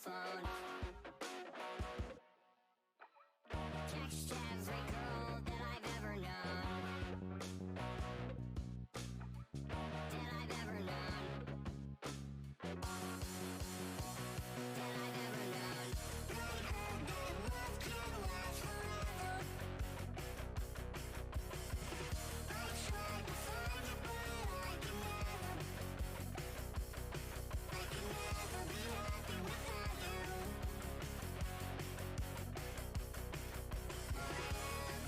phone. Text every girl that I've ever known. That I've ever known. That I've ever known. I heard that love can last forever. I tried to find it, but I can never be happy without you. Forever.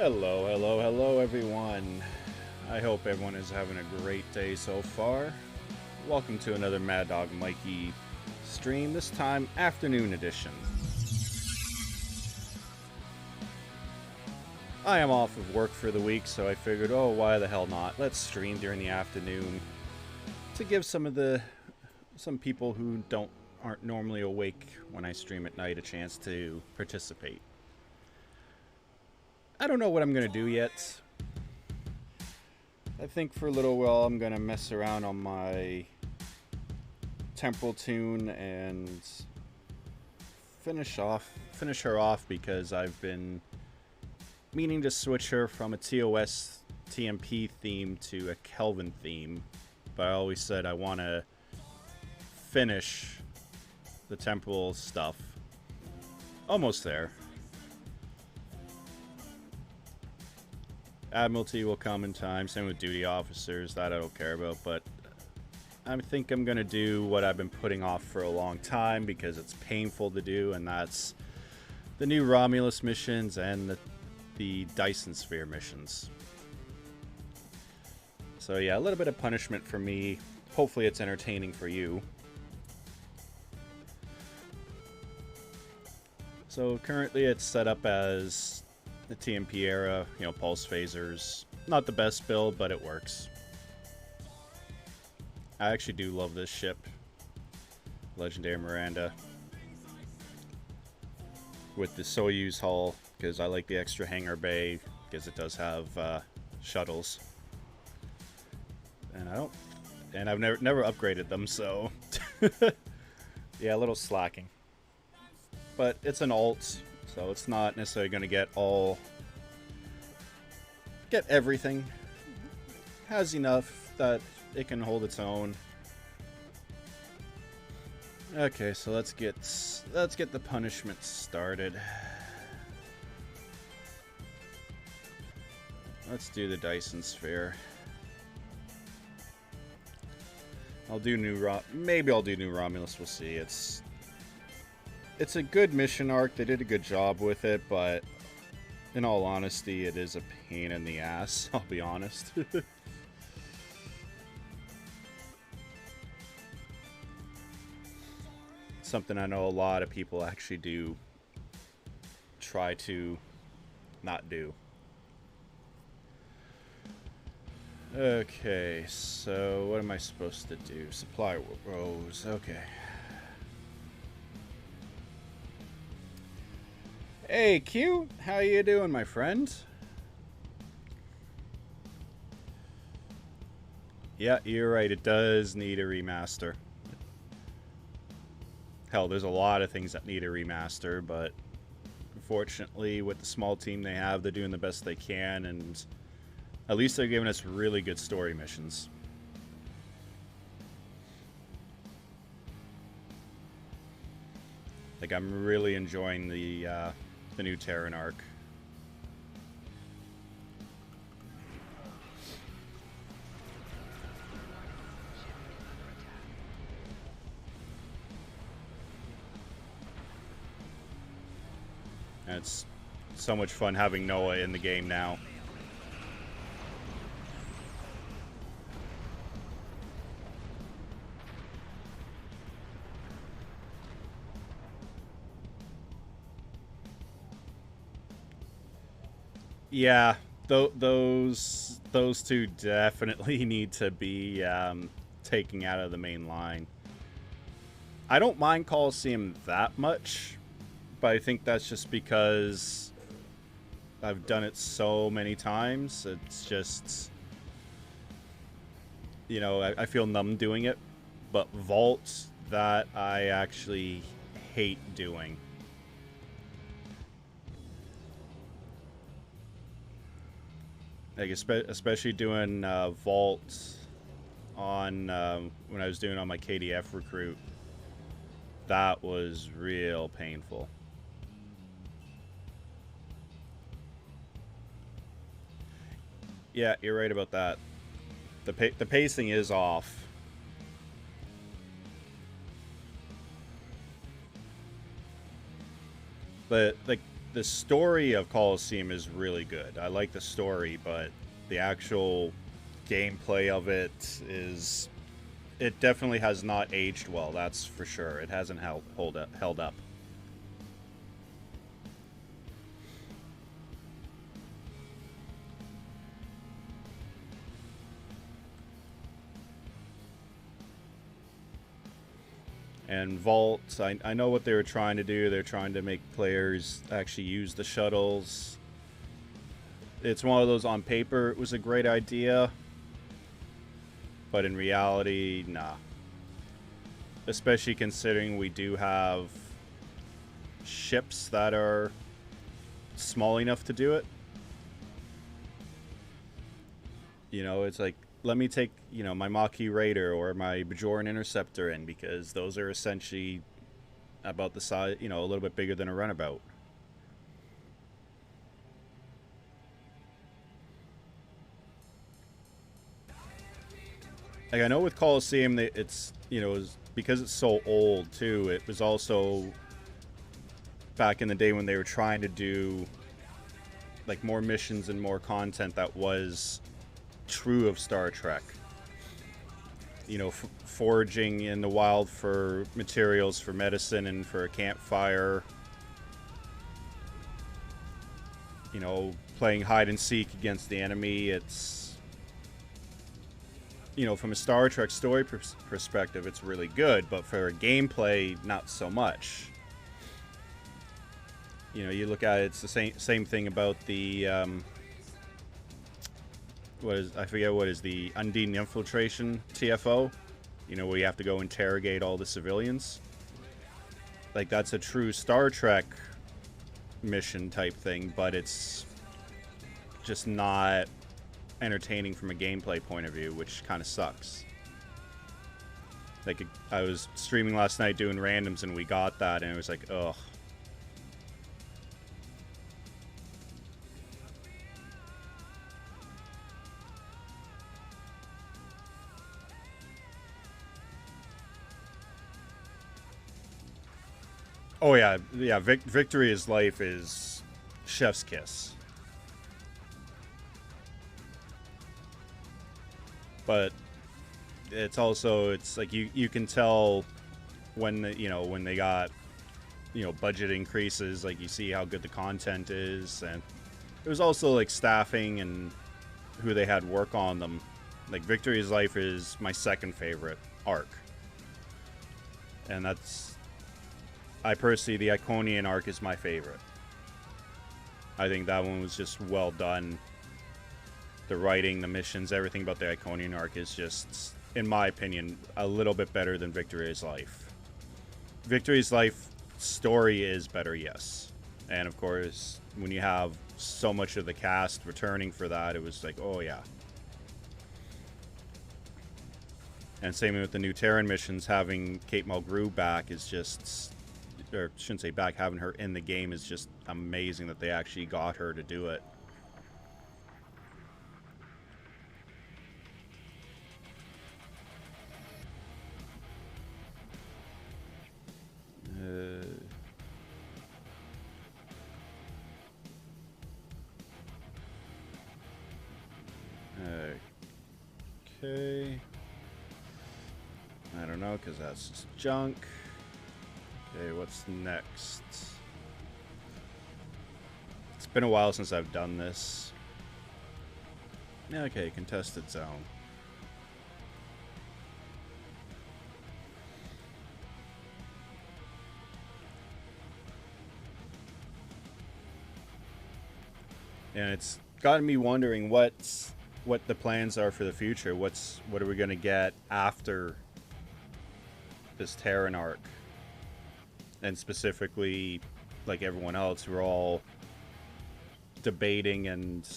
Hello, hello, hello, everyone. I hope everyone is having a great day so far. Welcome to another Mad Dog Mikey stream, this time afternoon edition. I am off of work for the week, so I figured, oh, why the hell not? Let's stream during the afternoon to give some people who aren't normally awake when I stream at night a chance to participate. I don't know what I'm gonna do yet. I think for a little while I'm gonna mess around on my temporal tune and finish her off because I've been meaning to switch her from a TOS TMP theme to a Kelvin theme, but I always said I want to finish the temporal stuff. Almost there. Admiralty will come in time, same with duty officers, that I don't care about, but I think I'm going to do what I've been putting off for a long time because it's painful to do, and that's the new Romulus missions and the Dyson Sphere missions. So yeah, a little bit of punishment for me. Hopefully it's entertaining for you. So currently it's set up as the TMP era, pulse phasers. Not the best build, but it works. I actually do love this ship. Legendary Miranda. With the Soyuz hull, because I like the extra hangar bay, because it does have shuttles. And I've never upgraded them, so yeah, a little slacking. But it's an alt, so it's not necessarily going to get everything. Has enough that it can hold its own. Okay, so let's get the punishment started. Let's do the Dyson Sphere. Maybe I'll do New Romulus. We'll see. It's a good mission arc. They did a good job with it, but in all honesty, it is a pain in the ass. I'll be honest. Something I know a lot of people actually do try to not do. Okay, so what am I supposed to do? Supply rows, okay. Hey Q, how you doing, my friend? Yeah, you're right, it does need a remaster. Hell, there's a lot of things that need a remaster, but unfortunately, with the small team they have, they're doing the best they can, and at least they're giving us really good story missions. Like, I'm really enjoying the new Terran arc. And it's so much fun having Noah in the game now. Yeah, those two definitely need to be taken out of the main line. I don't mind Coliseum that much, but I think that's just because I've done it so many times. It's just, I feel numb doing it. But Vault, that I actually hate doing. Like, especially doing Vault on when I was doing on my KDF recruit. That was real painful. Yeah, you're right about that. The pacing is off. But like the story of Colosseum is really good. I like the story, but the actual gameplay of it is, it definitely has not aged well. That's for sure. It hasn't held up. And Vault, I know what they were trying to do. They're trying to make players actually use the shuttles. It's one of those, on paper, it was a great idea. But in reality, nah. Especially considering we do have ships that are small enough to do it. You know, it's like, let me take, you know, my Maquis Raider or my Bajoran Interceptor in, because those are essentially about the size, you know, a little bit bigger than a runabout. Like, I know with Colosseum, it's, you know, because it's so old too, it was also back in the day when they were trying to do like more missions and more content that was true of Star Trek. You know, foraging in the wild for materials for medicine and for a campfire. You know, playing hide and seek against the enemy. It's, you know, from a Star Trek story perspective, it's really good, but for gameplay, not so much. You know, you look at it, it's the same thing about the I forget what is the Undine Infiltration TFO, you know, where you have to go interrogate all the civilians. Like, that's a true Star Trek mission type thing, but it's just not entertaining from a gameplay point of view, which kind of sucks. Like, I was streaming last night doing randoms and we got that and it was like, ugh. Oh yeah, yeah. Victory is Life is chef's kiss. But it's also, it's like you can tell when when they got, you know, budget increases. Like, you see how good the content is, and it was also like staffing and who they had work on them. Like, Victory is Life is my second favorite arc, and that's, I personally, the Iconian arc is my favorite. I think that one was just well done. The writing, the missions, everything about the Iconian arc is just, in my opinion, a little bit better than Victory is Life. Victory is Life story is better, yes. And of course, when you have so much of the cast returning for that, it was like, oh yeah. And same with the new Terran missions, having Kate Mulgrew back is just, or shouldn't say back, having her in the game is just amazing that they actually got her to do it. Okay. I don't know, because that's just junk. Okay, what's next? It's been a while since I've done this. Okay, contested zone. And it's gotten me wondering what the plans are for the future. What are we gonna get after this Terran arc? And specifically, like everyone else, we're all debating and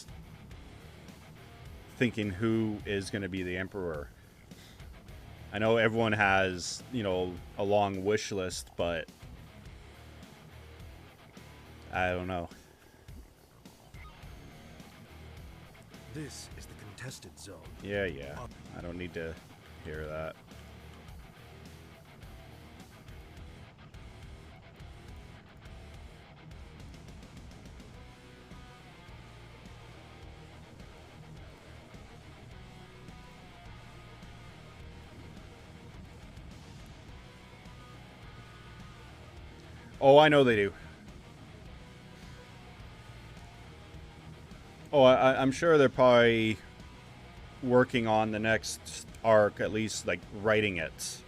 thinking who is going to be the Emperor. I know everyone has, you know, a long wish list, but I don't know. This is the contested zone. Yeah. I don't need to hear that. Oh, I know they do. Oh, I'm sure they're probably working on the next arc, at least like writing it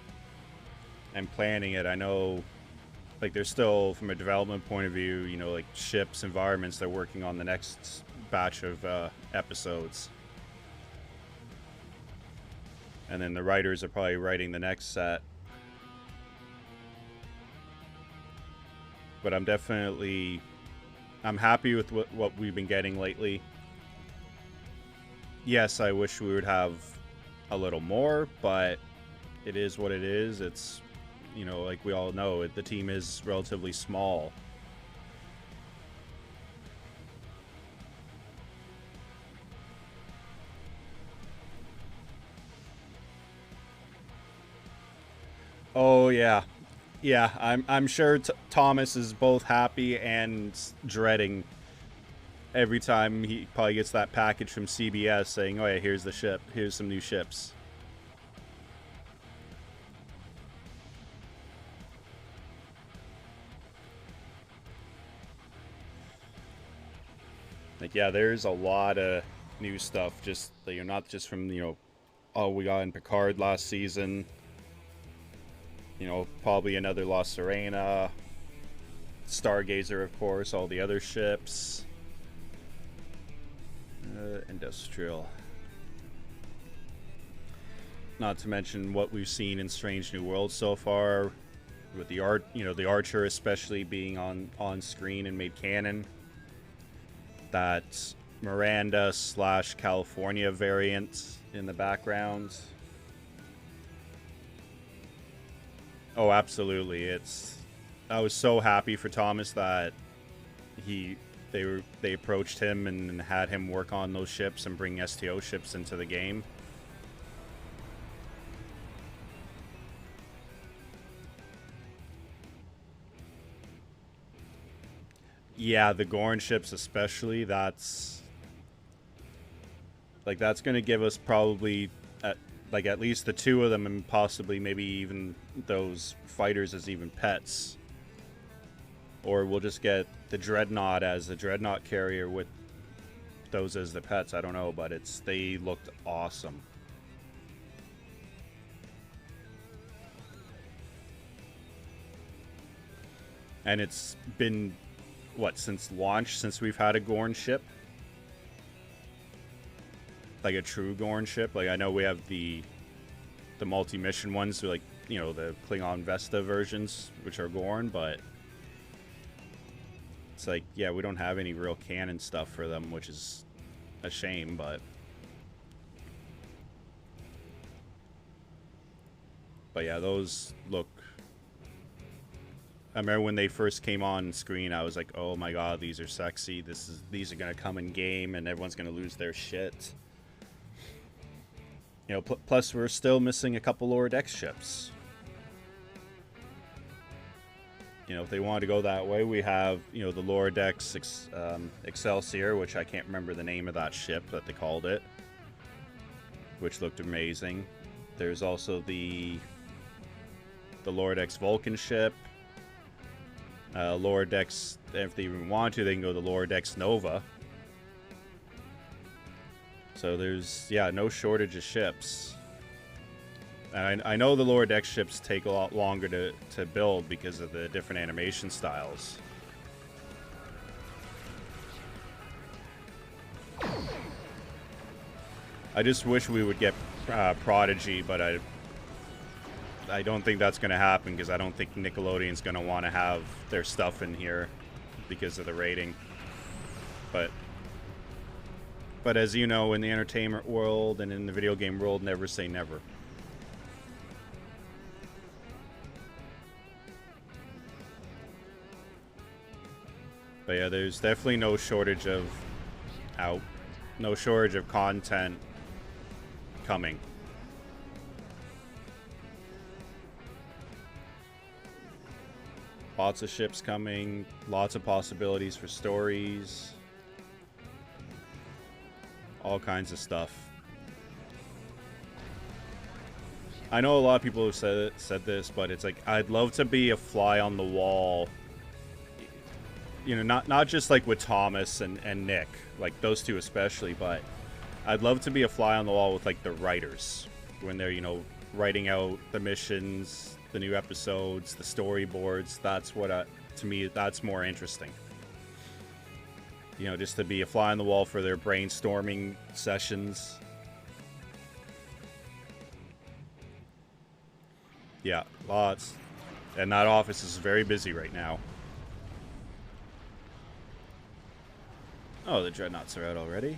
and planning it. I know, like, they're still, from a development point of view, you know, like ships, environments, they're working on the next batch of episodes. And then the writers are probably writing the next set. But I'm happy with what we've been getting lately. Yes, I wish we would have a little more, but it is what it is. It's, you know, like we all know, the team is relatively small. Oh yeah, yeah. I'm sure Thomas is both happy and dreading every time he probably gets that package from CBS saying, "Oh yeah, here's the ship. Here's some new ships." Like, yeah, there's a lot of new stuff. Just, you know, not just from, you know, all we got in Picard last season. You know, probably another La Sirena, Stargazer, of course, all the other ships. Industrial. Not to mention what we've seen in Strange New Worlds so far, with the art, you know, the Archer especially being on screen and made canon. That Miranda / California variant in the background. Oh, absolutely. I was so happy for Thomas that they approached him and had him work on those ships and bring STO ships into the game. Yeah, the Gorn ships especially, that's going to give us probably at least the two of them, and possibly maybe even those fighters as even pets. Or we'll just get the Dreadnought as a Dreadnought carrier with those as the pets. I don't know, but they looked awesome. And it's been, what, since launch, since we've had a Gorn ship? Like a true Gorn ship. Like, I know we have the multi-mission ones, so like, you know, the Klingon Vesta versions, which are Gorn, but it's like, yeah, we don't have any real canon stuff for them, which is a shame, but yeah, those look. I remember when they first came on screen, I was like, oh my god, these are sexy. These are gonna come in game, and everyone's gonna lose their shit. You know, plus we're still missing a couple Lower Decks ships. You know, if they wanted to go that way, we have, you know, the Lower Decks Excelsior, which I can't remember the name of that ship that they called it, which looked amazing. There's also the Lower Decks Vulcan ship. Lower Decks, if they even want to, they can go to Lower Decks Nova. So there's, yeah, no shortage of ships. And I know the Lower Deck ships take a lot longer to build because of the different animation styles. I just wish we would get Prodigy, but I don't think that's going to happen, because I don't think Nickelodeon's going to want to have their stuff in here because of the rating. But as you know, in the entertainment world and in the video game world, never say never. But yeah, there's definitely no shortage of content coming. Lots of ships coming, lots of possibilities for stories, all kinds of stuff. I know a lot of people have said this, but it's like, I'd love to be a fly on the wall you know, not just like with Thomas and Nick, like those two especially, but I'd love to be a fly on the wall with like the writers when they're, you know, writing out the missions, the new episodes, the storyboards. That's what to me that's more interesting. You know, just to be a fly on the wall for their brainstorming sessions. Yeah, lots. And that office is very busy right now. Oh, the dreadnoughts are out already.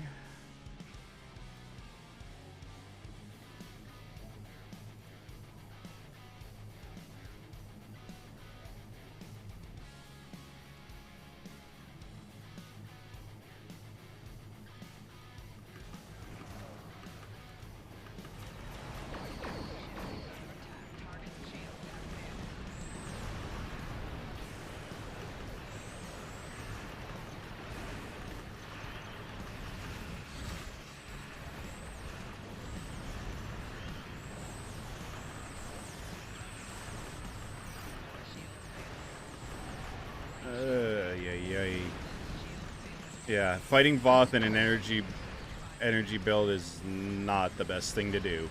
Yeah, fighting Voth in an energy build is not the best thing to do.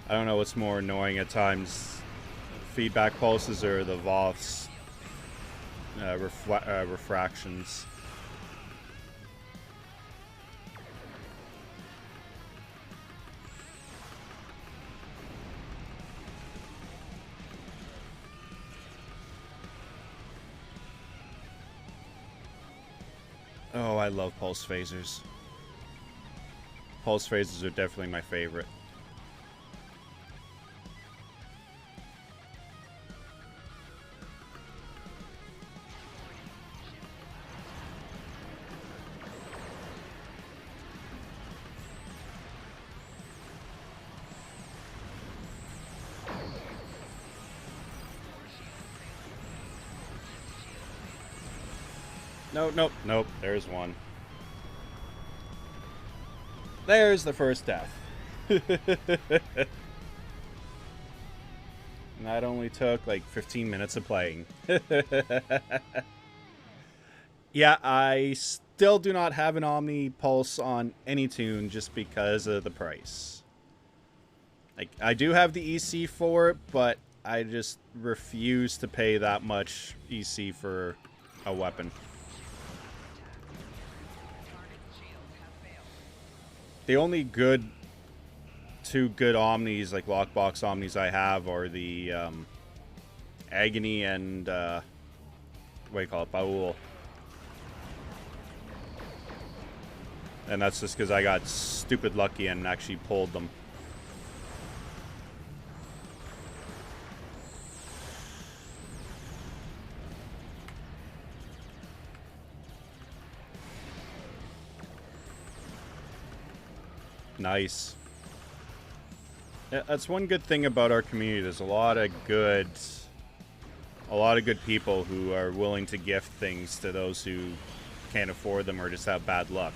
I don't know what's more annoying at times, feedback pulses or the Voth's refractions. Oh, I love pulse phasers. Pulse phasers are definitely my favorite. Nope. There's one. There's the first death. And that only took like 15 minutes of playing. Yeah, I still do not have an Omni Pulse on any tune just because of the price. Like, I do have the EC for it, but I just refuse to pay that much EC for a weapon. The only two good Omnis, like lockbox Omnis I have are the Agony and what do you call it, Baul. And that's just because I got stupid lucky and actually pulled them. Nice. Yeah, that's one good thing about our community. There's a lot of good people who are willing to gift things to those who can't afford them or just have bad luck.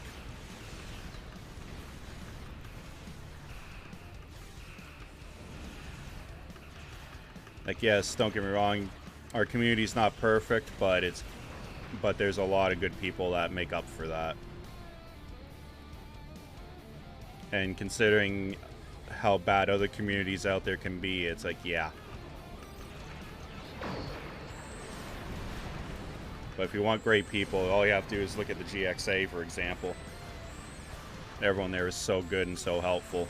Like, yes, don't get me wrong, our community's not perfect, but there's a lot of good people that make up for that. And considering how bad other communities out there can be, it's like, yeah. But if you want great people, all you have to do is look at the GXA, for example. Everyone there is so good and so helpful.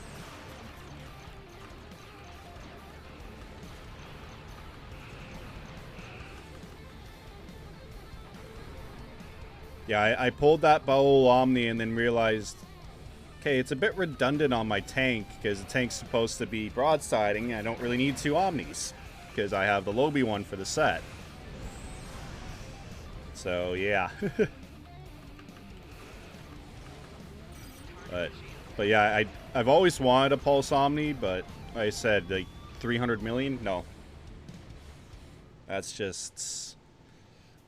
Yeah, I pulled that Baul Omni and then realized, okay, it's a bit redundant on my tank because the tank's supposed to be broadsiding. I don't really need two Omnis because I have the Lobby one for the set. So, yeah. but yeah, I've always wanted a Pulse Omni, but like I said, like 300 million? No. That's just,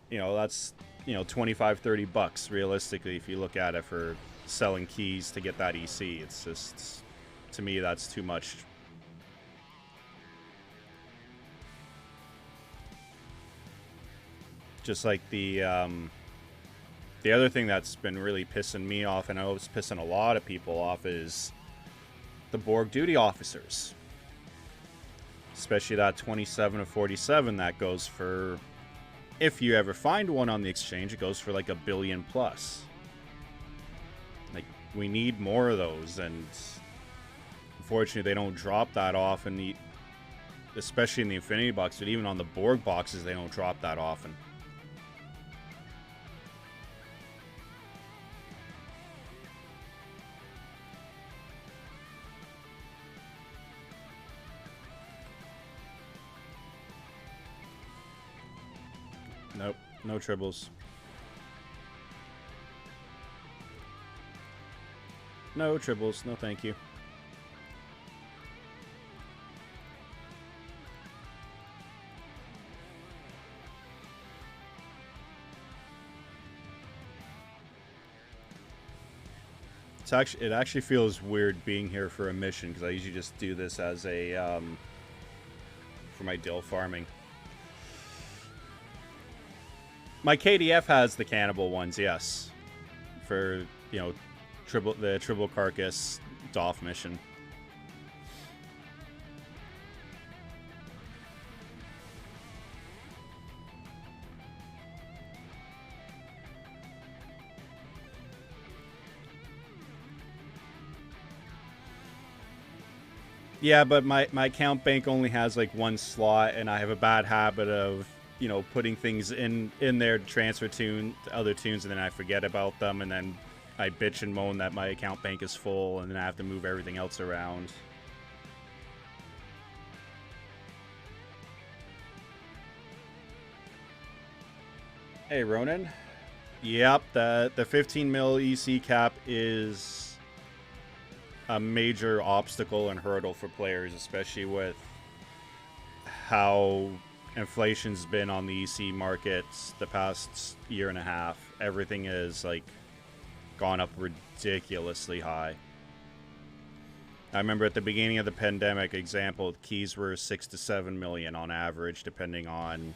you know, that's you know, 25, 30 bucks realistically if you look at it for selling keys to get that EC. It's just, to me, that's too much. Just like the other thing that's been really pissing me off, and I know it's pissing a lot of people off, is the Borg duty officers. Especially that 27 of 47 that goes for, if you ever find one on the exchange, it goes for like $1 billion plus. Like, we need more of those, and unfortunately they don't drop that often, especially in the Infinity box, but even on the Borg boxes they don't drop that often. Nope, no tribbles. No tribbles, no thank you. It actually feels weird being here for a mission, because I usually just do this as a for my dill farming. My KDF has the cannibal ones, yes. For, you know, the triple carcass DOF mission. Yeah, but my account bank only has like one slot, and I have a bad habit of, you know, putting things in there to transfer to other tunes, and then I forget about them, and then I bitch and moan that my account bank is full, and then I have to move everything else around. Hey, Ronan. Yep, the 15 mil EC cap is a major obstacle and hurdle for players, especially with how inflation's been on the EC markets the past year and a half. Everything is like gone up ridiculously high. I remember at the beginning of the pandemic, example, keys were 6 to 7 million on average, depending on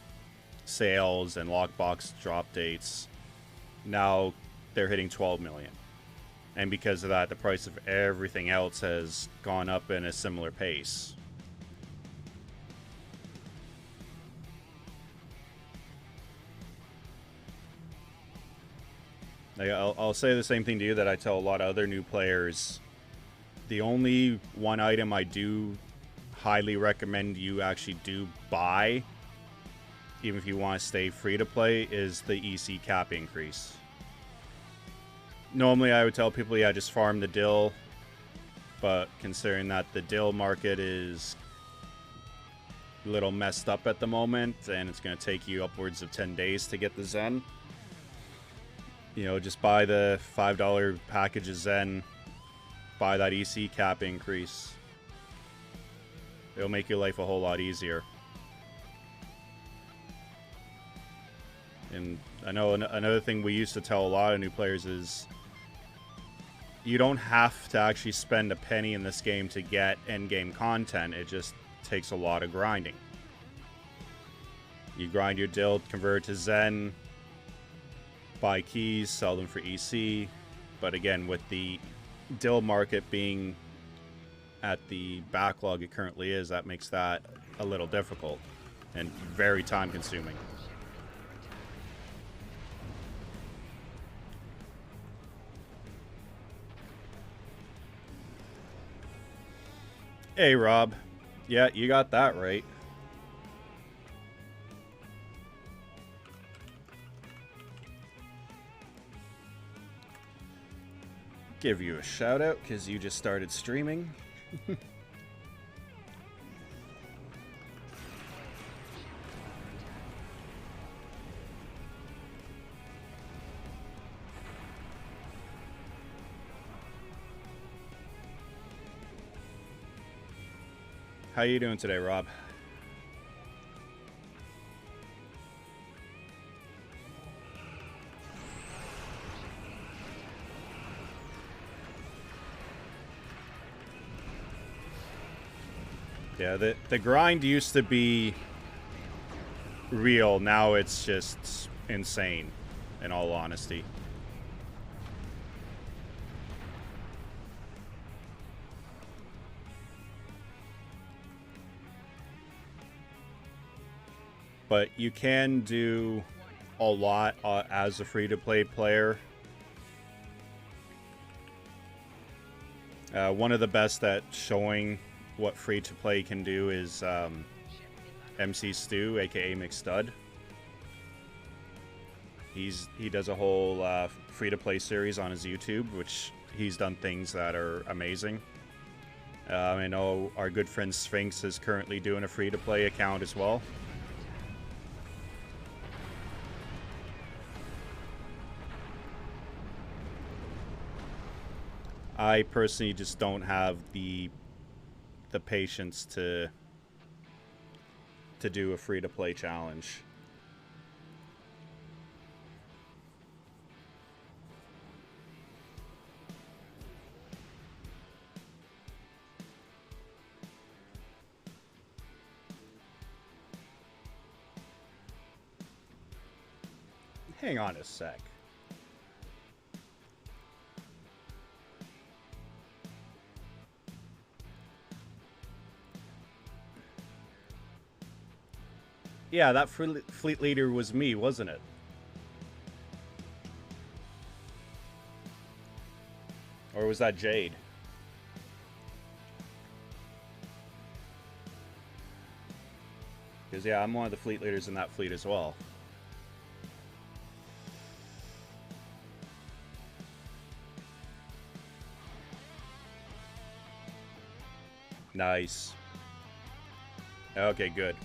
sales and lockbox drop dates. Now they're hitting 12 million. And because of that, the price of everything else has gone up in a similar pace. I'll say the same thing to you that I tell a lot of other new players. The only one item I do highly recommend you actually do buy, even if you want to stay free to play, is the EC cap increase. Normally I would tell people, yeah, just farm the dill, but considering that the dill market is a little messed up at the moment, and it's going to take you upwards of 10 days to get the Zen, you know, just buy the $5 package of Zen, buy that EC cap increase. It'll make your life a whole lot easier. And I know another thing we used to tell a lot of new players is you don't have to actually spend a penny in this game to get endgame content. It just takes a lot of grinding. You grind your dill, convert it to Zen, buy keys, sell them for EC. But again, with the dill market being at the backlog it currently is, that makes that a little difficult and very time consuming. Hey, Rob. Yeah, you got that right. Give you a shout out because you just started streaming. How you doing today, Rob? Yeah, the grind used to be real. Now it's just insane, in all honesty. But you can do a lot as a free-to-play player. One of the best at showing what free-to-play can do is MC Stu, aka McStud. He does a whole free-to-play series on his YouTube, which he's done things that are amazing. I know our good friend Sphinx is currently doing a free-to-play account as well. I personally just don't have the patience to do a free-to-play challenge. Hang on a sec. Yeah, that fleet leader was me, wasn't it? Or was that Jade? Because, yeah, I'm one of the fleet leaders in that fleet as well. Nice. Okay, good.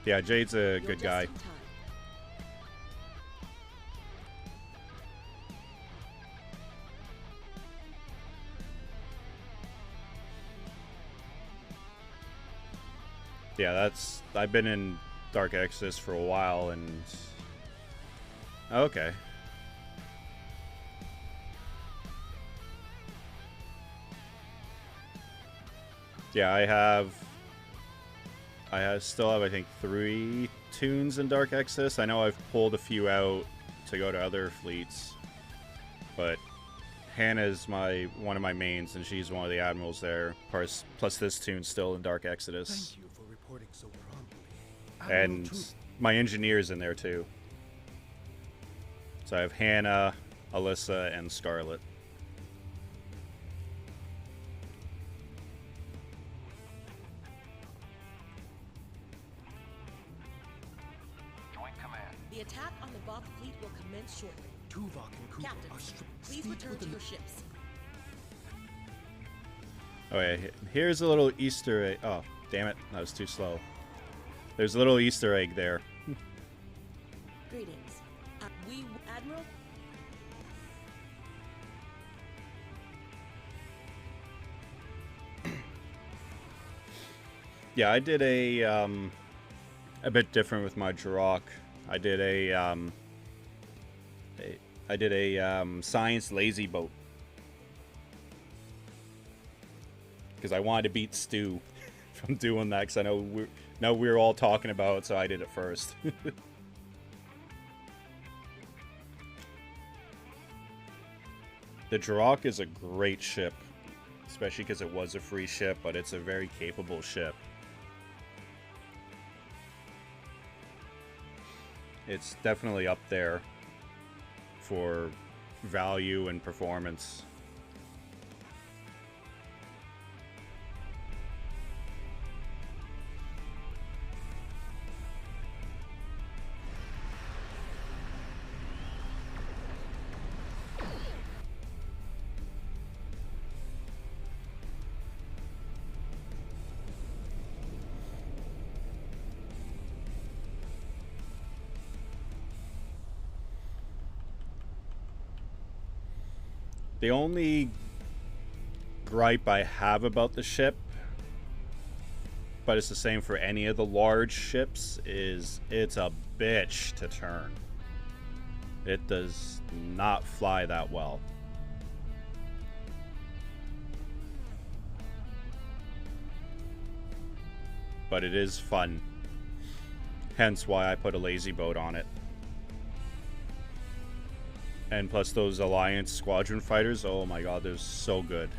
Yeah, Jade's a good guy. Yeah, I've been in Dark Exodus for a while, and okay. Yeah, I still have, I think, 3 tunes in Dark Exodus. I know I've pulled a few out to go to other fleets, but Hannah's one of my mains, and she's one of the admirals there. Plus this tune's still in Dark Exodus. Thank you for reporting so promptly. And my engineer's in there too. So I have Hannah, Alyssa, and Scarlet. The attack on the Bok fleet will commence shortly. Tuvok and Cooper Captain, are please steeped return to within your ships. Oh yeah, here's a little Easter egg. Oh, damn it, that was too slow. There's a little Easter egg there. Greetings. We, Admiral? Yeah, I did a bit different with my Jirok. I did a science lazy boat because I wanted to beat Stu from doing that. Because I know we were all talking about it, so I did it first. The Jirok is a great ship, especially because it was a free ship, but it's a very capable ship. It's definitely up there for value and performance. The only gripe I have about the ship, but it's the same for any of the large ships, is it's a bitch to turn. It does not fly that well. but it is fun. Hence why I put a lazy boat on it. And plus those Alliance Squadron fighters, oh my god, they're so good.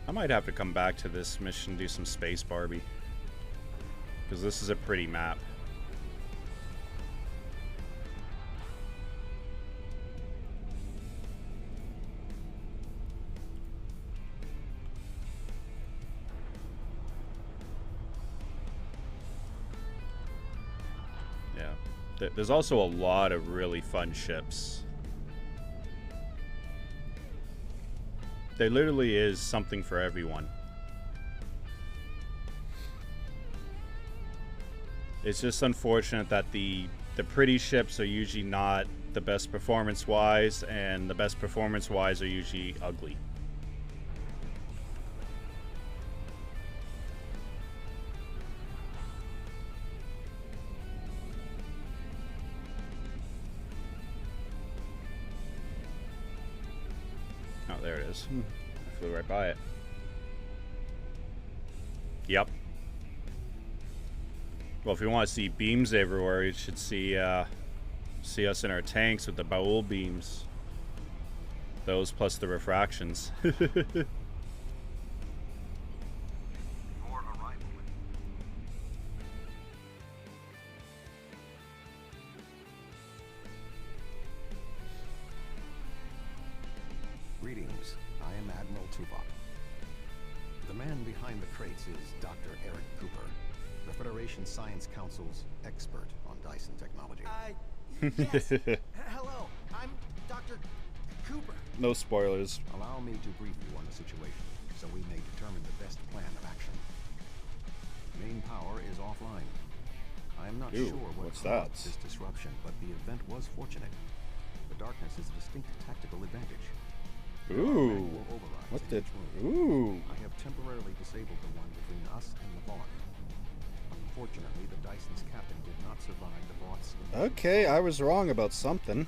I might have to come back to this mission, do some Space Barbie. Because this is a pretty map. Yeah. There's also a lot of really fun ships. There literally is something for everyone. It's just unfortunate that the pretty ships are usually not the best performance-wise, and the best performance-wise are usually ugly. Oh, there it is. I flew right by it. Yep. Well, if you want to see beams everywhere, you should see us in our tanks with the Baul beams. Those plus the refractions. Greetings. I am Admiral Tuvok. The man behind the crates is Dr. Eric Cooper, the Federation Science Council's expert on Dyson technology. Yes. Hello, I'm Dr. Cooper. No spoilers. Allow me to brief you on the situation so we may determine the best plan of action. Main power is offline. I am not Ooh, sure what what's caused that? this disruption, but the event was fortunate. The darkness is a distinct tactical advantage. Ooh. Manual overrides What in did? each room. Ooh. I have temporarily disabled the one between us and the Vaught. Unfortunately, the Dyson's captain did not survive the Vaught's initial Okay, I was wrong about something.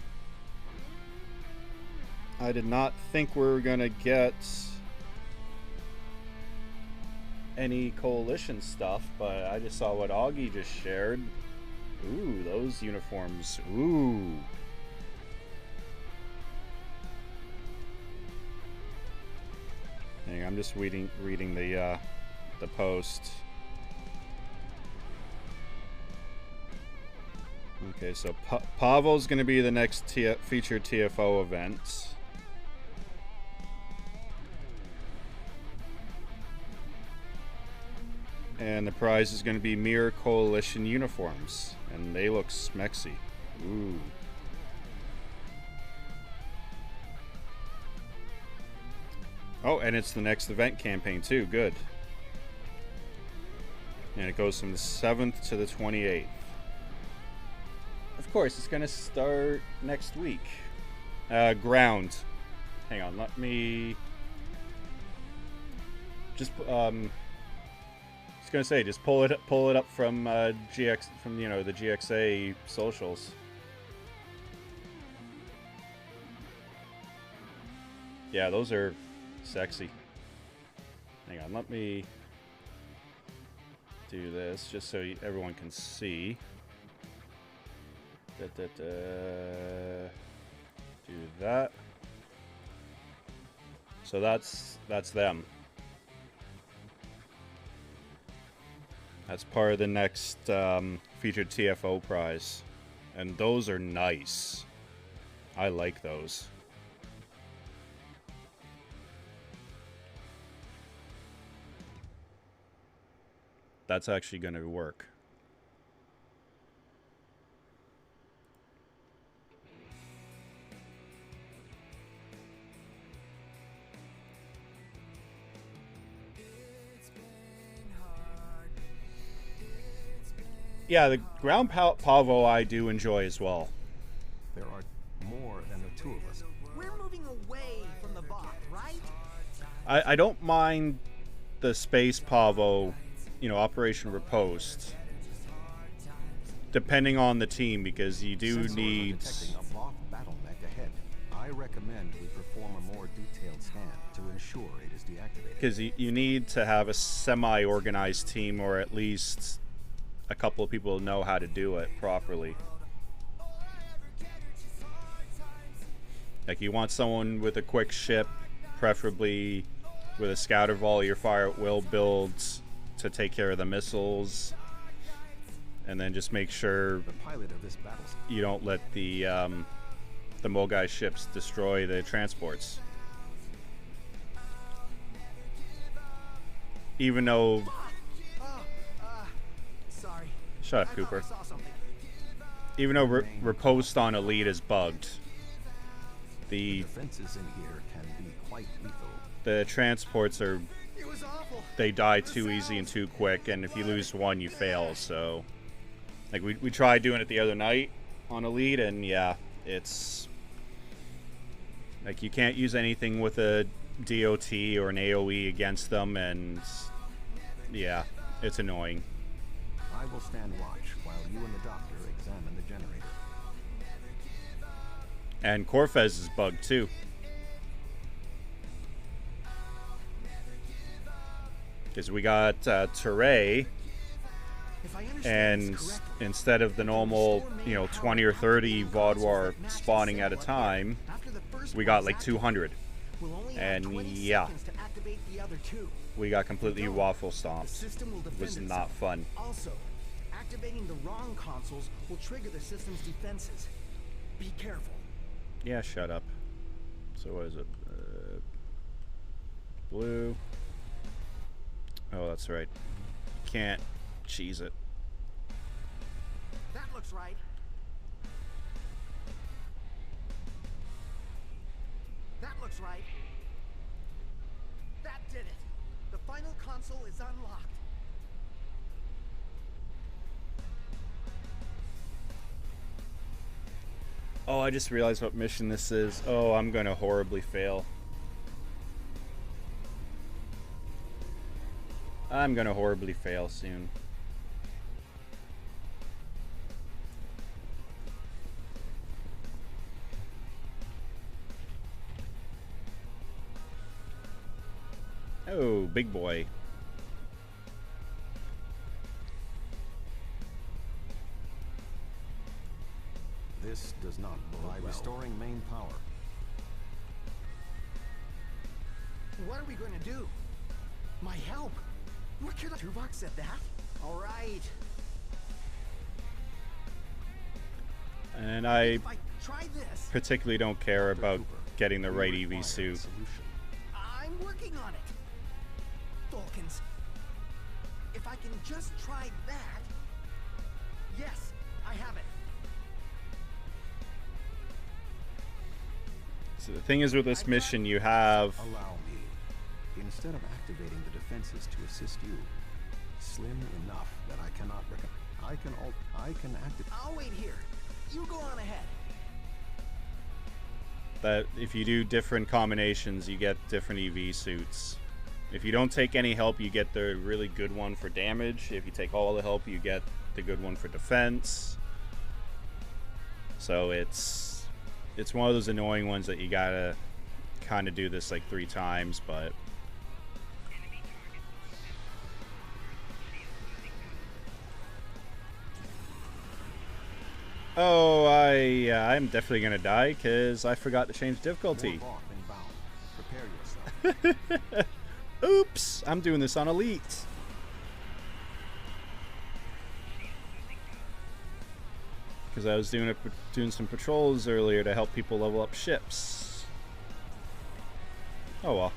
I did not think we were gonna get any coalition stuff, but I just saw what Augie just shared. Ooh, those uniforms. Ooh. Hang on, I'm just reading the post. Okay, so Pavo's going to be the next featured TFO event. And the prize is going to be Mirror Coalition uniforms. And they look smexy. Ooh. Oh, and it's the next event campaign too. Good. And it goes from the 7th to the 28th. Of course, it's going to start next week. Ground. Hang on, let me... Just, I was going to say, just pull it up from the GXA socials. Yeah, those are sexy. Hang on, let me do this just so everyone can see. Do that. So that's them. That's part of the next featured TFO prize, and those are nice. I like those. That's actually going to work. Yeah, the ground Pavo I do enjoy as well. There are more than the two of us. We're moving away from the Vaught, right? I don't mind the Space Pavo, Operation Riposte, depending on the team, because you do need... Detecting a Vaught battle mech ahead. I recommend we perform a more detailed scan to ensure it is deactivated. Because you need to have a semi-organized team, or at least a couple of people who know how to do it properly. Like, you want someone with a quick ship, preferably with a scouter volley or fire at will builds to take care of the missiles, and then just make sure The pilot of this battle you don't let the Mogai ships destroy the transports. Even though... Oh, sorry. Shut up, I thought Cooper. I saw something. Even though Riposte on Elite is bugged, the defenses in here can be quite lethal. the transports are... It was awful. they die too easy and too quick, and if you lose one, you fail. So, like, we tried doing it the other night on Elite, and yeah, it's like you can't use anything with a DOT or an AOE against them, and yeah, it's annoying. I will stand watch while you and the doctor examine the generator. And Corfez is bugged too. Because we got Teray, If I understand and this correctly, instead of the normal, 20 or 30 Vaudouar spawning at a time, after the first we one got is like activated, 200. we'll only have And 20 yeah. seconds to activate the other two. We got completely waffle The stomped. system will It defend was itself. not fun. Also, activating the wrong consoles will trigger the system's defenses. Be careful. Yeah, shut up. So what is it? Blue. Oh, that's right. Can't cheese it. That looks right. That looks right. That did it. The final console is unlocked. Oh, I just realized what mission this is. Oh, I'm gonna horribly fail. I'm gonna horribly fail soon. Oh, big boy. This does not bode well. Restoring main power. What are we going to do? My help? What could I... Tuvok said that? All right. And I If I try this, particularly don't care about Cooper, getting the we right require EV a suit. solution. I'm working on it. Vulcans. If I can just try that... Yes, I have it. So the thing is with this mission, you have... Allow me. Instead of activating the defenses to assist you, slim enough that I cannot I can activate. I'll wait here. You go on ahead. that if you do different combinations, you get different EV suits. If you don't take any help, you get the really good one for damage. If you take all the help, you get the good one for defense. So it's one of those annoying ones that you gotta kind of do this like 3 times, but oh, I'm definitely gonna die because I forgot to change difficulty. More inbound. Prepare yourself. Oops! I'm doing this on Elite. Because I was doing some patrols earlier to help people level up ships. Oh well.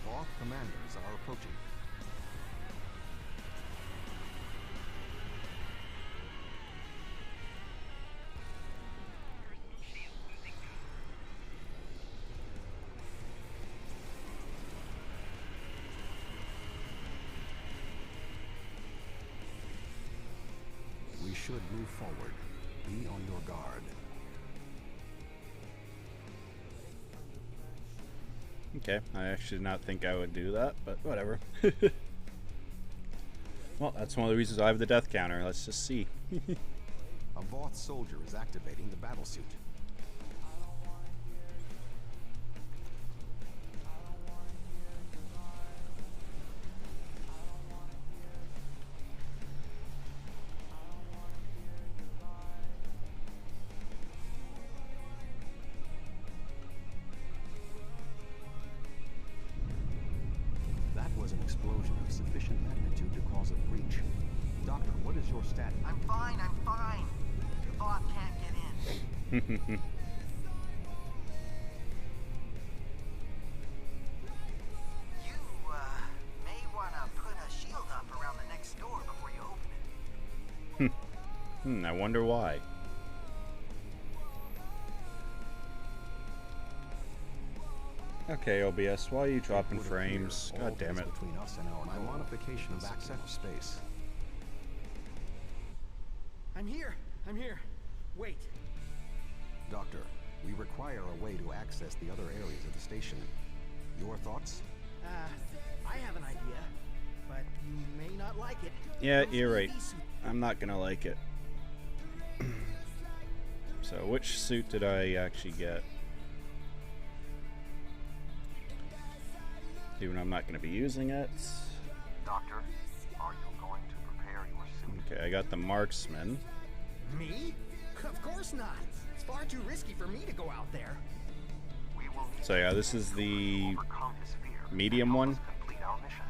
All commanders are approaching. We should move forward. Be on your guard. Okay, I actually did not think I would do that, but whatever. Well, that's one of the reasons I have the death counter. Let's just see. A Voth soldier is activating the battlesuit. That was an explosion of sufficient magnitude to cause a breach. Doctor, what is your status? I'm fine, I'm fine. The Voth can't get in. You, may wanna put a shield up around the next door before you open it. I wonder why. Okay, OBS, why are you dropping Would appear frames? all God damn that it. is Between us and our modification of access space. I'm here, I'm here. Wait. Doctor, we require a way to access the other areas of the station. Your thoughts? I have an idea, but you may not like it. Yeah, Those you're right. EV suits- I'm not gonna like it. So, which suit did I actually get? Even though I'm not gonna be using it. Doctor, are you going to prepare your suit? Okay, I got the marksman. Me? Of course not. It's far too risky for me to go out there. We will need So yeah, this is the overcome his fear. medium one. Complete our mission.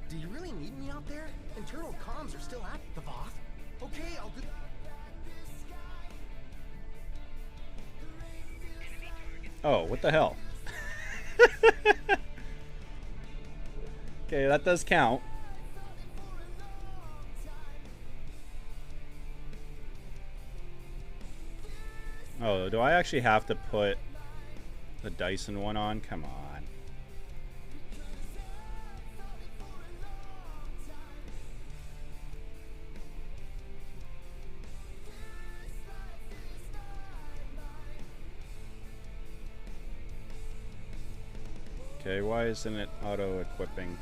Do you really need me out there? Internal comms are still at the Voth. Okay, I'll do. Oh, what the hell? Okay, that does count. Oh, do I actually have to put the Dyson one on? Come on. Okay, why isn't it auto-equipping?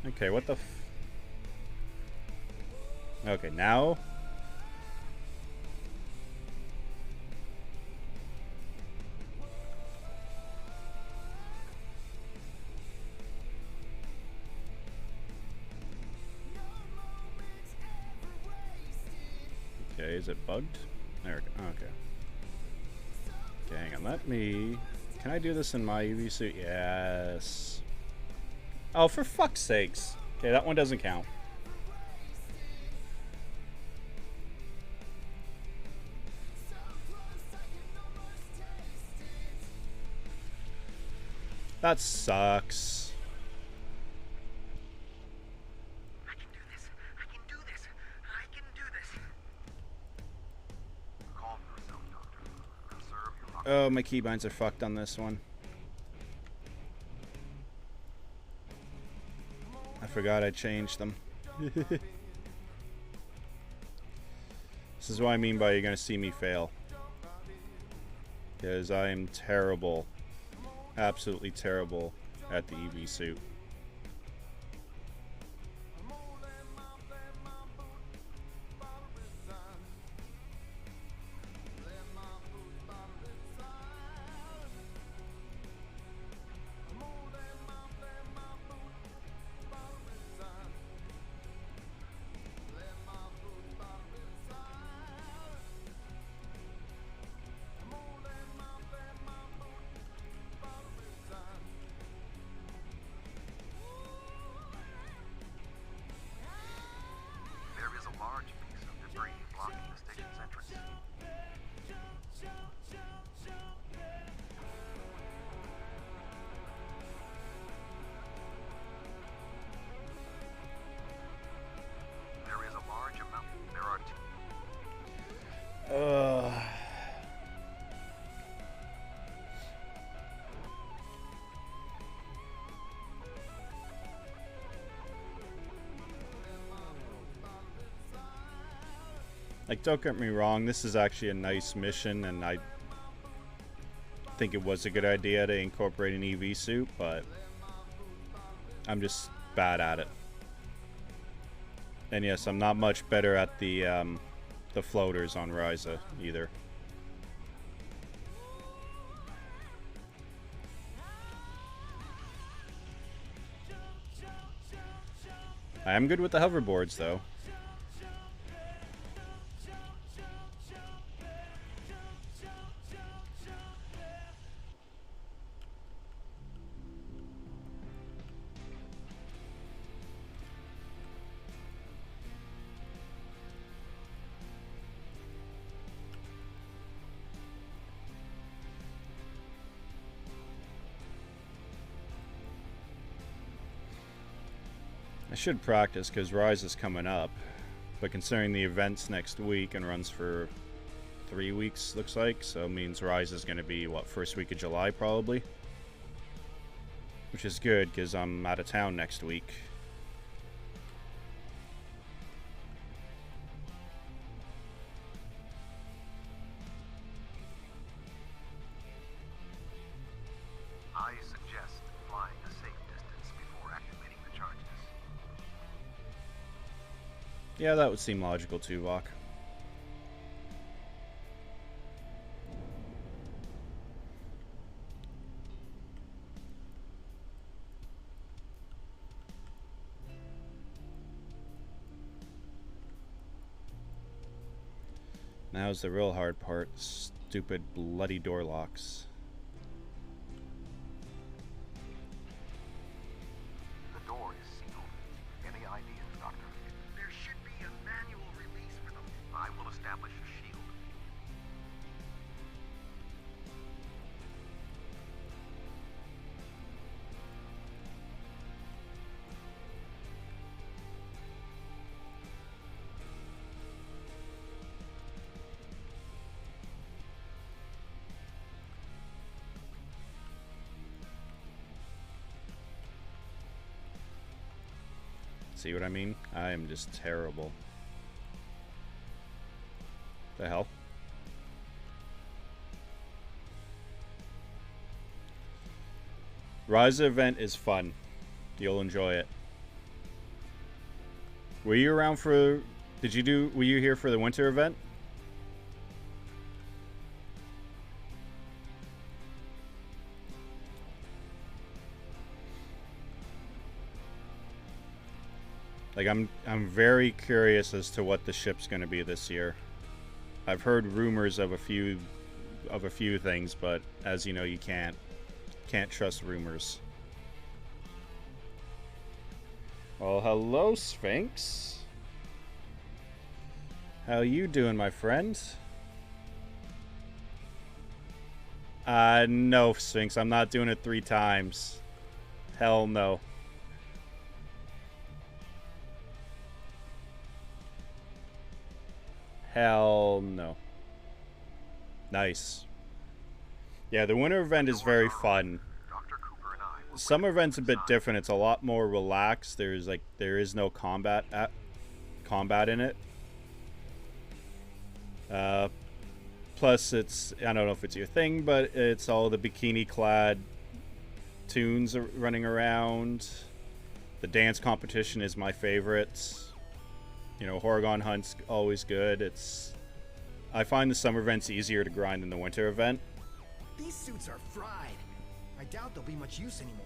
Okay, what the f... Okay, now... Okay, is it bugged? There we go. Okay. Okay, hang on. Let me... Can I do this in my UV suit? Yes. Oh, for fuck's sakes. Okay, that one doesn't count. That sucks. I can do this. I can do this. I can do this. Calm yourself, Doctor. Conserve your Oh, my keybinds are fucked on this one. I forgot I changed them. This is what I mean by you're gonna see me fail. Because I am terrible. Absolutely terrible at the EV suit. Like, don't get me wrong, this is actually a nice mission, and I think it was a good idea to incorporate an EV suit, but I'm just bad at it. And yes, I'm not much better at the floaters on Ryza either. I am good with the hoverboards, though. I should practice because Rise is coming up, but considering the event's next week and runs for 3 weeks, looks like, so it means Rise is going to be, what, first week of July probably? Which is good because I'm out of town next week. I suggest flying a safe distance before activating the charges. Yeah, that would seem logical too, Vok. Now's the real hard part. Stupid bloody door locks. The door is sealed. Any ideas, Doctor? There should be a manual release for them. I will establish a shield. See what I mean? I am just terrible. The hell? Rise event is fun. You'll enjoy it. Were you around for... were you here for the winter event? Like, I'm very curious as to what the ship's going to be this year. I've heard rumors of a few things, but as you know, you can't trust rumors. Well, hello, Sphinx. How you doing, my friend? No, Sphinx, I'm not doing it 3 times. Hell no. Hell no. Nice. Yeah, the winter event is very fun. Dr. Cooper and I will Summer event's a bit different. It's a lot more relaxed. There is no combat in it. Plus, it's, I don't know if it's your thing, but it's all the bikini-clad toons running around. The dance competition is my favorite. You know, Horgon Hunt's always good. I find the summer event's easier to grind than the winter event. These suits are fried. I doubt they'll be much use anymore.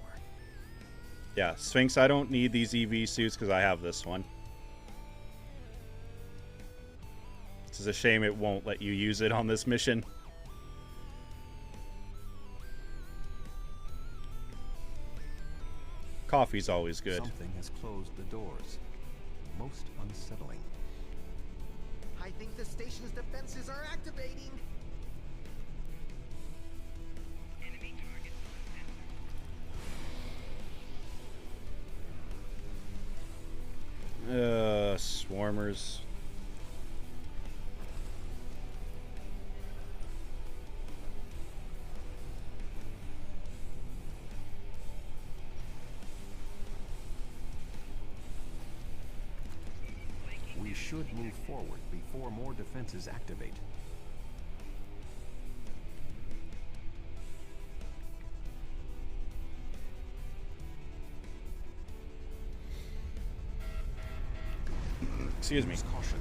Yeah, Sphinx, I don't need these EV suits because I have this one. It's a shame it won't let you use it on this mission. Coffee's always good. Something has closed the doors. Most unsettling. I think the station's defenses are activating. Swarmers. We should should move forward before more defenses activate. Excuse me. Use caution.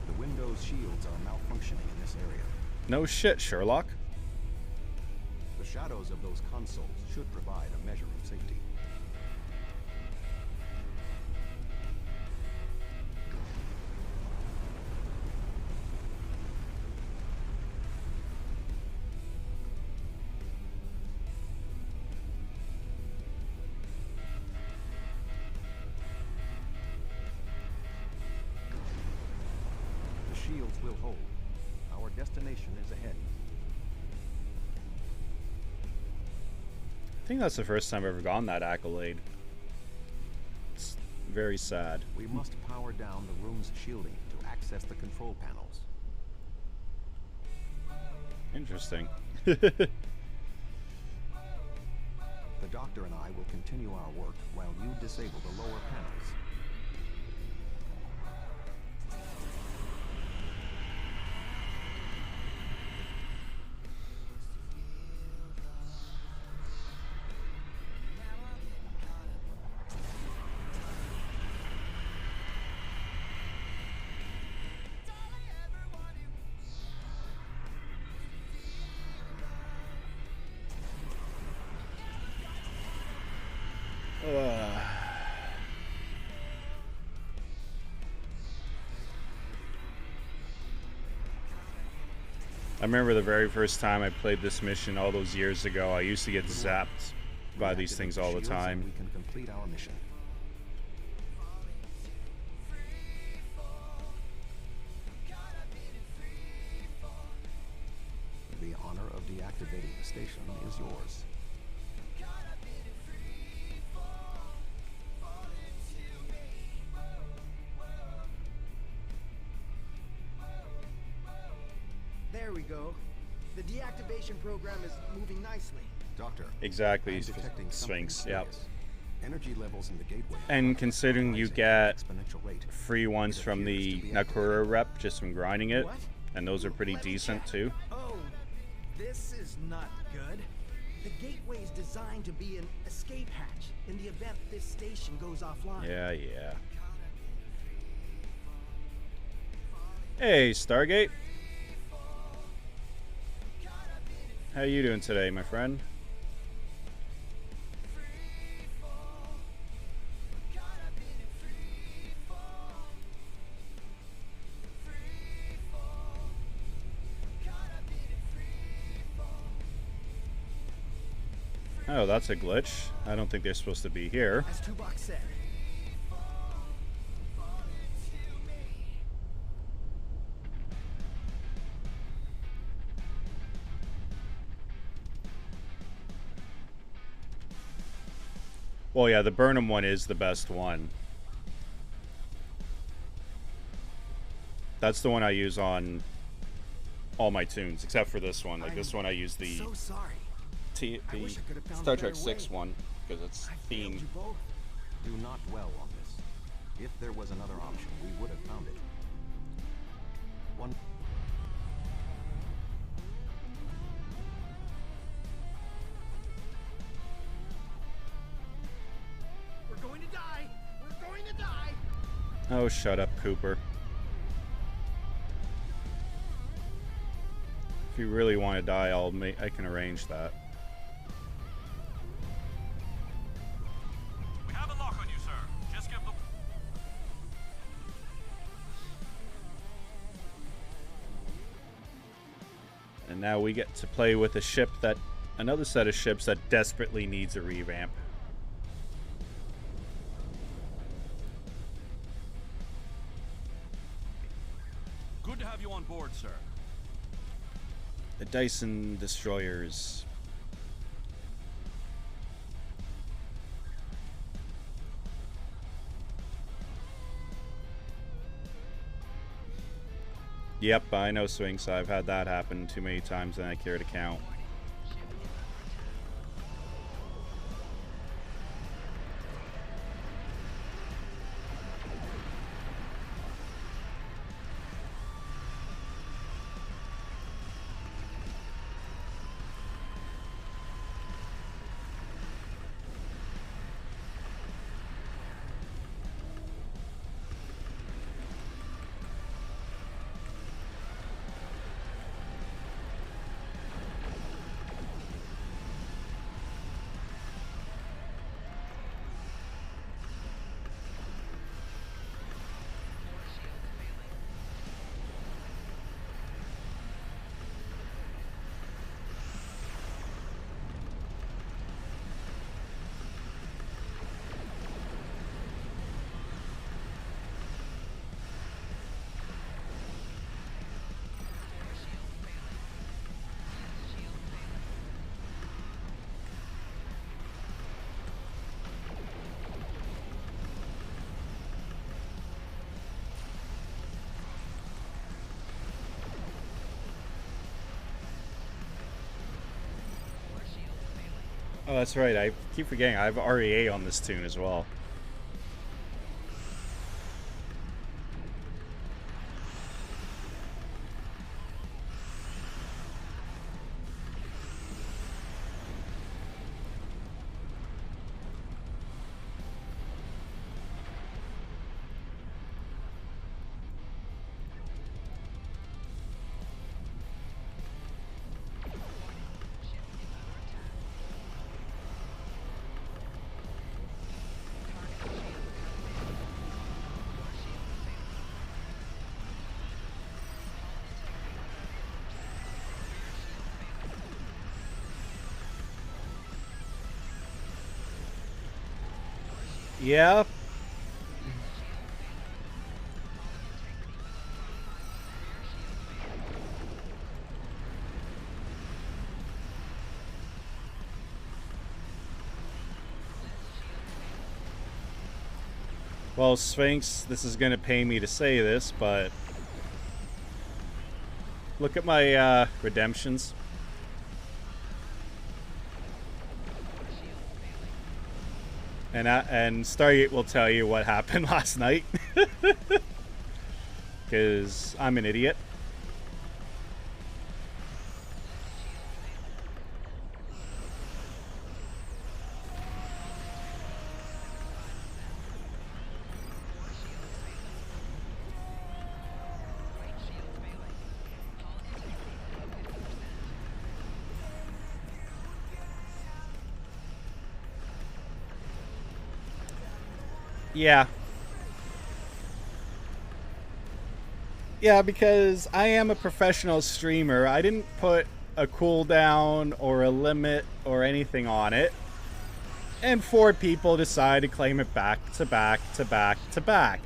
The Windows shields are malfunctioning in this area. No shit, Sherlock. The shadows of those consoles should provide a measure of safety. The shields will hold. Our destination is ahead. I think that's the first time I've ever gotten that accolade. It's very sad. We must power down the room's shielding to access the control panels. Interesting. The doctor and I will continue our work while you disable the lower panels. I remember the very first time I played this mission all those years ago. I used to get zapped by these Reactivate things the all the shields and time. we can complete our mission. The honor of deactivating the station is yours. There we go. The deactivation program is moving nicely. Doctor. Exactly, I'm detecting something Sphinx, yep. serious. Energy levels in the gateway. And considering you rising at an get exponential rate. free ones It from appears the to be Nakura rep just from grinding it, What? and those are pretty Let me decent check. too. Oh, this is not good. The gateway is designed to be an escape hatch in the event this station goes offline. Yeah, yeah. Hey, Stargate. How you doing today, my friend? Oh, that's a glitch. I don't think they're supposed to be here. As Tuvok said. Well, yeah, the Burnham one is the best one. That's the one I use on all my tunes, except for this one. Like this one, I use the So sorry. the I wish I could have found a Star Trek better 6 way. one because it's I failed themed. you both. Do not dwell on this. If there was another option, we would have found it. One. We're going to die. We're going to die. Oh, shut up, Cooper. If you really want to die, I can arrange that. We have a lock on you, sir. Just give the... And now we get to play with a ship that, another set of ships that desperately needs a revamp. Good to have you on board, sir. The Dyson Destroyers. Yep, I know, Swinks. I've had that happen too many times than I care to count. Oh, that's right. I keep forgetting. I have REA on this tune as well. Yeah. Well, Sphinx, this is going to pay me to say this, but look at my redemptions. And Stargate will tell you what happened last night. Because I'm an idiot. Yeah. Yeah, because I am a professional streamer. I didn't put a cooldown or a limit or anything on it. And 4 people decide to claim it back to back to back to back.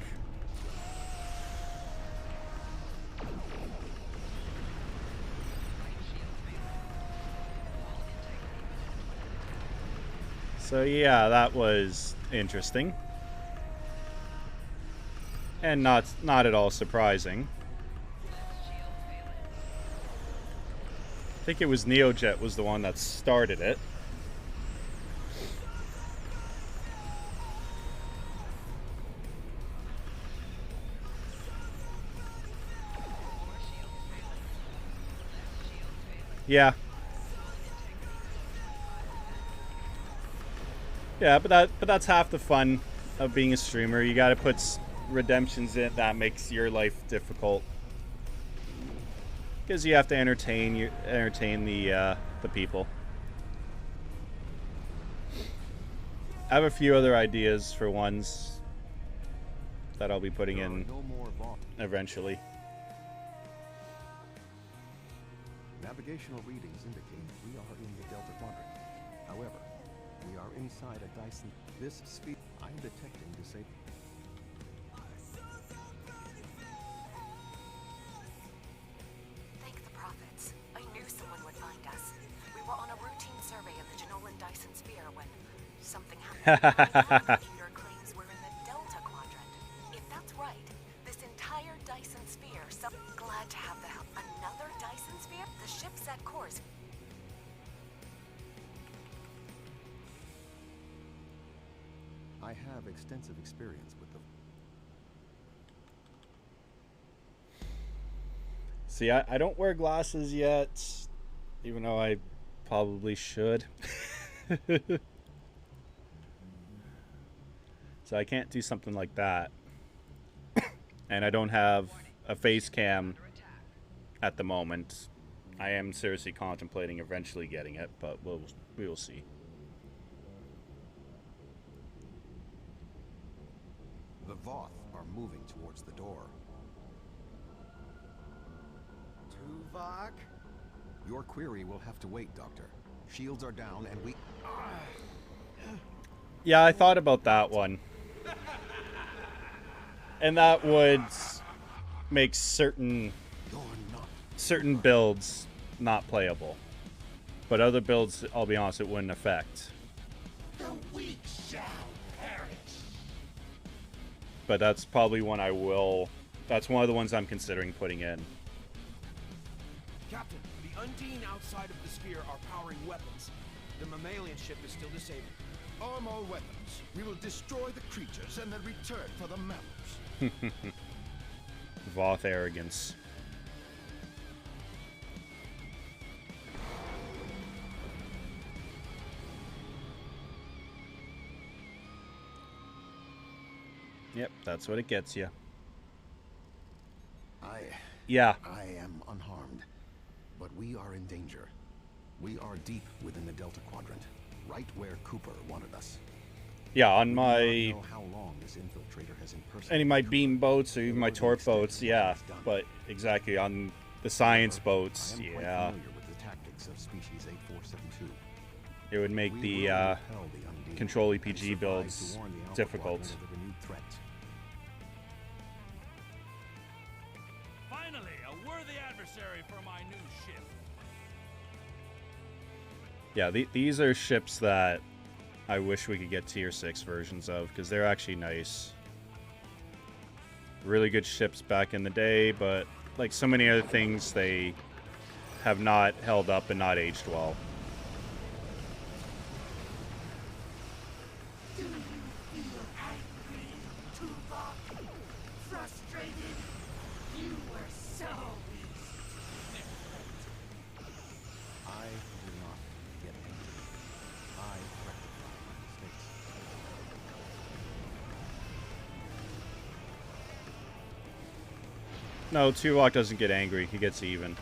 So yeah, that was interesting. And not at all surprising. I think it was Neojet was the one that started it. Yeah. Yeah, but that's half the fun of being a streamer. You got to put redemptions in that makes your life difficult because you have to entertain the people. I have a few other ideas for ones that I'll be putting in eventually. Navigational readings indicate we are in the Delta Quadrant. However, we are inside a Dyson. This sphere I'm detecting disabled. Thank the prophets. I knew someone would find us. We were on a routine survey of the Janolan Dyson sphere when something happened. My computer claims we're in the Delta Quadrant. If that's right, this entire Dyson sphere. So glad to have the help. Another Dyson sphere? The ship set course. I have extensive experience with them. See, I don't wear glasses yet, even though I probably should. So I can't do something like that. And I don't have a face cam at the moment. I am seriously contemplating eventually getting it, but we will see. The Voth are moving towards the door. Tuvok? Your query will have to wait, Doctor. Shields are down and we... Yeah, I thought about that one. And that would make certain builds not playable. But other builds, I'll be honest, it wouldn't affect. The weak shall perish. But that's probably one I will... That's one of the ones I'm considering putting in. Captain, the Undine outside of the sphere are powering weapons. The mammalian ship is still disabled. Arm all weapons. We will destroy the creatures and then return for the mammals. Voth arrogance. Yep, that's what it gets you. Yeah. I am unharmed, but we are in danger. We are deep within the Delta Quadrant, right where Cooper wanted us. Yeah, on We my do not know how long this infiltrator has impersonated any of my Cooper, beam boats or even my or the torp extent boats, of what yeah. he's done. But exactly on the science However, boats, I am quite yeah. familiar with the tactics of species 8472. It would make We the will repel the Undine control and EPG survive builds to warn the Alpha difficult. Quadrant of the renewed threat. Finally, a worthy adversary for my new ship. Yeah, these are ships that I wish we could get tier 6 versions of, because they're actually nice. Really good ships back in the day, but like so many other things, they have not held up and not aged well. Do you feel angry, Tuvok? Frustrated? You were so easy. I do not get angry. I rectify my mistakes. No, Tuvok doesn't get angry. He gets even.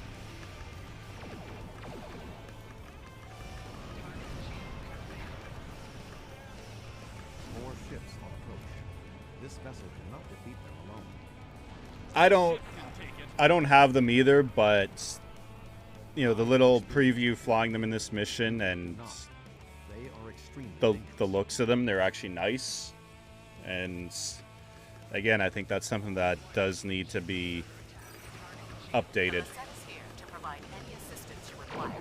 More ships on approach. This vessel cannot defeat them alone. I don't have them either, but you know, the little preview flying them in this mission and They are extremely the dangerous. looks of them, they're actually nice. And again, I think that's something that does need to be updated. Sets here to provide any assistance you require.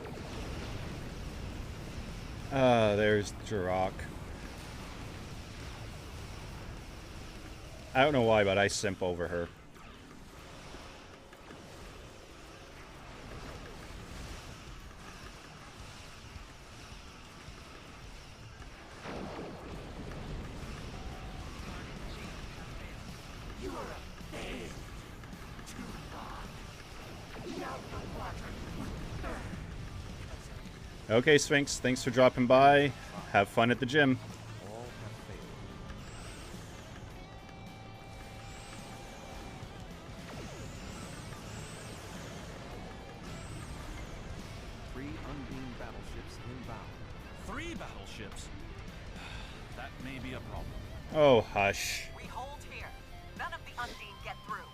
There's Jirok. I don't know why, but I simp over her. You're a failed Tuvok. The Alpha Quadrant will burn. Okay, Sphinx, thanks for dropping by. Have fun at the gym. All have failed. Three Undine battleships inbound. 3 battleships? That may be a problem. Oh, hush. We hold here. None of the Undine get through.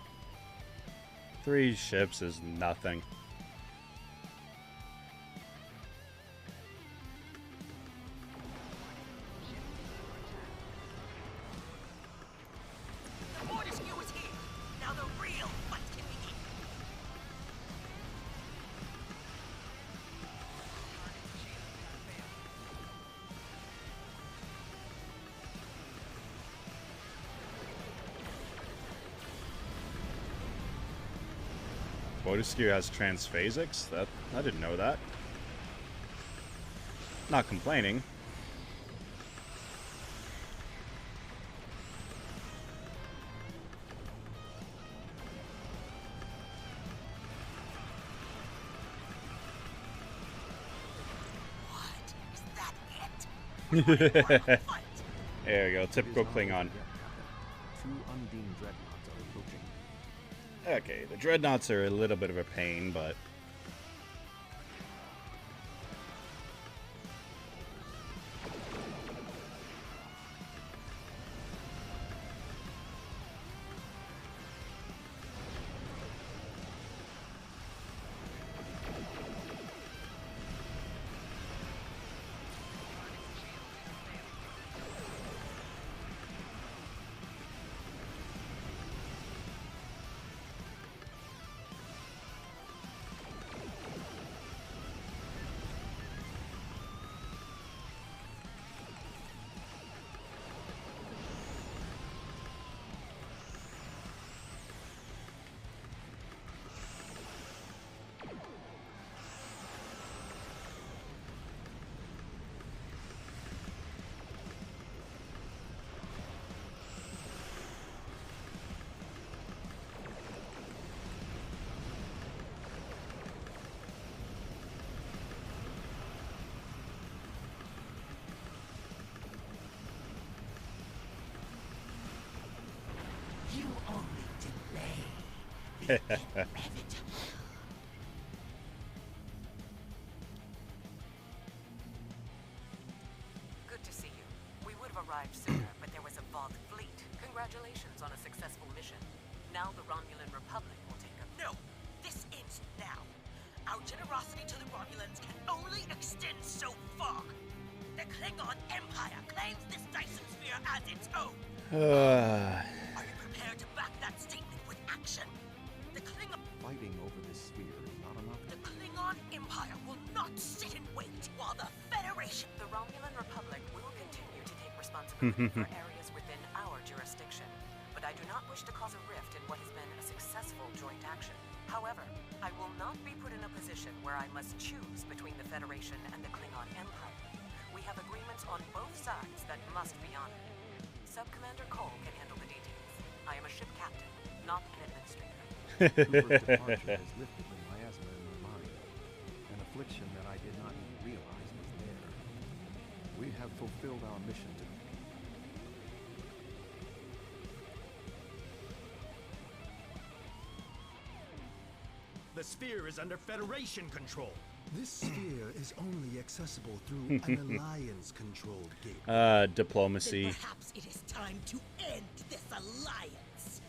3 ships is nothing. The Fortescue is here. Now the real fight can begin. Fortescue has transphasics? I didn't know that. Not complaining. What? Is that it? We want more fight. There we go, typical It is not Klingon. over yet, Captain. 2 Undine dreadnoughts are approaching. Okay, the dreadnoughts are a little bit of a pain, but Good to see you. We would have arrived sooner, but there was a Voth fleet. Congratulations on a successful mission. Now the Romulan Republic will take up. No, this ends now. Our generosity to the Romulans can only extend so far. The Klingon Empire claims this Dyson Sphere as its own. Are you prepared to back that statement with action? The Klingon Fighting over this sphere is not enough. The Klingon Empire will not sit and wait while the Federation... The Romulan Republic will continue to take responsibility for areas within our jurisdiction, but I do not wish to cause a rift in what has been a successful joint action. However, I will not be put in a position where I must choose between the Federation and the Klingon Empire. We have agreements on both sides that must be honored. Sub-Commander Cole can handle the details. I am a ship captain, not an administrator. Cooper's departure has lifted the miasma in my mind, an affliction that I did not even realize was there. We have fulfilled our mission to... The sphere is under Federation control. This sphere is only accessible through an Alliance-controlled gate. Diplomacy. Then perhaps it is time to end this alliance.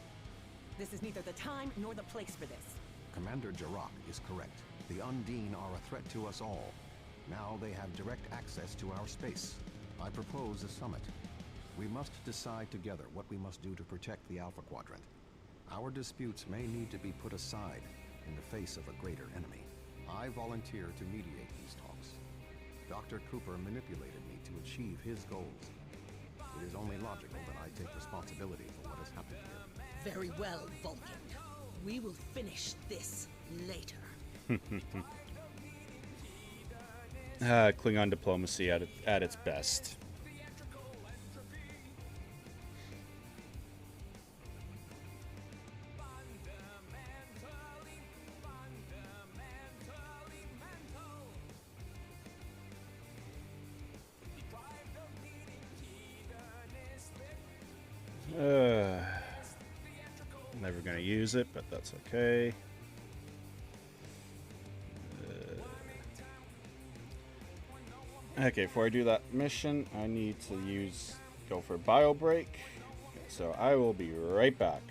This is neither the time nor the place for this. Commander Jarrah is correct. The Undine are a threat to us all. Now they have direct access to our space. I propose a summit. We must decide together what we must do to protect the Alpha Quadrant. Our disputes may need to be put aside in the face of a greater enemy. I volunteer to mediate these talks. Dr. Cooper manipulated me to achieve his goals. It is only logical that I take responsibility for what has happened here. Very well, Vulcan. We will finish this later. Klingon diplomacy at its best. Never gonna use it, but that's okay. Okay, before I do that mission, I need to go for bio break. So I will be right back.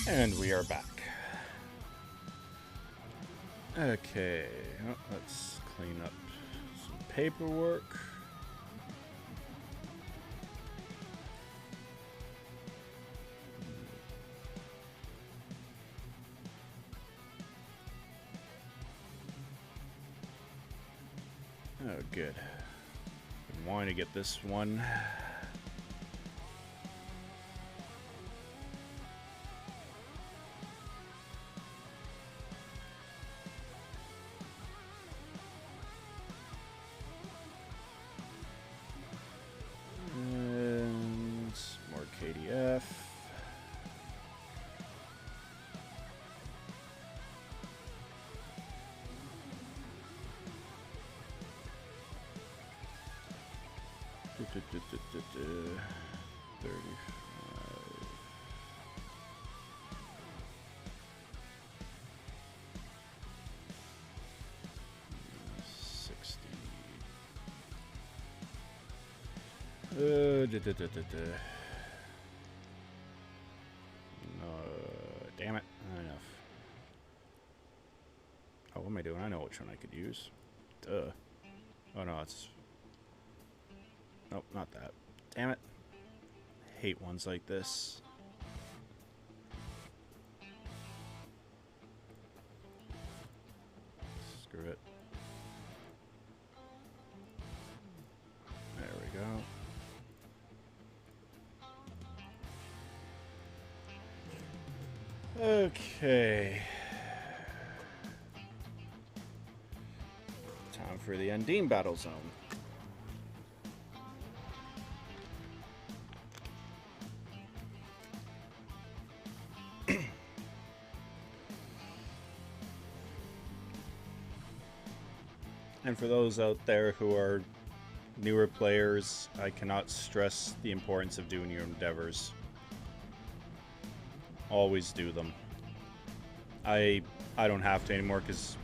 And we are back. Okay, well, let's clean up some paperwork. Oh, good. Been wanting to get this one. And more KDF. $35. 60. No, damn it, not enough. Oh, what am I doing? I know which one I could use. Duh. Oh no, it's... Nope, not that. Damn it. I hate ones like this. Screw it. There we go. Okay. Time for the Undine Battle Zone. And for those out there who are newer players, I cannot stress the importance of doing your endeavors. Always do them. I don't have to anymore because,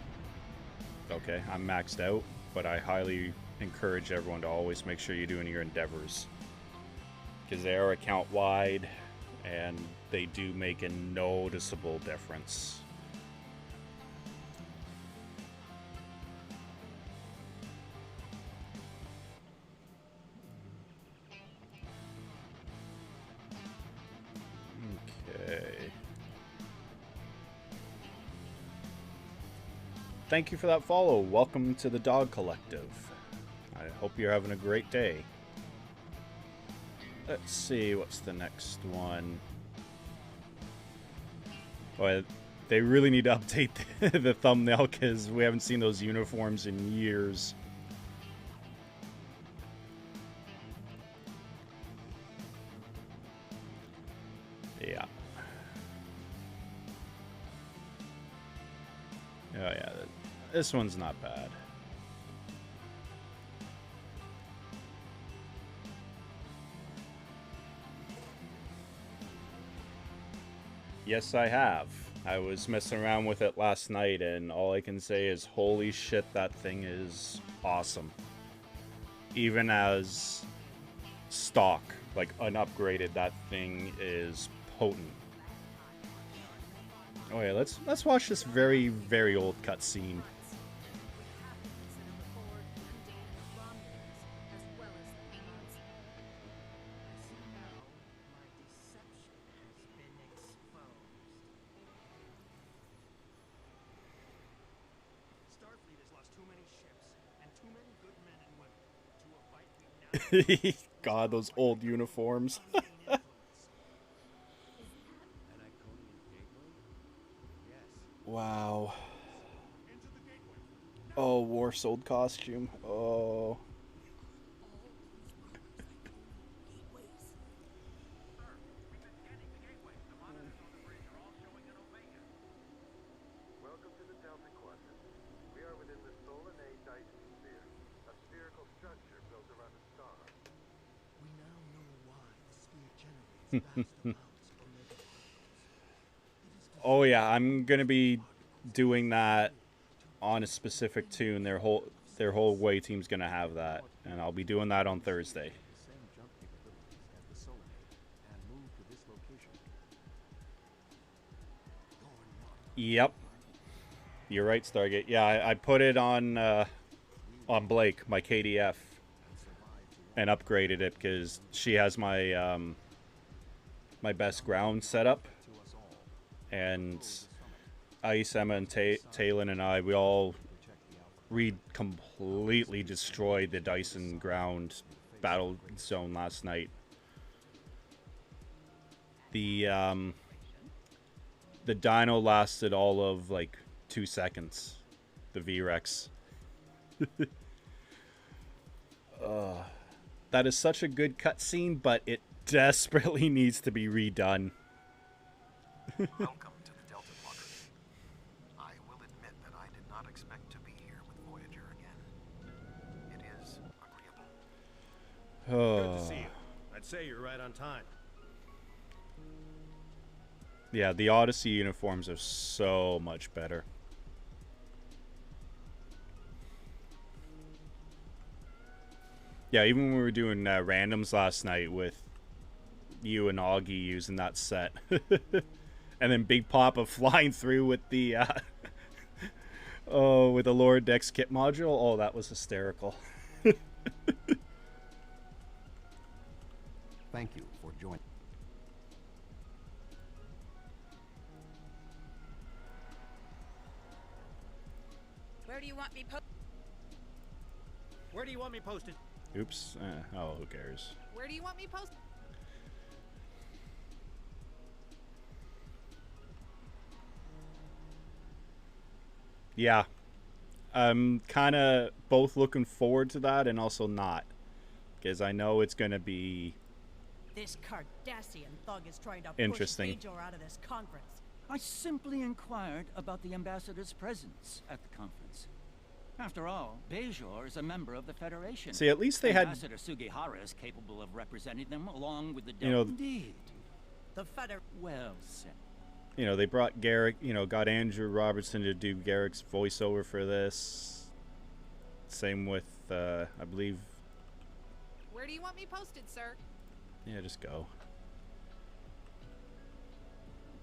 okay, I'm maxed out, but I highly encourage everyone to always make sure you're doing your endeavors. Because they are account-wide, and they do make a noticeable difference. Thank you for that follow. Welcome to the Dog Collective. I hope you're having a great day. Let's see, what's the next one? Boy, they really need to update the thumbnail because we haven't seen those uniforms in years. Yeah. Oh yeah, this one's not bad. Yes, I have. I was messing around with it last night, and all I can say is, holy shit, that thing is awesome. Even as stock, like unupgraded, that thing is potent. Oh yeah, let's watch this very, very old cutscene. God, those old uniforms. Wow. Oh, War Sold costume. Oh. Welcome to the Delta Quadrant. We are within the Solar A Dyson sphere, a spherical structure built around a star. We now know why the sphere generates vast amounts of omega particles. Oh yeah, I'm gonna be doing that on a specific tune. Their whole way team's gonna have that, and I'll be doing that on Thursday. Send jump capabilities as the Solar and move to this location. Yep. You're right, Stargate. Yeah, I put it on Blake, my KDF, and upgraded it because she has my my best ground setup, and Ice, Emma, and Talon and I, we all completely destroyed the Dyson ground battle zone last night. The dino lasted all of like 2 seconds. The V-Rex. That is such a good cutscene, but it desperately needs to be redone. Welcome to the Delta Quadrant. I will admit that I did not expect to be here with Voyager again. It is agreeable. Good to see you. I'd say you're right on time. Yeah, the Odyssey uniforms are so much better. Yeah, even when we were doing randoms last night with you and Augie using that set. And then Big Papa flying through with the with the lower decks kit module. Oh, that was hysterical. Thank you for joining. Where do you want me Where do you want me posted? Oops. Oh, who cares? Where do you want me posted? Yeah. I'm kind of both looking forward to that and also not. Because I know it's going to be This Cardassian thug is trying to interesting. push Bajor out of this conference. I simply inquired about the ambassador's presence at the conference. After all, Bajor is a member of the Federation. See, at least they had... Ambassador Sugihara is capable of representing them along with the You know, Indeed. The Feder... Well said. You know, they brought Garrick, you know, got Andrew Robertson to do Garrick's voiceover for this. Same with, I believe... Where do you want me posted, sir? Yeah, just go.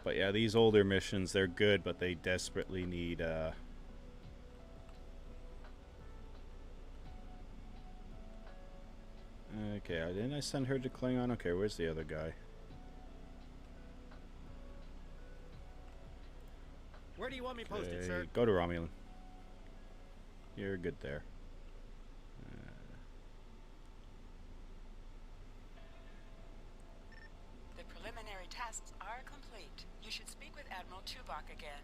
But yeah, these older missions, they're good, but they desperately need, Okay, didn't I send her to Klingon? Okay, where's the other guy? Where do you want me posted, sir? Go to Romulan. You're good there. The preliminary tasks are complete. You should speak with Admiral Tuvok again.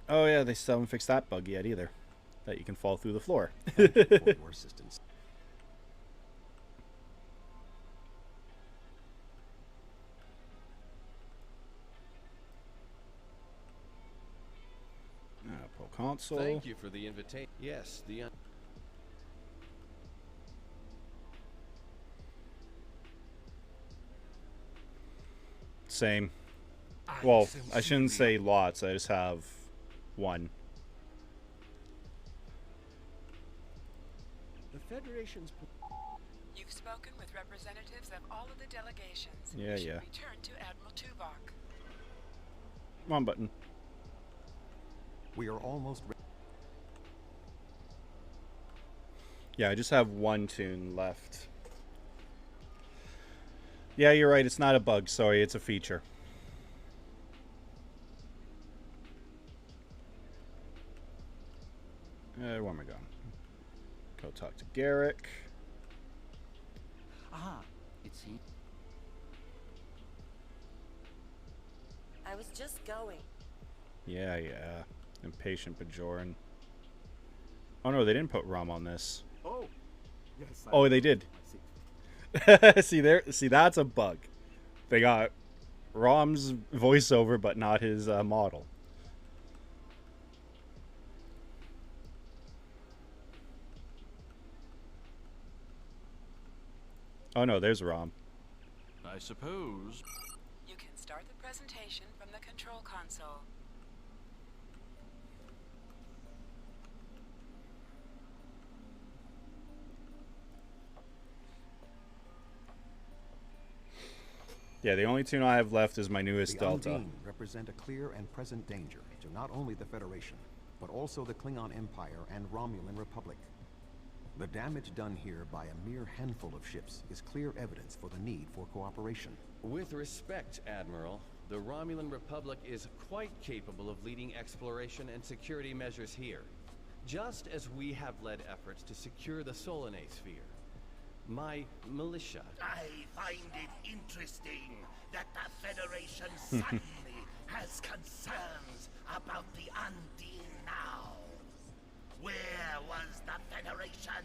Oh yeah, they still haven't fixed that bug yet either. That you can fall through the floor. Thank you for your assistance. Pro console. Thank you for the invitation. Yes, the Same. Well, I shouldn't say lots. I just have one. The Federation's... You've spoken with representatives of all of the delegations. Yeah, You should yeah. return to Admiral Tuvok. Come on, button. We are almost ready. Yeah, I just have one tune left. Yeah, you're right. It's not a bug. Sorry, it's a feature. Where am I going? Go talk to Garrick. Ah, it's he. I was just going. Yeah. Impatient Bajoran. Oh no, they didn't put Rom on this. Oh, yes. Oh, they did. See, that's a bug. They got Rom's voiceover, but not his model. Oh no, there's Rom. I suppose. You can start the presentation from the control console. Yeah, the only tune I have left is my newest The Delta. Undine represent a clear and present danger to not only the Federation, but also the Klingon Empire and Romulan Republic. The damage done here by a mere handful of ships is clear evidence for the need for cooperation. With respect, Admiral, the Romulan Republic is quite capable of leading exploration and security measures here, just as we have led efforts to secure the Solanae sphere. My militia... I find it interesting that the Federation suddenly has concerns about the Undine now. Where was the Federation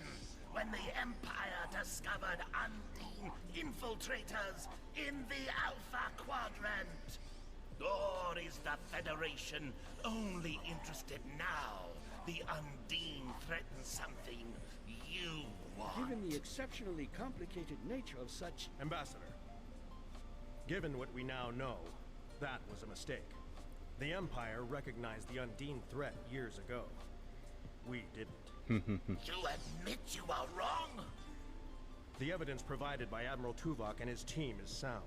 when the Empire discovered Undine infiltrators in the Alpha Quadrant? Or is the Federation only interested now the Undine threatens something you want? Given the exceptionally complicated nature of such... Ambassador, given what we now know, that was a mistake. The Empire recognized the Undine threat years ago. We didn't. You admit you are wrong? The evidence provided by Admiral Tuvok and his team is sound.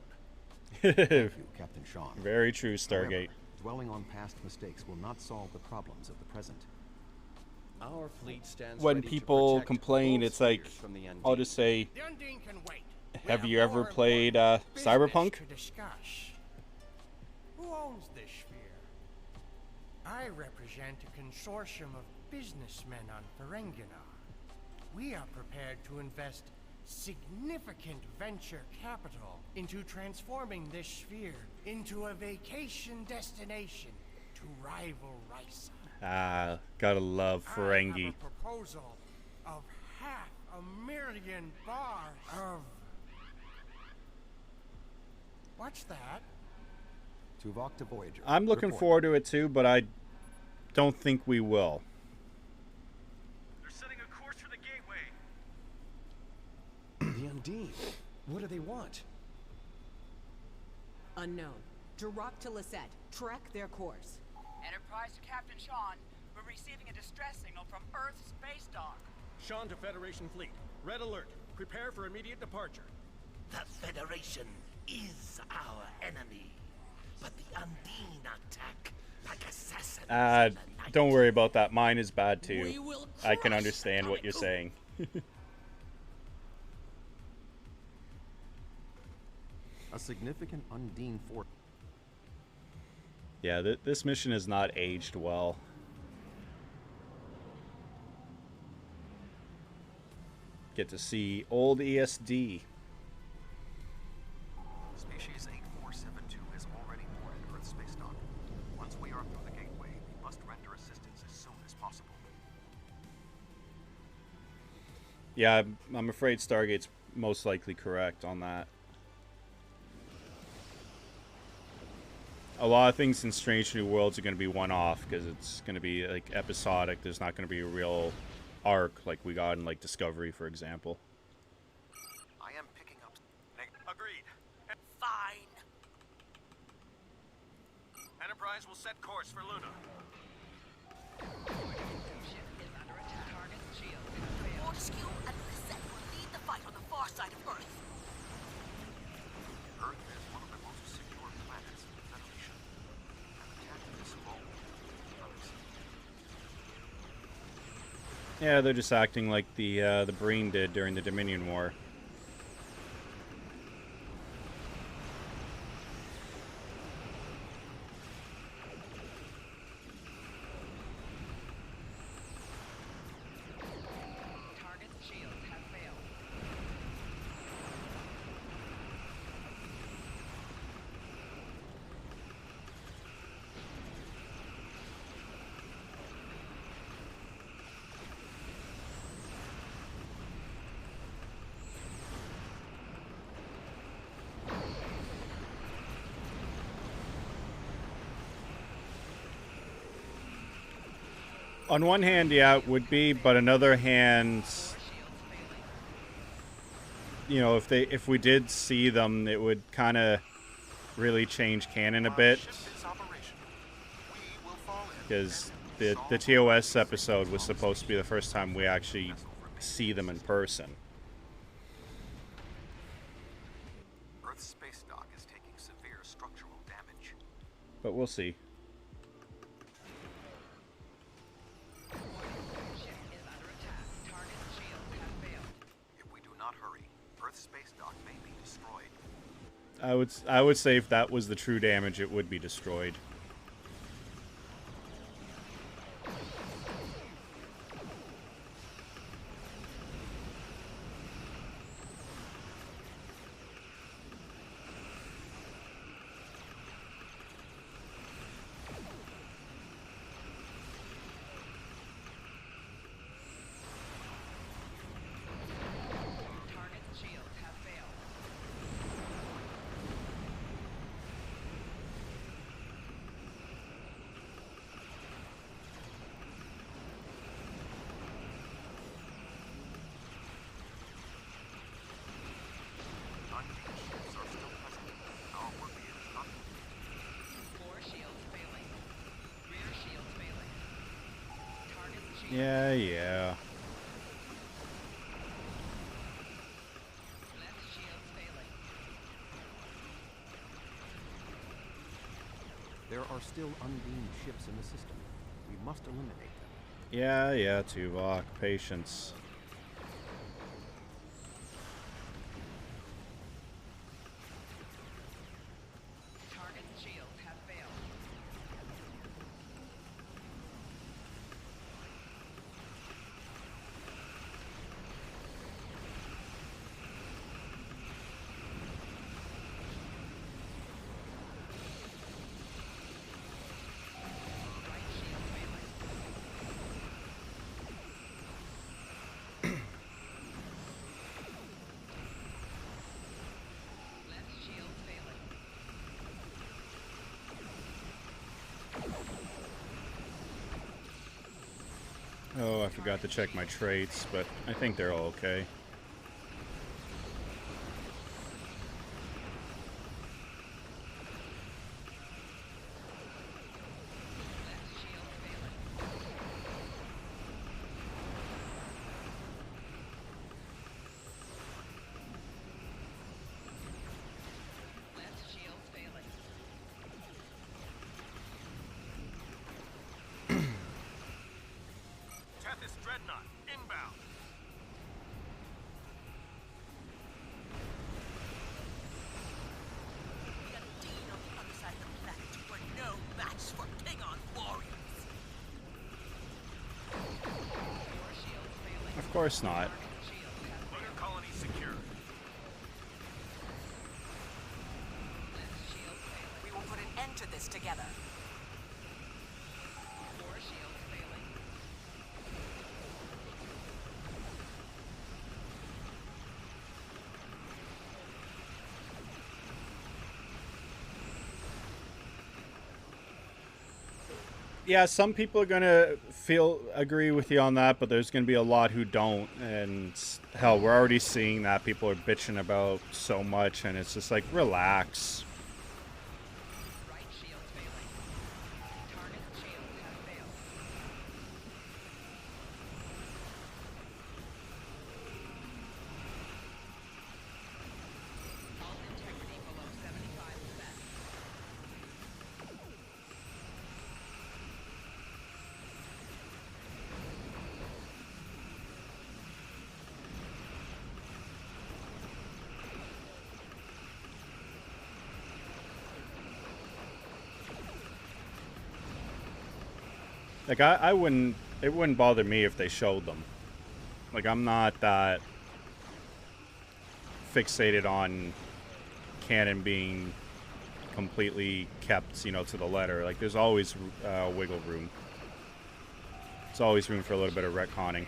Thank you, Captain Sean. Very true, Stargate. However, dwelling on past mistakes will not solve the problems of the present. Our fleet stands When ready to people protect complain, both it's like, spheres from the Undine. I'll just say, The Undine can wait. have you ever played Cyberpunk? To discuss. Who owns this sphere? I represent a consortium of businessmen on Ferenginar. We are prepared to invest significant venture capital into transforming this sphere into a vacation destination to rival Risa. Ah, gotta love Ferengi. I have a proposal of $500,000 of... What's that? Tuvok to Voyager. I'm looking Report. forward to it too, but I don't think we will. They're setting a course for the gateway. The Undine. What do they want? Unknown. Direct to Lisette. Track their course. Enterprise to Captain Sean. We're receiving a distress signal from Earth's space dock. Sean to Federation Fleet. Red alert. Prepare for immediate departure. The Federation is our enemy, but the Undine attack like assassins. Don't worry about that. Mine is bad too. We will I can crush understand what you're saying. A significant Undine force. Yeah, this mission has not aged well. Get to see old ESD. Species 8472 is already boarded Earth space dock. Once we are through the gateway, we must render assistance as soon as possible. Yeah, I'm afraid Stargate's most likely correct on that. A lot of things in Strange New Worlds are going to be one-off because it's going to be like episodic. There's not going to be a real arc like we got in like Discovery, for example. I am picking up. Agreed. Fine. Enterprise will set course for Luna. Fortescue and Lisette will lead the fight on the far side of Earth. Earth is one of the most secure planets in the Federation. An attack this small is unacceptable. Yeah, they're just acting like the Breen did during the Dominion War. Target's shields have failed. On one hand, yeah, it would be, but on another hand, you know, if we did see them, it would kind of really change canon a bit, because the TOS episode was supposed to be the first time we actually see them in person. Earth's space dock is taking but we'll see. If we do not hurry, Earth space dock may be destroyed. I would say if that was the true damage, it would be destroyed. Yeah. There are still Undine ships in the system. We must eliminate them. Yeah, Tuvok. Patience. Oh, I forgot to check my traits, but I think they're all okay. Tethys Dreadnought, inbound. The Undine on the other side of the planet were no match for Klingon warriors. Of course not. Lunar colony secure. We will put an end to this together. Yeah, some people are gonna agree with you on that, but there's gonna be a lot who don't. And hell, we're already seeing that people are bitching about so much, and it's just like, relax. Like, I wouldn't, it wouldn't bother me if they showed them. Like, I'm not that fixated on canon being completely kept, you know, to the letter. Like, there's always wiggle room. There's always room for a little bit of retconning.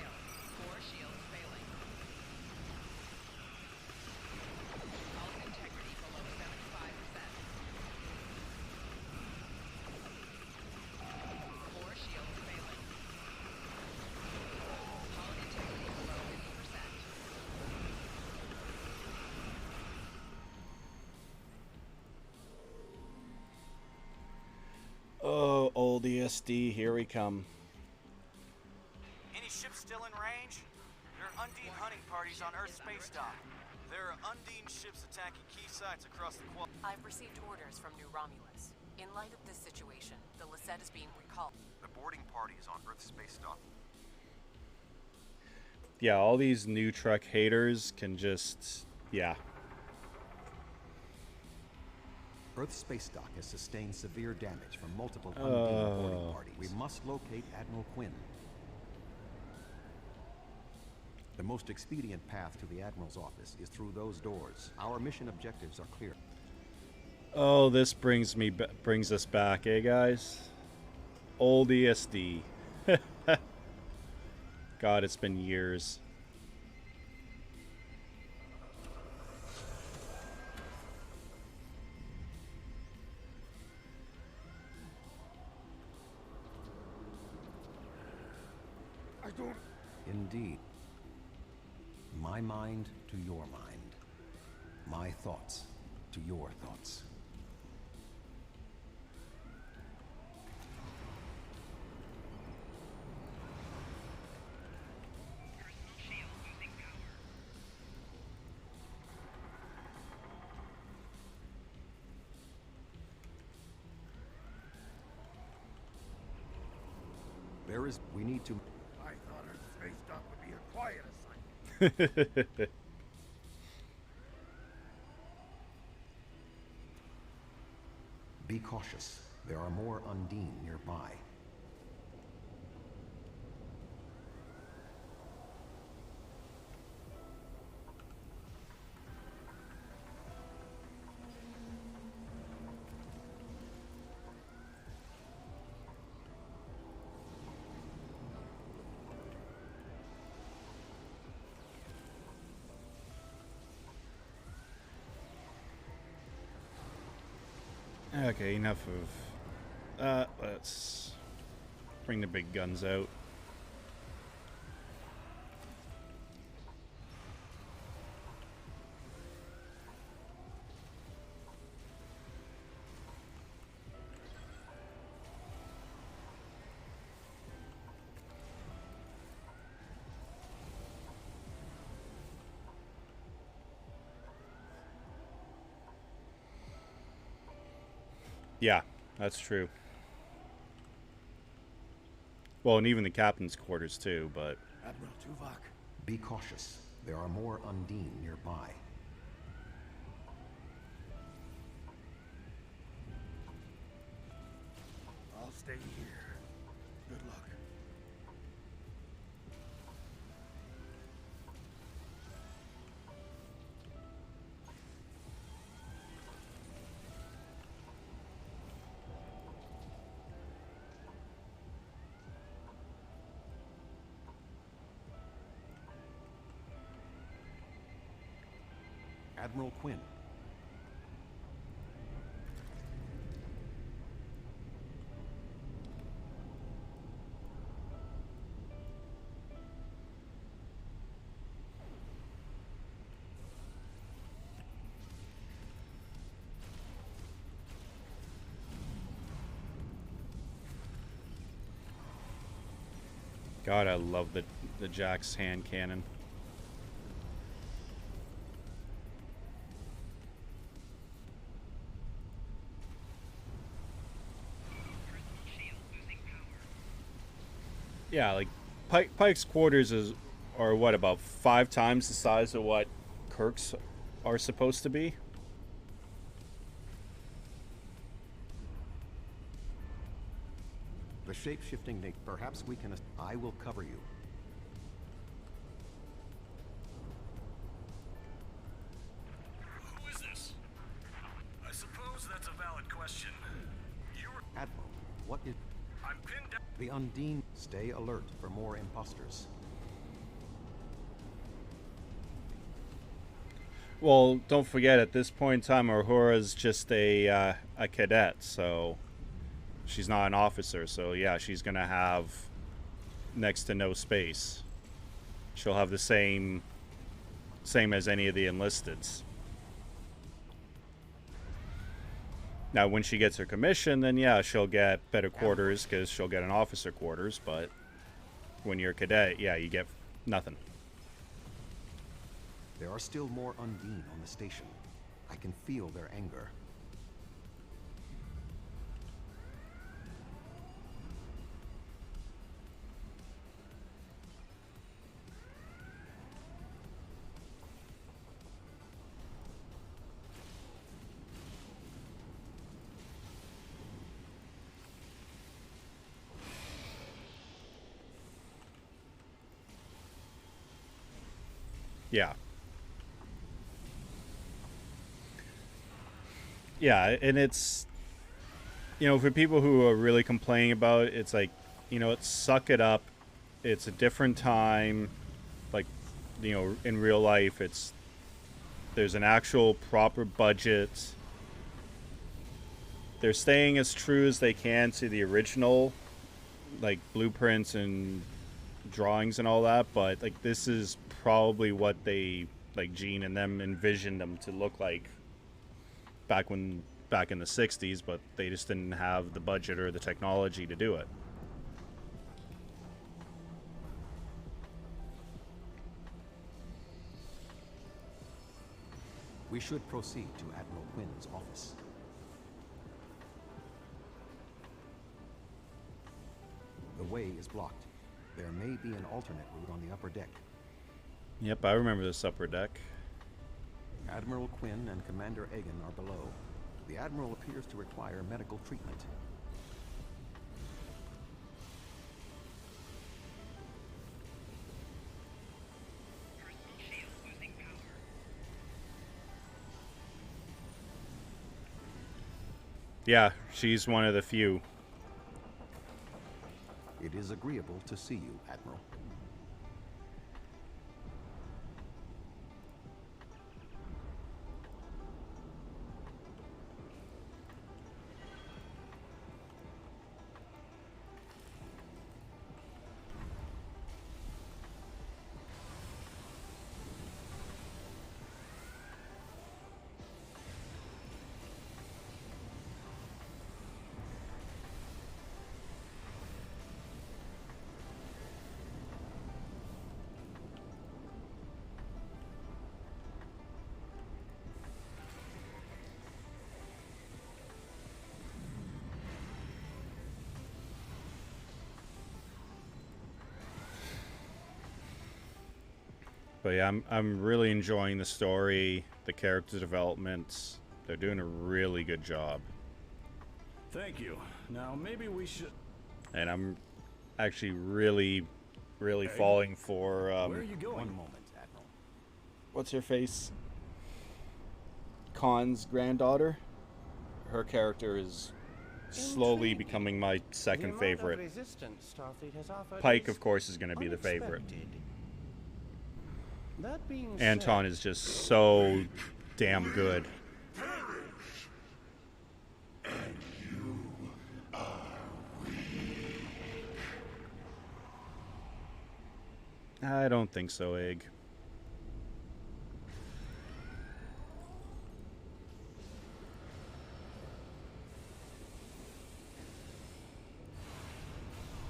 Oh, old ESD, here we come. Any ships still in range? There are Undine hunting parties on Earth space dock. There are Undine ships attacking key sites across the quad. I've received orders from New Romulus. In light of this situation, the Lisette is being recalled. The boarding party is on Earth's space dock. Yeah, all these new truck haters can just, yeah. Earth's space dock has sustained severe damage from multiple Undine boarding parties. We must locate Admiral Quinn. The most expedient path to the Admiral's office is through those doors. Our mission objectives are clear. Oh, this brings us back, eh, guys? Old ESD. God, it's been years. I don't... Indeed. My mind to your mind. My thoughts to your thoughts. We need to... I thought our space dock would be a quiet assignment. Be cautious. There are more Undine nearby. Okay, enough of... let's bring the big guns out. Yeah, that's true. Well, and even the captain's quarters too, but... Admiral Tuvok. Be cautious. There are more Undine nearby. I'll stay here. Good luck. Admiral Quinn. God, I love the Jack's hand cannon. Yeah, like Pike's quarters are what, about 5 times the size of what Kirk's are supposed to be. The shape-shifting Nick. Perhaps we can... I will cover you. Who is this? I suppose that's a valid question. Admiral, what is... I'm pinned down. The Undine. Stay alert for more imposters. Well, don't forget, at this point in time, Uhura's just a cadet, so she's not an officer. So yeah, she's gonna have next to no space. She'll have the same as any of the enlisteds. Now, when she gets her commission, then yeah, she'll get better quarters because she'll get an officer quarters. But when you're a cadet, yeah, you get nothing. There are still more Undine on the station. I can feel their anger. Yeah. Yeah, and it's, you know, for people who are really complaining about it, it's like, you know, it's suck it up. It's a different time. Like, you know, in real life, there's an actual proper budget. They're staying as true as they can to the original, like, blueprints and drawings and all that, but, like, this is probably what they, like, Gene and them envisioned them to look like back in the 60s, but they just didn't have the budget or the technology to do it. We should proceed to Admiral Quinn's office. The way is blocked. There may be an alternate route on the upper deck. Yep, I remember this upper deck. Admiral Quinn and Commander Egan are below. The Admiral appears to require medical treatment. Yeah, she's one of the few. It is agreeable to see you, Admiral. But yeah, I'm really enjoying the story, the character development. They're doing a really good job. Thank you. Now maybe we should. And I'm actually really falling for Where are you going? One moment, Admiral. what's her face? Khan's granddaughter. Her character is slowly becoming my second favorite. Pike, of course, is going to be the favorite. That being Anton is just so damn good. I don't think so, Egg.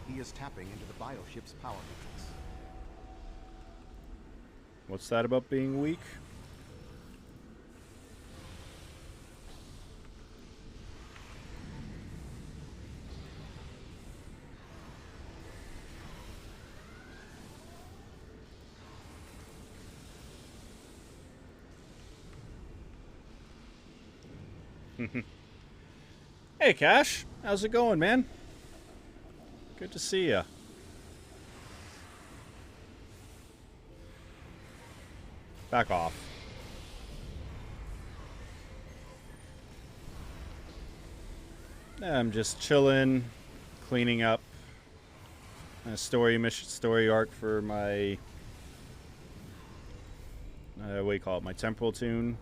He is tapping into the bioship's power matrix. What's that about being weak? Hey, Cash. How's it going, man? Good to see ya. Back off. I'm just chilling, cleaning up a story arc for my what do you call it? My temporal tune.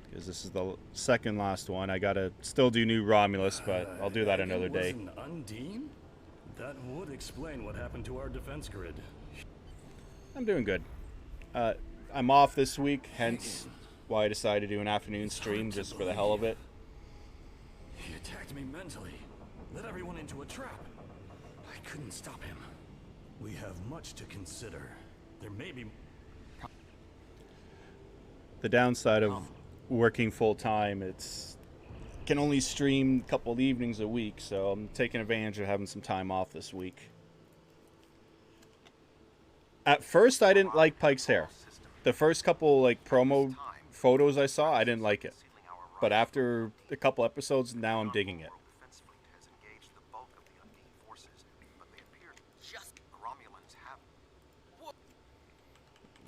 Because this is the second last one. I gotta still do New Romulus, but I'll do that another day. Undine? That would explain what happened to our defense grid. I'm doing good. I'm off this week, hence why I decided to do an afternoon stream just for the hell of it. He attacked me mentally, led everyone into a trap. I couldn't stop him. We have much to consider. There may be... The downside of working full-time, can only stream a couple of evenings a week, so I'm taking advantage of having some time off this week. At first, I didn't like Pike's hair. The first couple, like, promo photos I saw, I didn't like it. But after a couple episodes, now I'm digging it.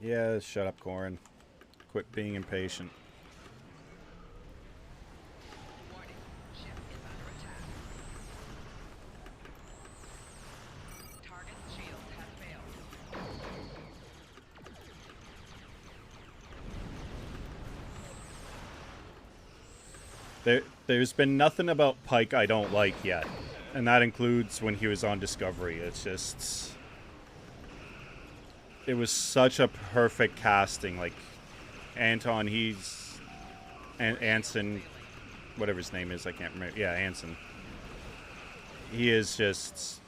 Yeah, shut up, Corin. Quit being impatient. There's been nothing about Pike I don't like yet. And that includes when he was on Discovery. It's just... It was such a perfect casting. Like, Anton, Anson, whatever his name is, I can't remember. Yeah, Anson. He is just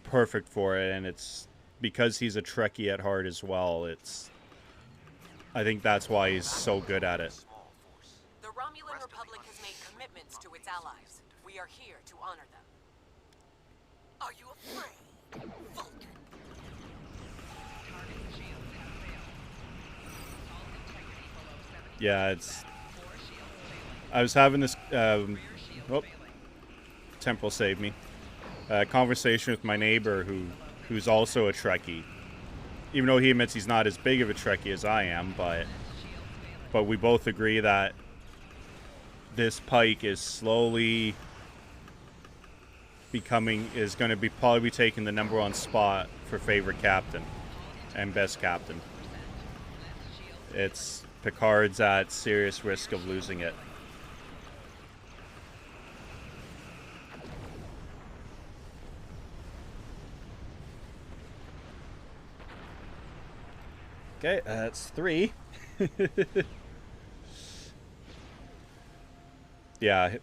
perfect for it, and it's because he's a Trekkie at heart as well. I think that's why he's so good at it. The Romulan Republic has made commitments to its allies. We are here to honor them. Are you afraid, Vulcan? Yeah, I was having this... Temporal saved me. Conversation with my neighbor who's also a Trekkie. Even though he admits he's not as big of a Trekkie as I am, but we both agree that this Pike is slowly going to probably be taking the #1 spot for favorite captain and best captain. Picard's at serious risk of losing it. Okay, that's 3. Yeah,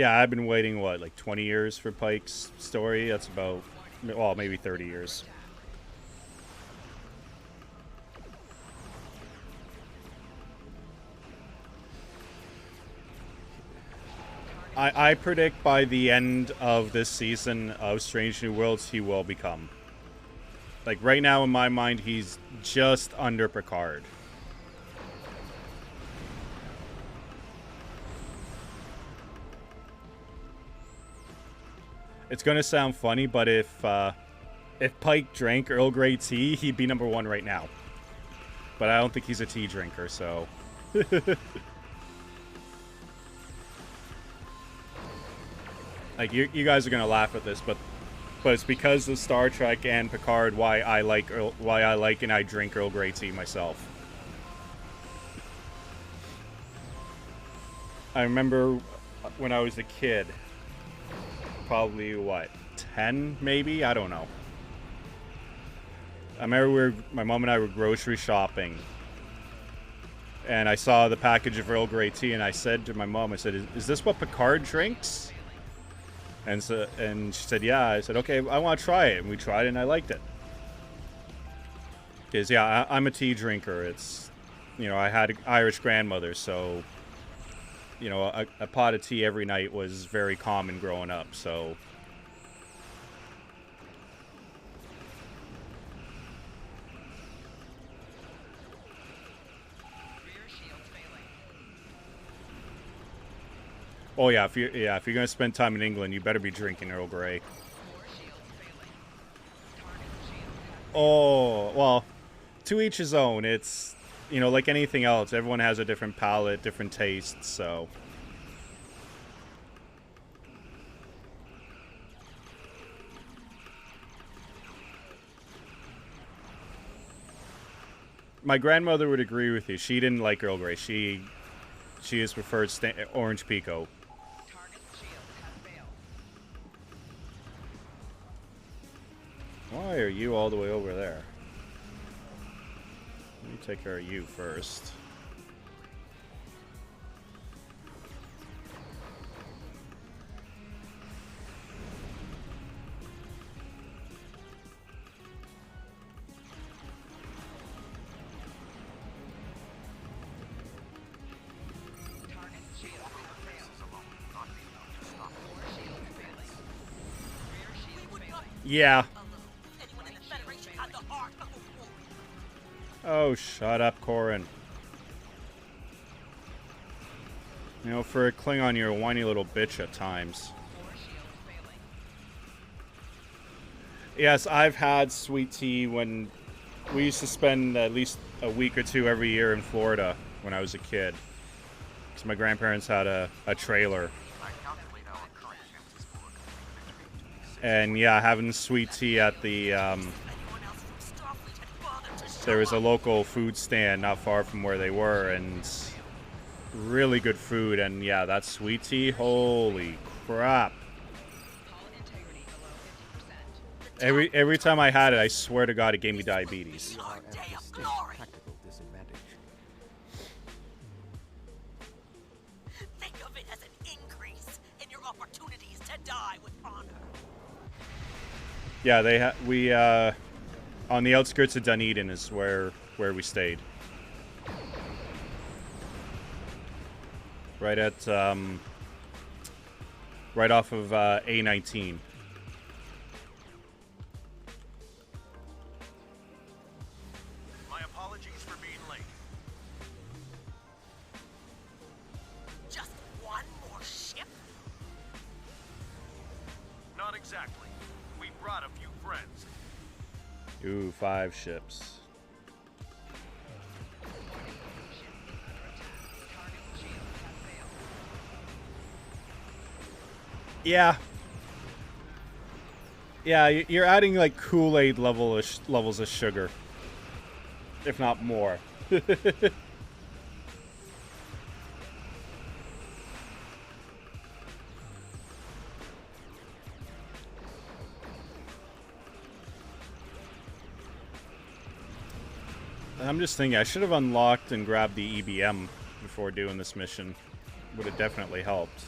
I've been waiting, what, like 20 years for Pike's story? That's about, well, maybe 30 years. I predict by the end of this season of Strange New Worlds, he will become. Like, right now, in my mind, he's just under Picard. It's gonna sound funny, but if Pike drank Earl Grey tea, he'd be #1 right now. But I don't think he's a tea drinker, so... Like, you guys are gonna laugh at this, but it's because of Star Trek and Picard why I like and I drink Earl Grey tea myself. I remember when I was a kid, probably what, 10 maybe? I don't know. I remember my mom and I were grocery shopping, and I saw the package of Earl Grey tea, and I said to my mom, I said, "Is this what Picard drinks?" And she said, "Yeah." I said, "Okay, I want to try it." And we tried it, and I liked it. Because, yeah, I'm a tea drinker. It's, I had an Irish grandmother, so, a pot of tea every night was very common growing up, so... Oh yeah, if you're gonna spend time in England, you better be drinking Earl Grey. Oh well, to each his own. It's like anything else. Everyone has a different palate, different tastes. So my grandmother would agree with you. She didn't like Earl Grey. She has preferred Orange Pico. Why are you all the way over there? Let me take care of you first. Yeah. Oh, shut up, Corin. For a Klingon, you're a whiny little bitch at times. Yes, I've had sweet tea when We used to spend at least a week or two every year in Florida when I was a kid. So my grandparents had a trailer. And yeah, having sweet tea at the, there was a local food stand not far from where they were, and really good food. And yeah, that sweet tea, holy crap. Every time I had it, I swear to God, it gave me diabetes. Tactical disadvantage. Think of it as an increase in your opportunities to die with honor. Yeah, we on the outskirts of Dunedin is where we stayed. Right at right off of A19. My apologies for being late. Just one more ship? Not exactly. We brought a few friends. Ooh, 5 ships. Yeah. Yeah, you're adding like Kool-Aid levels of sugar. If not more. I'm just thinking, I should have unlocked and grabbed the EBM before doing this mission. Would have definitely helped.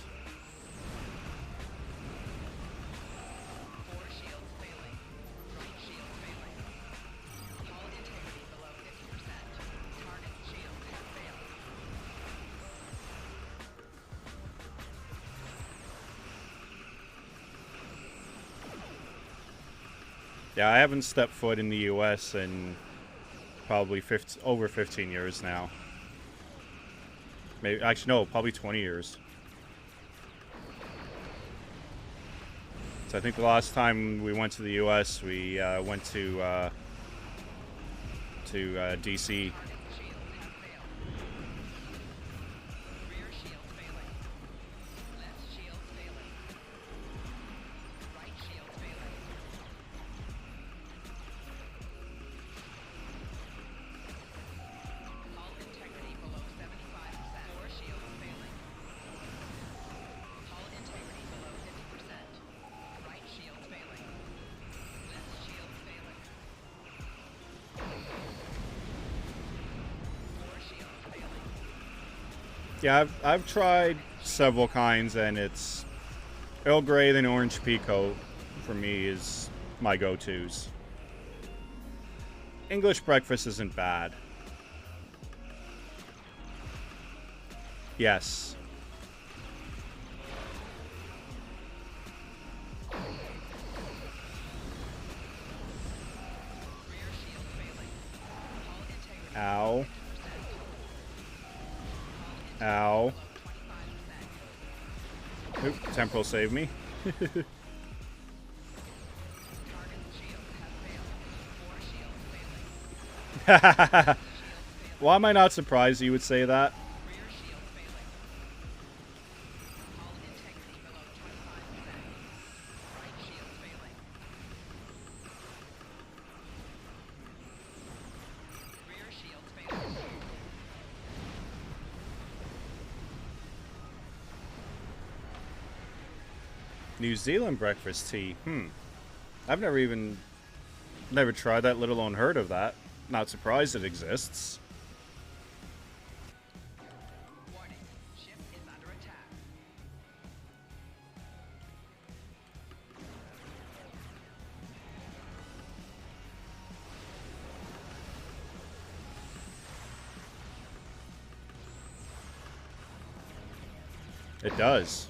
Yeah, I haven't stepped foot in the US in probably over 15 years now. Maybe, actually, no, probably 20 years. So I think the last time we went to the US, we went to DC. Yeah, I've tried several kinds, and it's Earl Grey and Orange Pekoe for me is my go-tos. English breakfast isn't bad. Yes. Ow. Ow. Oop, temporal saved me. Why am I not surprised you would say that? New Zealand breakfast tea. I've never tried that, let alone heard of that. Not surprised it exists. It does.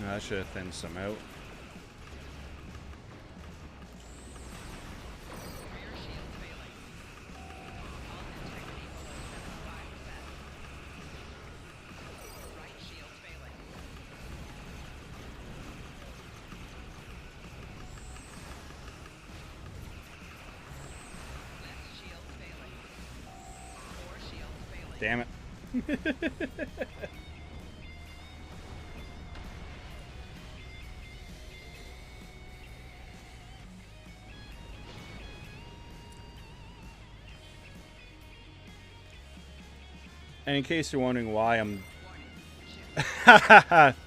I should have thinned some out. Damn it. And in case you're wondering why I'm...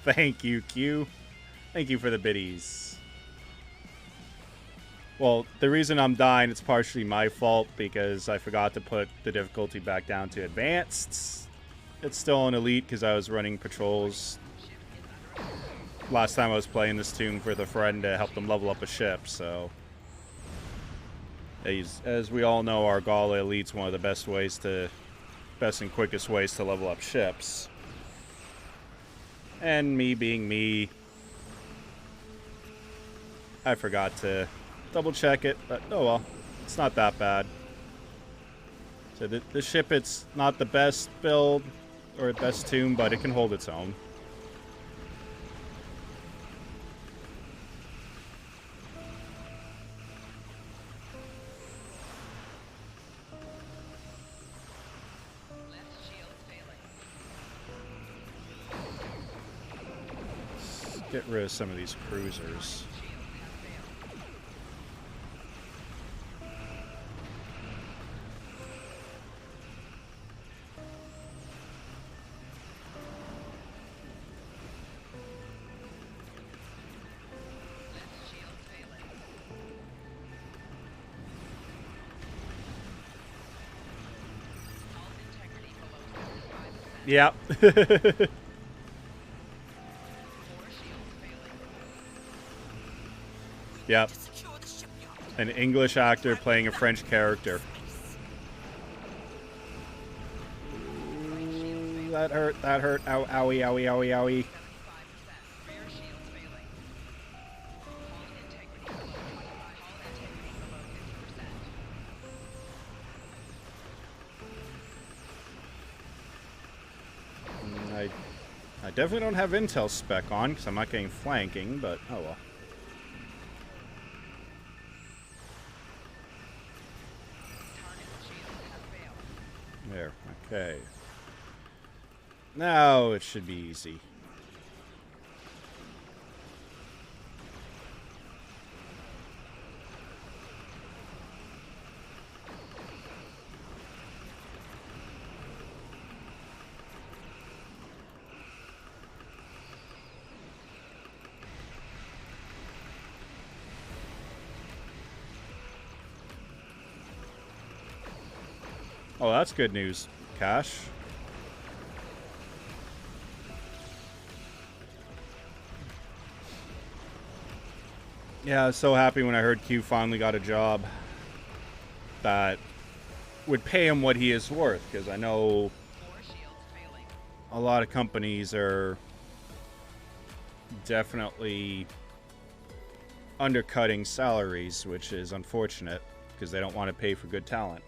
Thank you, Q. Thank you for the biddies. Well, the reason I'm dying, it's partially my fault because I forgot to put the difficulty back down to advanced. It's still on elite because I was running patrols last time I was playing this tune with a friend to help them level up a ship, so... As we all know, our Gala Elite's one of the best and quickest ways to level up ships. And me being me, I forgot to double check it, but oh well, it's not that bad. So the ship, it's not the best build or best tune, but it can hold its own. Get rid of some of these cruisers. Yeah. Yep. An English actor playing a French character. Ooh, that hurt, that hurt. Ow, owie, owie, owie, owie. I definitely don't have intel spec on because I'm not getting flanking, but oh well. There, okay. Now it should be easy. Oh, that's good news, Cash. Yeah, I was so happy when I heard Q finally got a job that would pay him what he is worth, because I know a lot of companies are definitely undercutting salaries, which is unfortunate because they don't want to pay for good talent.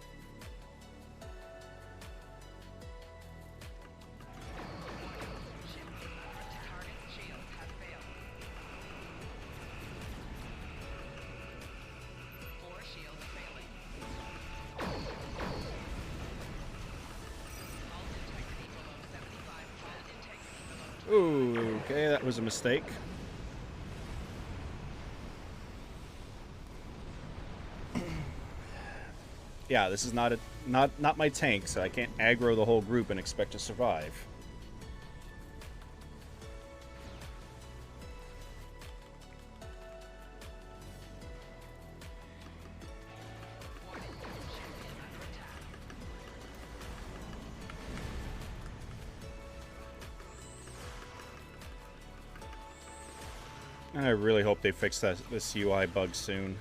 Ooh, okay, that was a mistake. Yeah, this is not my tank, so I can't aggro the whole group and expect to survive. I really hope they fix this UI bug soon.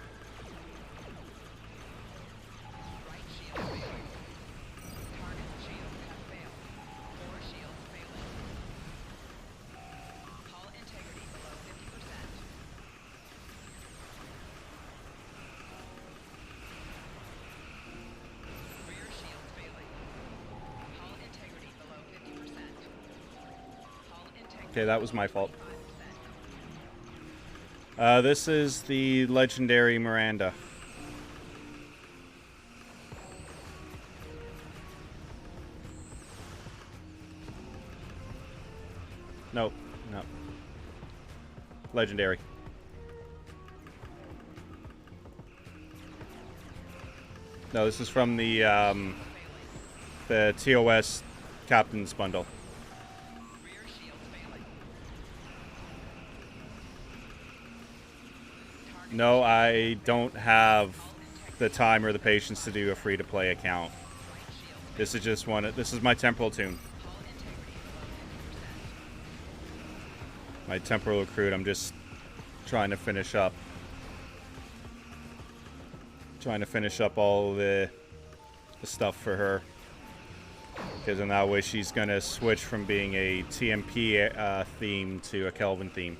Okay, that was my fault. This is the legendary Miranda. Legendary. No, this is from the TOS Captain's Bundle. No, I don't have the time or the patience to do a free-to-play account. This is just one. This is my temporal tune. My temporal recruit. I'm just trying to finish up. Trying to finish up all the stuff for her. Because in that way she's going to switch from being a TMP theme to a Kelvin theme.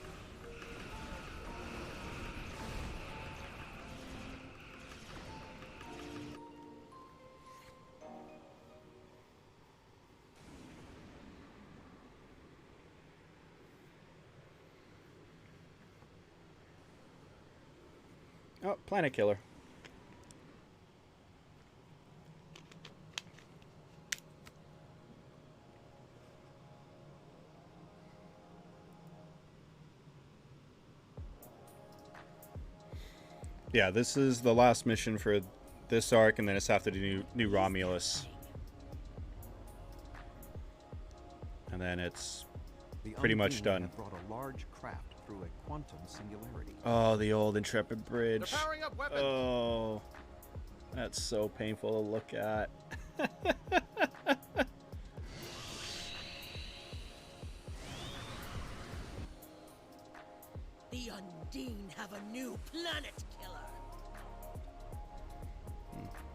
Oh, Planet Killer. Yeah, this is the last mission for this arc, and then it's after the new Romulus. And then it's pretty much done. Brought a large craft through a quantum singularity. Oh, the old Intrepid Bridge. They're powering up weapons. Oh, that's so painful to look at. The Undine have a new planet killer.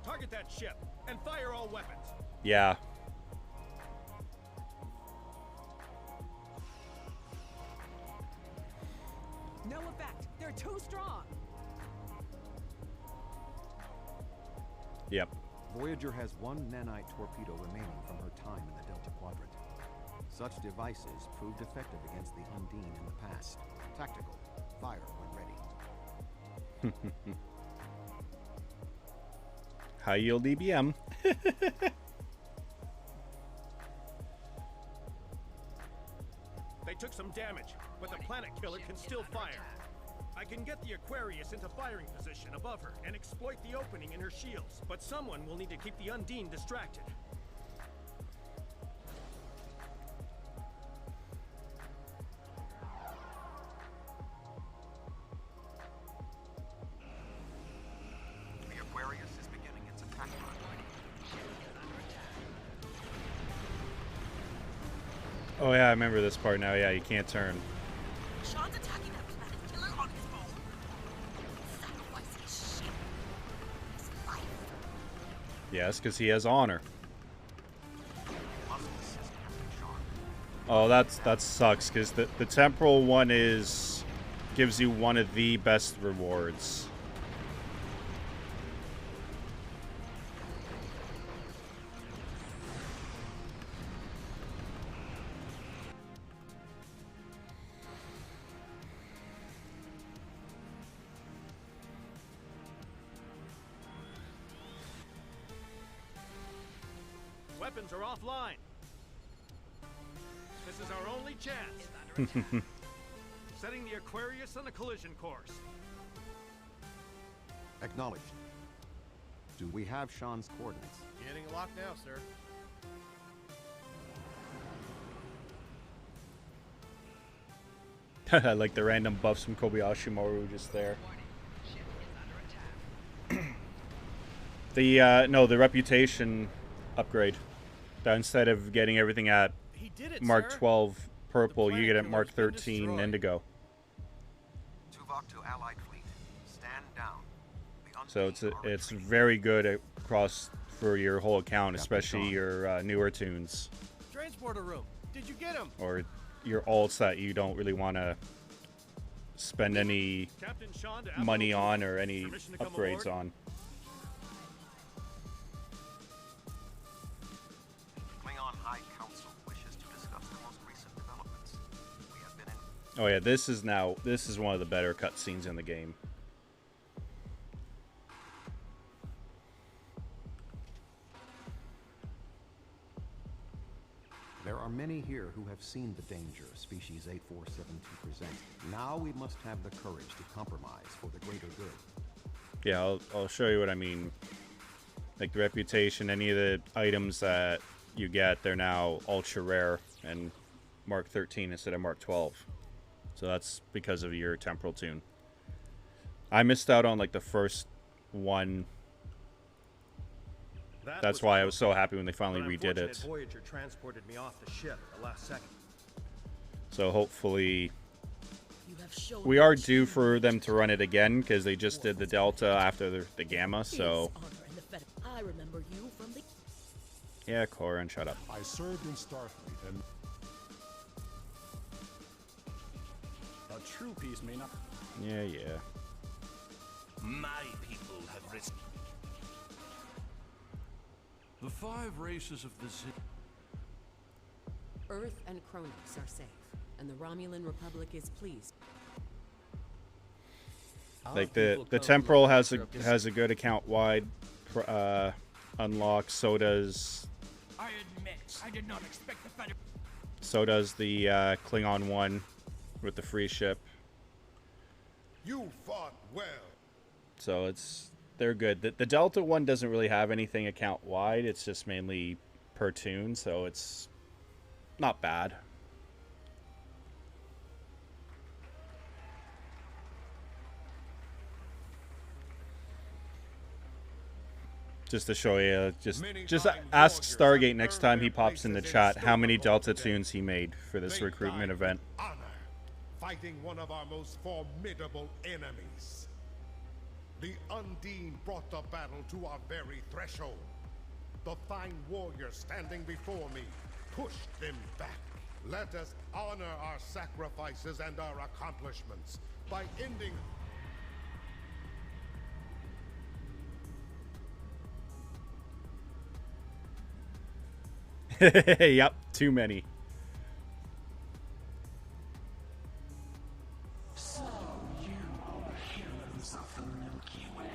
Target that ship and fire all weapons. Yeah. No effect. They're too strong. Yep. Voyager has one nanite torpedo remaining from her time in the Delta Quadrant. Such devices proved effective against the Undine in the past. Tactical. Fire when ready. High yield EBM. They took some damage, but the planet killer can still fire. I can get the Aquarius into firing position above her and exploit the opening in her shields, but someone will need to keep the Undine distracted. The Aquarius is beginning its attack run. Oh yeah, I remember this part now. Yeah, you can't turn. Sean's attacking that planet killer on his own. Sacrifice his ship. His life. Yes, because he has honor. Oh, that sucks, because the temporal one gives you one of the best rewards. Weapons are offline. This is our only chance. Setting the Aquarius on a collision course. Acknowledged. Do we have Sean's coordinates? Getting locked now, sir. I like the random buffs from Kobayashi Maru just there. The reputation upgrade. That instead of getting everything at Mark 12 purple, you get it Mark 13 indigo. Tuvok to Allied fleet. Stand down. So it's very good across for your whole account, especially your newer tunes. Transporter room. Did you get him? Or your alts that you don't really want to spend any money on or any upgrades on. Klingon High Council wishes to discuss the most recent developments. We have been in Oh yeah, this is one of the better cutscenes in the game. There are many here who have seen the danger Species 8472 presents. Now we must have the courage to compromise for the greater good. Yeah, I'll show you what I mean. Like the reputation, any of the items that you get, they're now ultra rare and Mark 13 instead of Mark 12. So that's because of your temporal tune. I missed out on like the first one. That's why I was so happy when they finally redid it. Voyager transported me off the ship at the last second. So hopefully You have shown we are due for them to run it again because they just did the Delta after the Gamma. So I remember you from the yeah, Corin, shut up. I served in Starfleet and A true peace may not. Yeah. My people have risked. The 5 races of the Earth and Kronos are safe, and the Romulan Republic is pleased. Like the temporal has a good account wide unlock. So does I admit, I did not expect the Federation. so does the Klingon one with the free ship. you fought well. So they're good. The Delta one doesn't really have anything account wide. It's just mainly per tune, so it's not bad. Just to show you, just ask Stargate next time he pops in the chat how many Delta tunes he made for this recruitment event. Honor, fighting one of our most formidable enemies. The Undine brought the battle to our very threshold. The fine warriors standing before me pushed them back. Let us honor our sacrifices and our accomplishments by ending. Yep, too many. So you are the heroes of the Milky Way.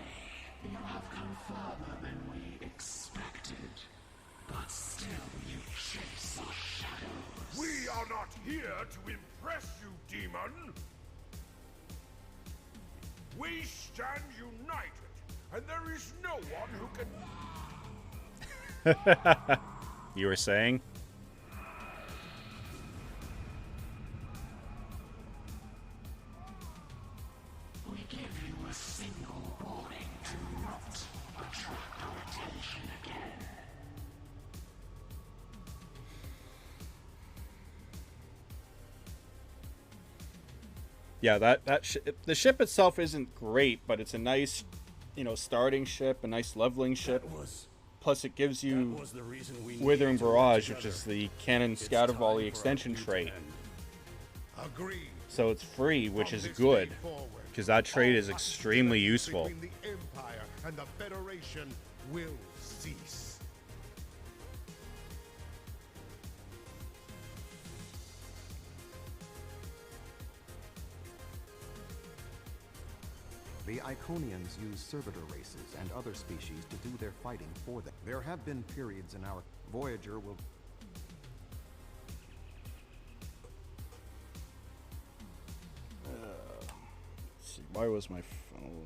You have come further than we expected. But still you chase our shadows. We are not here to impress you, demon. We stand united, and there is no one who can. You were saying? We give you a single warning to not attract our attention again. Yeah, the ship itself isn't great, but it's a nice, starting ship, a nice leveling ship. Plus, it gives you Withering Barrage, which is the Cannon Scatter Volley extension trait. Agreed. So it's free, which is good, because that trait is extremely useful. Between the Empire and the Federation will cease. The Iconians use servitor races and other species to do their fighting for them. There have been periods in our Voyager will. Let's see, why was my phone?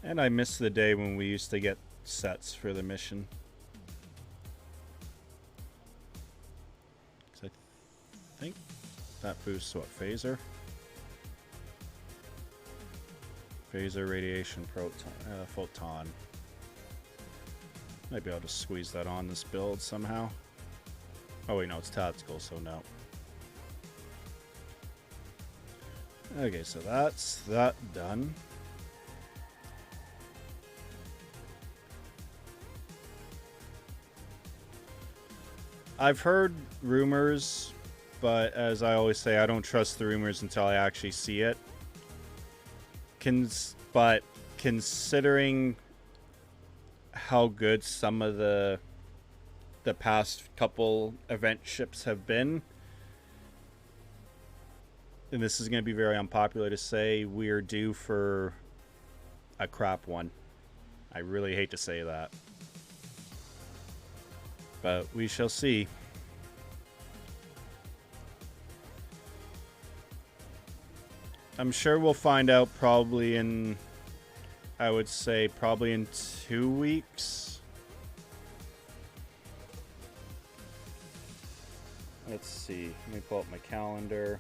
And I miss the day when we used to get sets for the mission. 'Cause I think that boosts what, phaser? Phaser, radiation, proton, photon. Might be able to squeeze that on this build somehow. Oh wait, no, it's tactical, so no. Okay, so that's that done. I've heard rumors, but as I always say, I don't trust the rumors until I actually see it. But considering how good some of the past couple event ships have been, and this is going to be very unpopular to say, we're due for a crap one. I really hate to say that. But we shall see. I'm sure we'll find out probably in, I would say, probably in 2 weeks. Let's see. Let me pull up my calendar.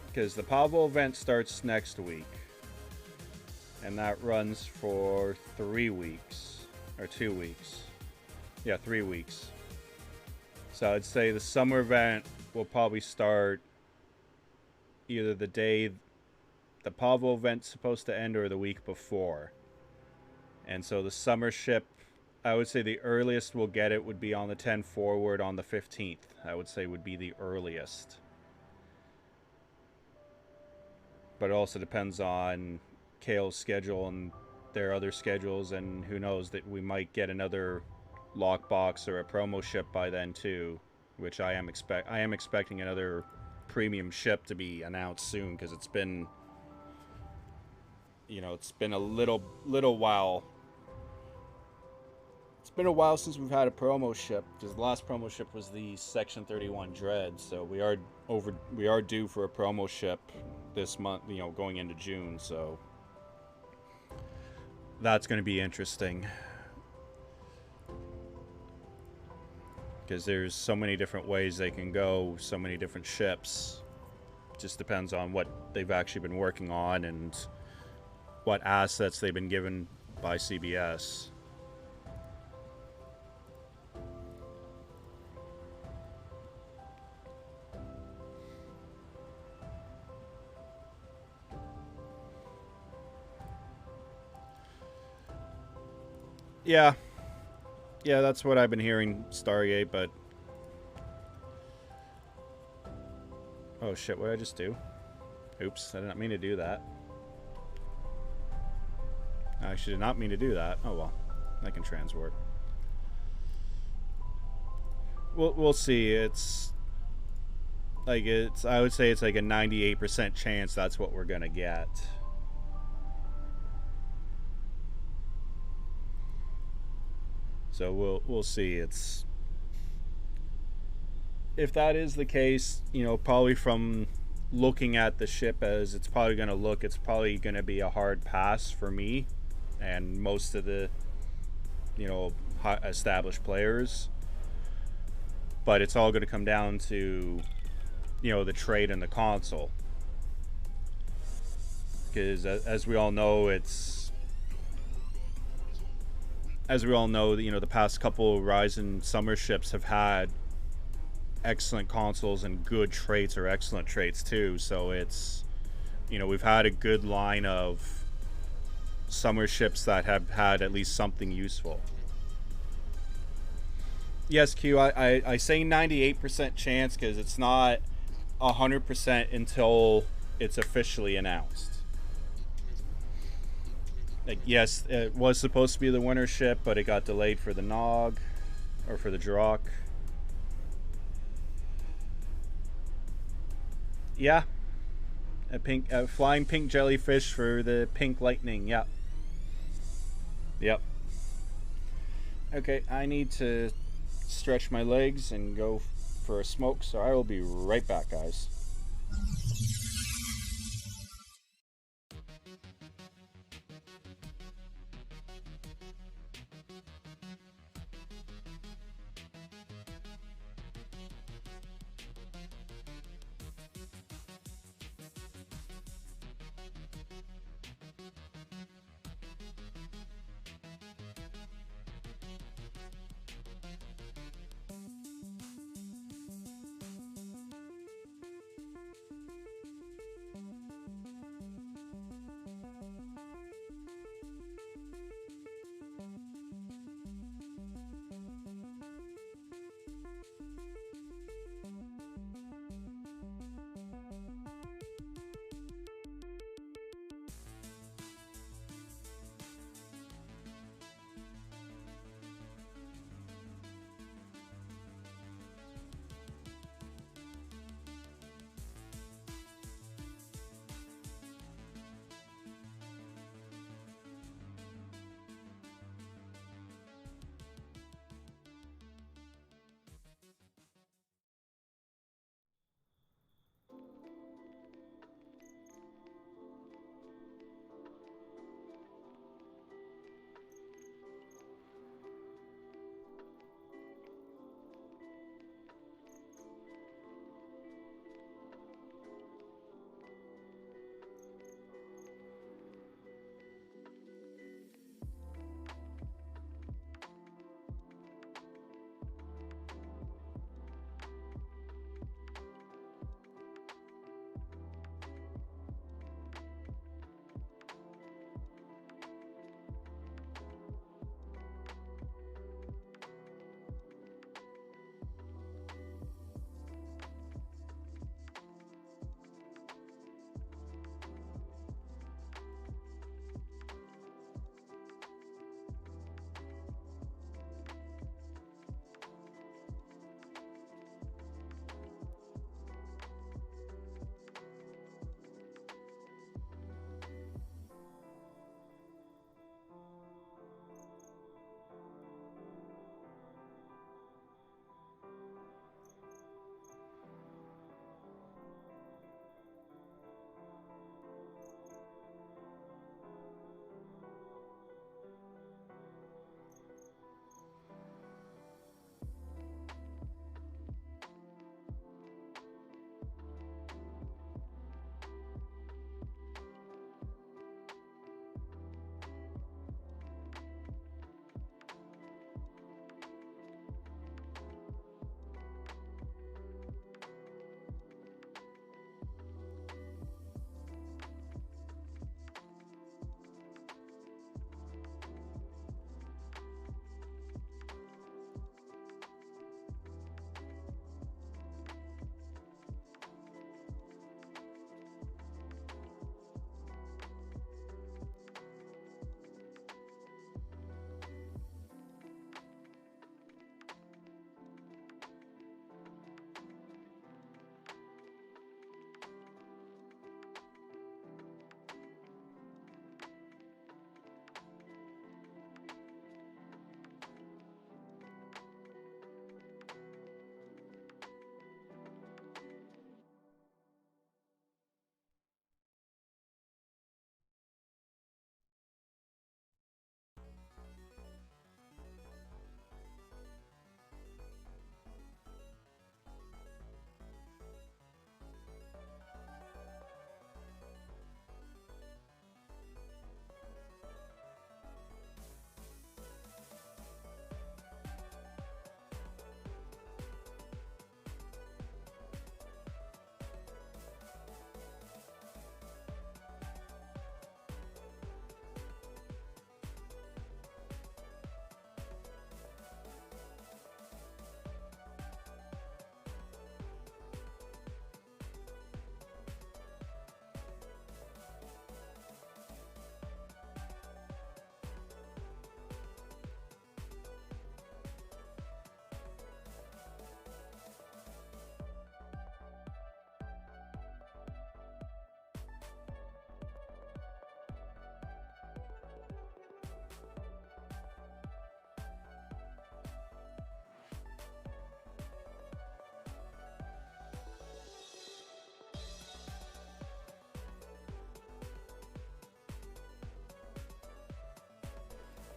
Because the Pavo event starts next week. And that runs for 3 weeks. Or 2 weeks. Yeah, 3 weeks. So I'd say the summer event will probably start either the day the Pavo event's supposed to end or the week before. And so the summer ship, I would say the earliest we'll get it would be on the 10 forward on the 15th. I would say would be the earliest. But it also depends on Kale's schedule and their other schedules, and who knows, that we might get another lockbox or a promo ship by then too, which I am expecting another premium ship to be announced soon, because it's been, you know, it's been a little while. It's been a while since we've had a promo ship, because the last promo ship was the Section 31 Dread, so we are due for a promo ship this month, you know, going into June, so that's going to be interesting. Because there's so many different ways they can go, so many different ships. Just depends on what they've actually been working on and what assets they've been given by CBS. Yeah, that's what I've been hearing, Stargate, but... Oh shit, what did I just do? Oops, I did not mean to do that. I actually did not mean to do that. Oh well, I can transwarp. We'll see. It's... I would say it's like a 98% chance that's what we're gonna get. So we'll see. It's, if that is the case, you know, probably from looking at the ship as it's probably going to look, it's probably going to be a hard pass for me and most of the, you know, established players. But it's all going to come down to, you know, the trade and the console. Because as we all know, you know, the past couple Ryzen summer ships have had excellent consoles and good traits, or excellent traits too. So it's, you know, we've had a good line of summer ships that have had at least something useful. Yes, Q, I say 98% chance because it's not 100% until it's officially announced. Like, yes, it was supposed to be the winter ship, but it got delayed for the Nog, or for the Drock. Yeah, a flying pink jellyfish for the pink lightning. Yep. Okay, I need to stretch my legs and go for a smoke, so I will be right back, guys.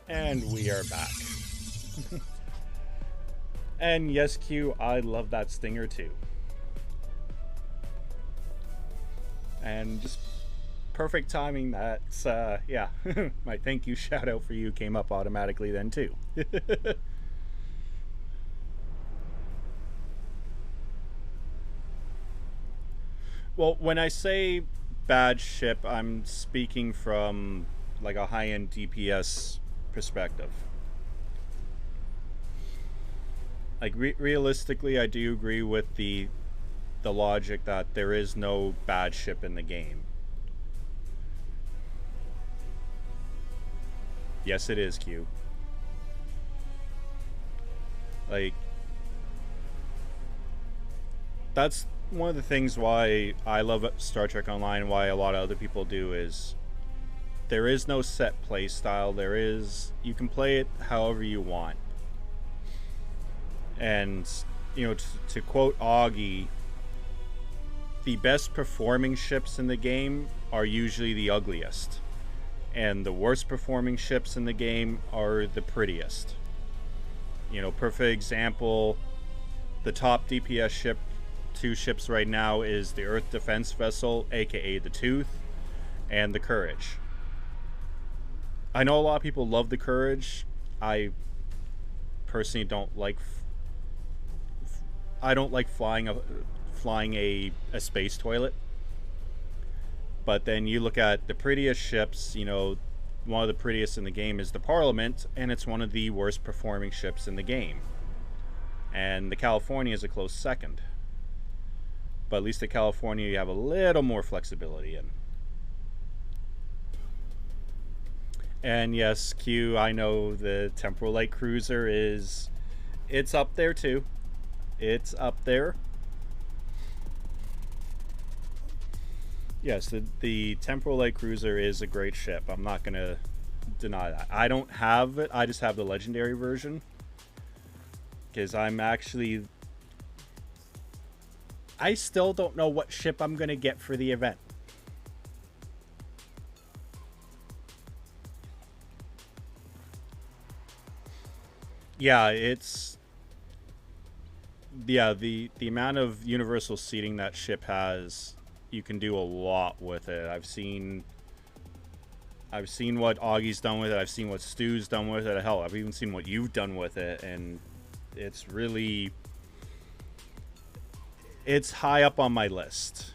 And we are back. And yes, Q, I love that stinger too. And just perfect timing. That's, yeah, my thank you shout out for you came up automatically then too. Well, when I say bad ship, I'm speaking from like a high-end DPS perspective. Like realistically, I do agree with the logic that there is no bad ship in the game. Yes, it is, Q. Like, that's one of the things why I love Star Trek Online, why a lot of other people do, is there is no set play style. There is, you can play it however you want. And, you know, to quote Augie, the best performing ships in the game are usually the ugliest. And the worst performing ships in the game are the prettiest. You know, perfect example, the top DPS ship, 2 ships right now is the Earth Defense Vessel, aka the Tooth, and the Courage. I know a lot of people love the Courage. I personally don't like flying a space toilet. But then you look at the prettiest ships, you know, one of the prettiest in the game is the Parliament, and it's one of the worst performing ships in the game. And the California is a close second. But at least the California you have a little more flexibility in. And yes, Q, I know the Temporal Light Cruiser is, it's up there too. It's up there. Yes, the Temporal Light Cruiser is a great ship. I'm not going to deny that. I don't have it. I just have the Legendary version. Because I'm actually... I still don't know what ship I'm going to get for the event. Yeah, it's... Yeah, the amount of universal seating that ship has, you can do a lot with it. I've seen what Augie's done with it. I've seen what Stu's done with it. Hell, I've even seen what you've done with it, and it's really... It's high up on my list.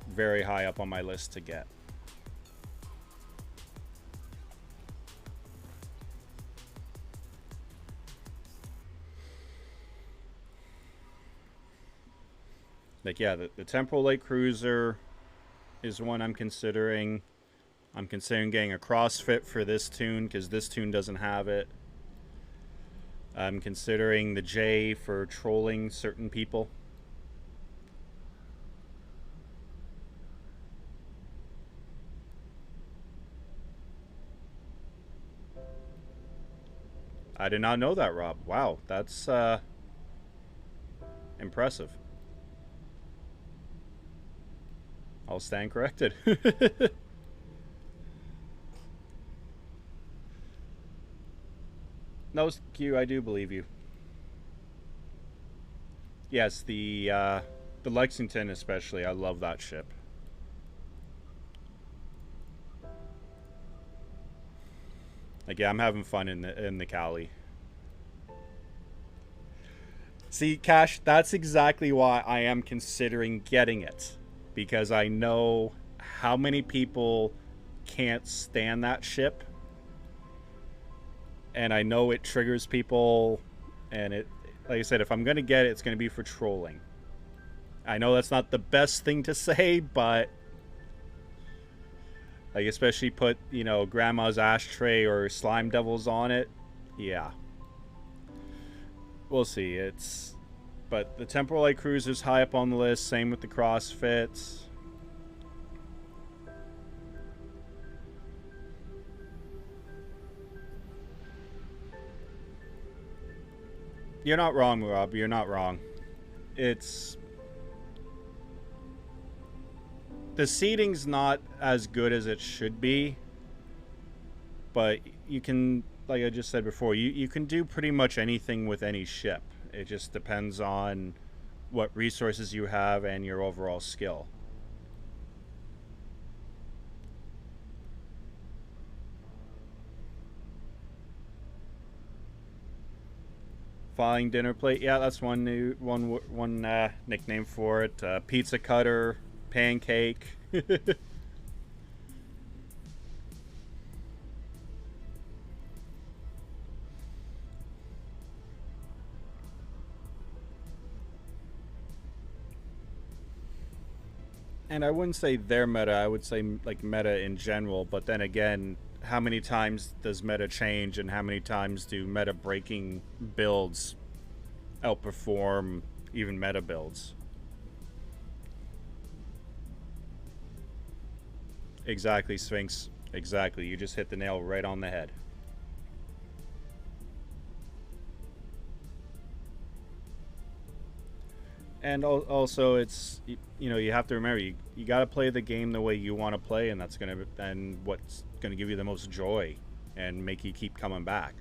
Very high up on my list to get. Like, yeah, the Temporal Light Cruiser is one I'm considering. I'm considering getting a CrossFit for this tune, because this tune doesn't have it. I'm considering the J for trolling certain people. I did not know that, Rob. Wow, that's impressive. I'll stand corrected. No, Q, I do believe you. Yes, the Lexington especially. I love that ship. Like, yeah, I'm having fun in the Cali. See, Cash, that's exactly why I am considering getting it. Because I know how many people can't stand that ship. And I know it triggers people. And it, like I said, if I'm going to get it, it's going to be for trolling. I know that's not the best thing to say, but... Like, especially put, you know, Grandma's Ashtray or Slime Devils on it. Yeah. We'll see. It's... But the Temporal Light Cruiser's high up on the list. Same with the CrossFits. You're not wrong, Rob. You're not wrong. It's... the seating's not as good as it should be, but you can, like I just said before, you can do pretty much anything with any ship. It just depends on what resources you have and your overall skill. Flying dinner plate, yeah, that's one nickname for it. Pizza cutter, pancake. And I wouldn't say their meta, I would say like meta in general, but then again, how many times does meta change and how many times do meta breaking builds outperform even meta builds? Exactly, Sphinx. Exactly. You just hit the nail right on the head. And also, it's, you know, you have to remember, you got to play the game the way you want to play, and that's going to, and what's going to give you the most joy and make you keep coming back.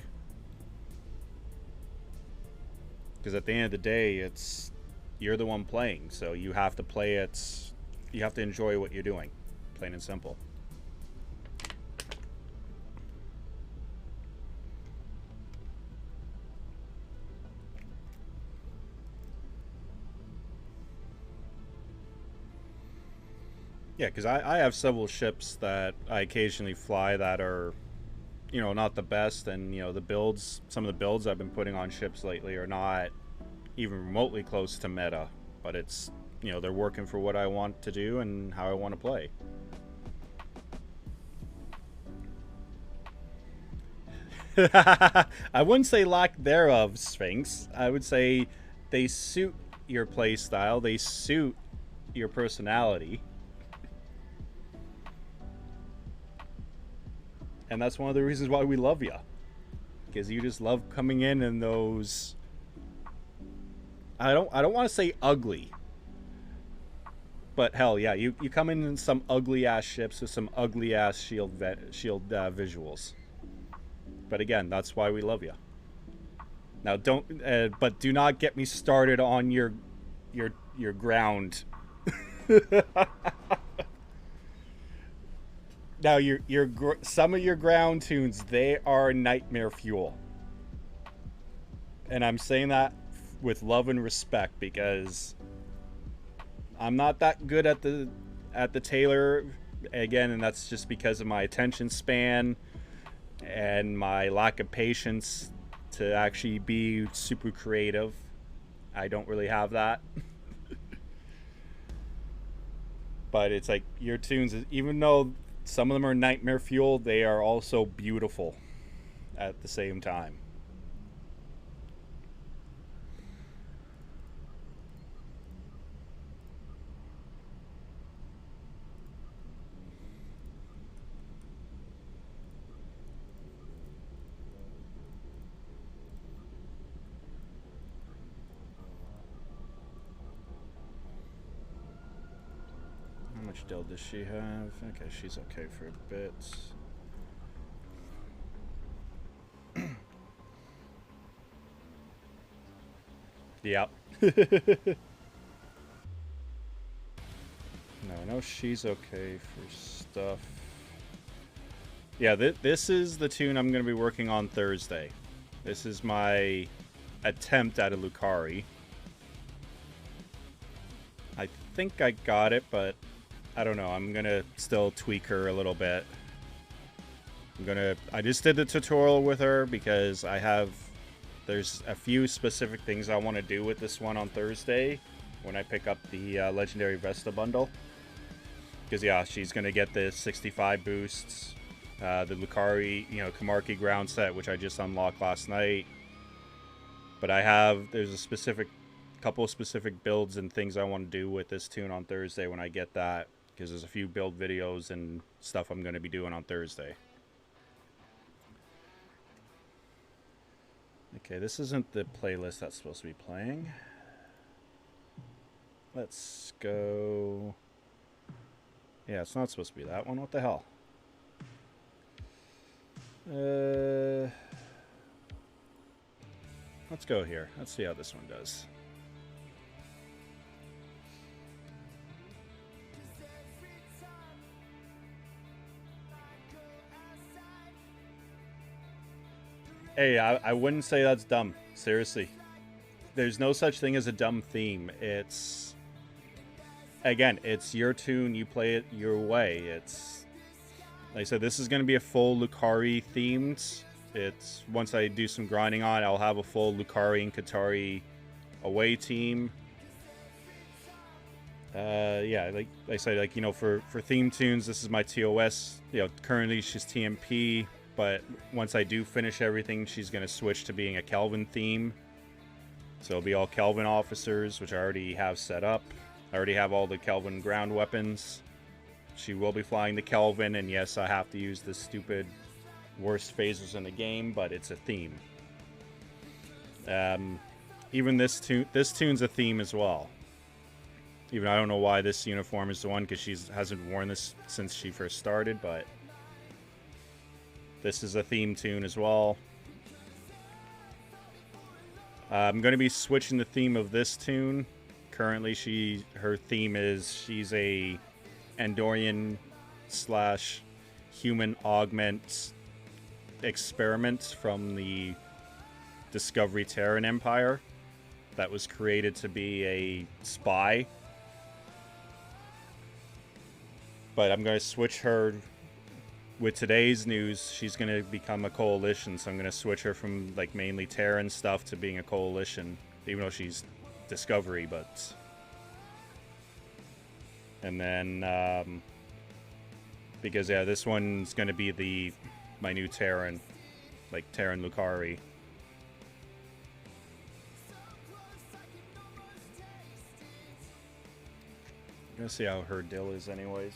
Because at the end of the day, it's, you're the one playing, so you have to play it, you have to enjoy what you're doing, plain and simple. Yeah, because I have several ships that I occasionally fly that are, you know, not the best, and, you know, the builds, some of the builds I've been putting on ships lately are not even remotely close to meta, but it's, you know, they're working for what I want to do and how I want to play. I wouldn't say lack thereof, Sphinx. I would say they suit your play style, they suit your personality. And that's one of the reasons why we love you. Because you just love coming in those, I don't want to say ugly, but hell yeah, you come in some ugly ass ships with some ugly ass shield visuals. But again, that's why we love you. Now but do not get me started on your ground. Now, some of your ground tunes, they are nightmare fuel. And I'm saying that with love and respect, because I'm not that good at the tailor, again, and that's just because of my attention span and my lack of patience to actually be super creative. I don't really have that. But it's like your tunes, even though some of them are nightmare fuel, they are also beautiful at the same time. How much dill does she have? Okay, she's okay for a bit. Yep. No, I know she's okay for stuff. Yeah, this is the tune I'm going to be working on Thursday. This is my attempt at a Lucari. I think I got it, but I don't know. I'm going to still tweak her a little bit. I just did the tutorial with her because there's a few specific things I want to do with this one on Thursday when I pick up the Legendary Vesta bundle. Because, yeah, she's going to get the 65 boosts, the Lucari, Kamarki ground set, which I just unlocked last night. But there's a couple of specific builds and things I want to do with this tune on Thursday when I get that. Because there's a few build videos and stuff I'm going to be doing on Thursday. Okay, this isn't the playlist that's supposed to be playing. Let's go Yeah, it's not supposed to be that one. What the hell? Let's go here. Let's see how this one does. Hey, I wouldn't say that's dumb. Seriously. There's no such thing as a dumb theme. It's... Again, it's your tune. You play it your way. It's... Like I said, this is going to be a full Lucari themed. It's... Once I do some grinding on it, I'll have a full Lucari and Qatari away team. Yeah, like I said, like, you know, for theme tunes, this is my TOS. You know, currently she's TMP. But once I do finish everything, she's going to switch to being a Kelvin theme. So it'll be all Kelvin officers, which I already have set up. I already have all the Kelvin ground weapons. She will be flying the Kelvin, and yes, I have to use the stupid worst phasers in the game, but it's a theme. Even this tune's a theme as well. Even I don't know why this uniform is the one, because she hasn't worn this since she first started, but... This is a theme tune as well. I'm going to be switching the theme of this tune. Currently, her theme is she's a Andorian / human augment experiment from the Discovery Terran Empire that was created to be a spy. But I'm going to switch her. With today's news, she's going to become a coalition, so I'm going to switch her from like mainly Terran stuff to being a coalition, even though she's Discovery, but... And then, because yeah, this one's going to be my new Terran, like Terran Lucari. I'm going to see how her dill is anyways.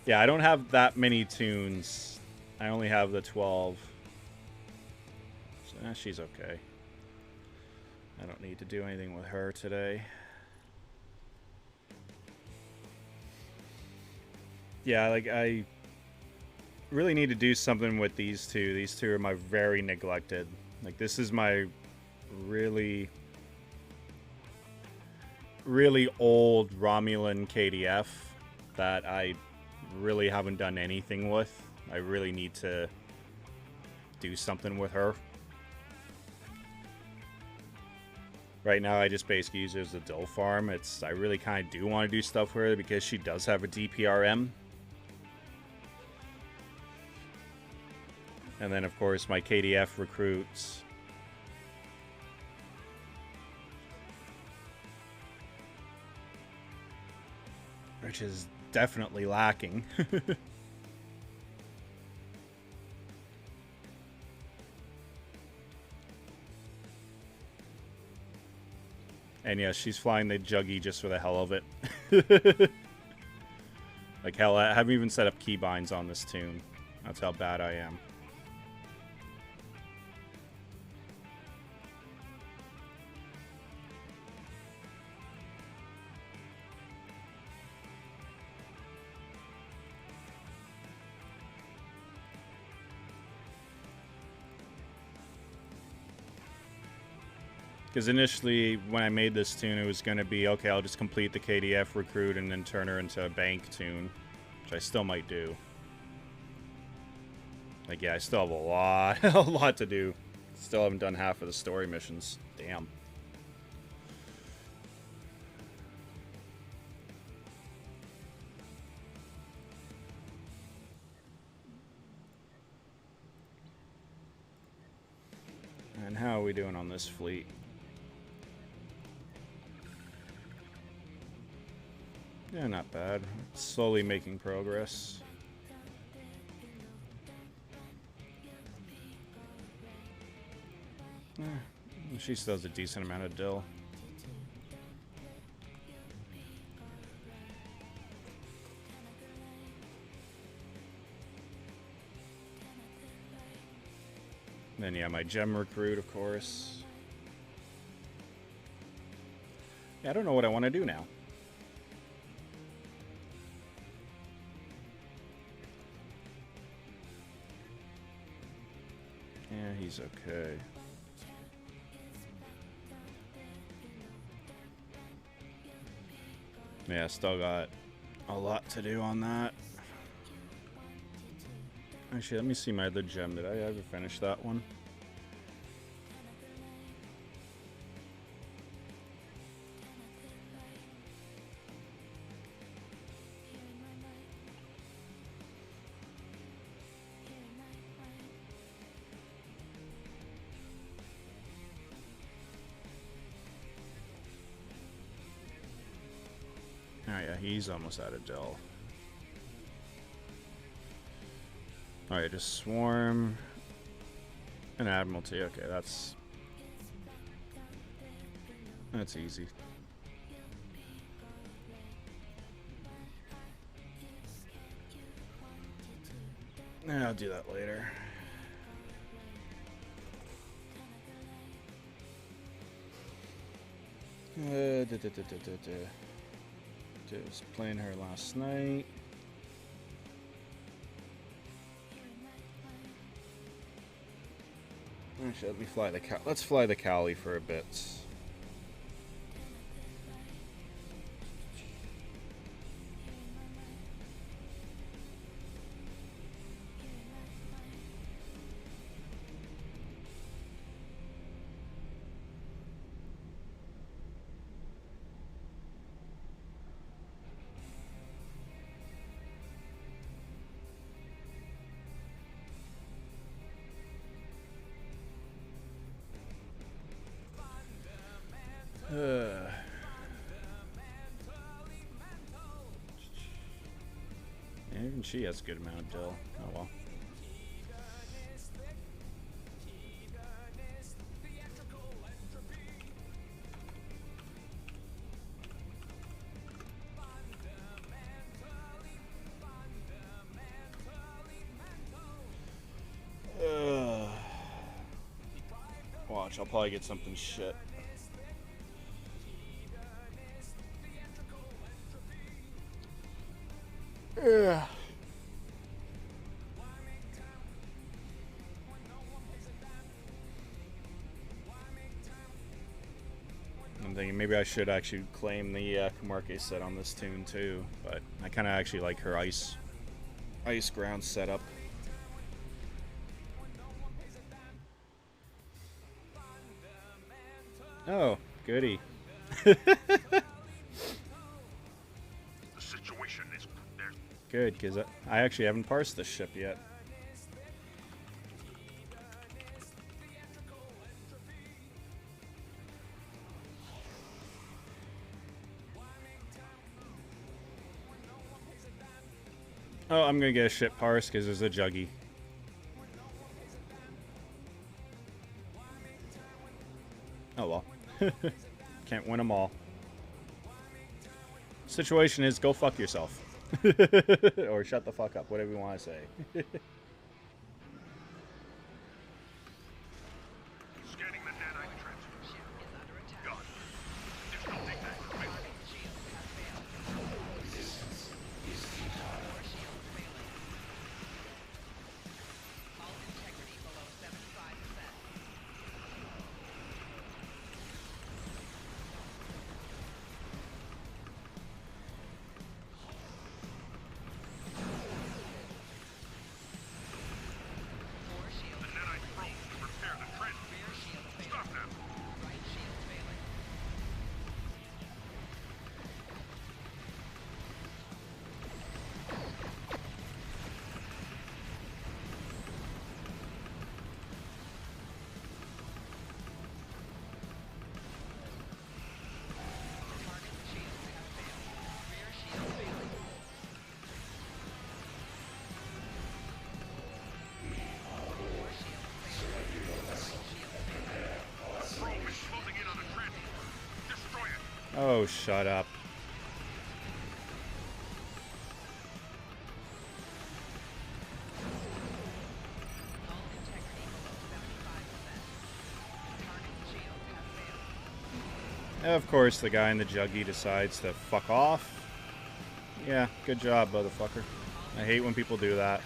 Yeah, I don't have that many tunes. I only have the 12. So, she's okay. I don't need to do anything with her today. Yeah, like, I really need to do something with these two. These two are my very neglected. Like, this is my really, really old Romulan KDF that I really haven't done anything with. I really need to do something with her. Right now I just basically use her as a dill farm. I really kind of do want to do stuff with her because she does have a DPRM. And then of course my KDF recruits. Which is definitely lacking. And yeah, she's flying the Juggy just for the hell of it. Like hell, I haven't even set up keybinds on this tune. That's how bad I am. Because initially, when I made this tune, it was going to be, okay, I'll just complete the KDF recruit and then turn her into a bank tune. Which I still might do. Like, yeah, I still have a lot to do. Still haven't done half of the story missions. Damn. And how are we doing on this fleet? Yeah, not bad. Slowly making progress. She still has a decent amount of dill. Then yeah, my gem recruit, of course. I don't know what I want to do now. Yeah, he's okay. Yeah, still got a lot to do on that. Actually, let me see my other gem. Did I ever finish that one? Oh yeah, he's almost out of gel. Alright, just Swarm and Admiralty. Okay, that's easy. I'll do that later. Was playing her last night. Actually, let me fly the let's fly the Cali for a bit. Even she has a good amount of gel. Oh well. Watch, I'll probably get something shit. Yeah. I'm thinking maybe I should actually claim the Camarque set on this tune too, but I kind of actually like her ice ground setup. Oh, goody. Good, because I actually haven't parsed this ship yet. Oh, I'm gonna get a ship parsed because there's a Juggy. Oh well. Can't win them all. Situation is, go fuck yourself. Or shut the fuck up, whatever you want to say. Scanning the nanite transfer. Got it. Disrupting that. Oh, shut up. Of course, the guy in the juggy decides to fuck off. Yeah, good job, motherfucker. I hate when people do that.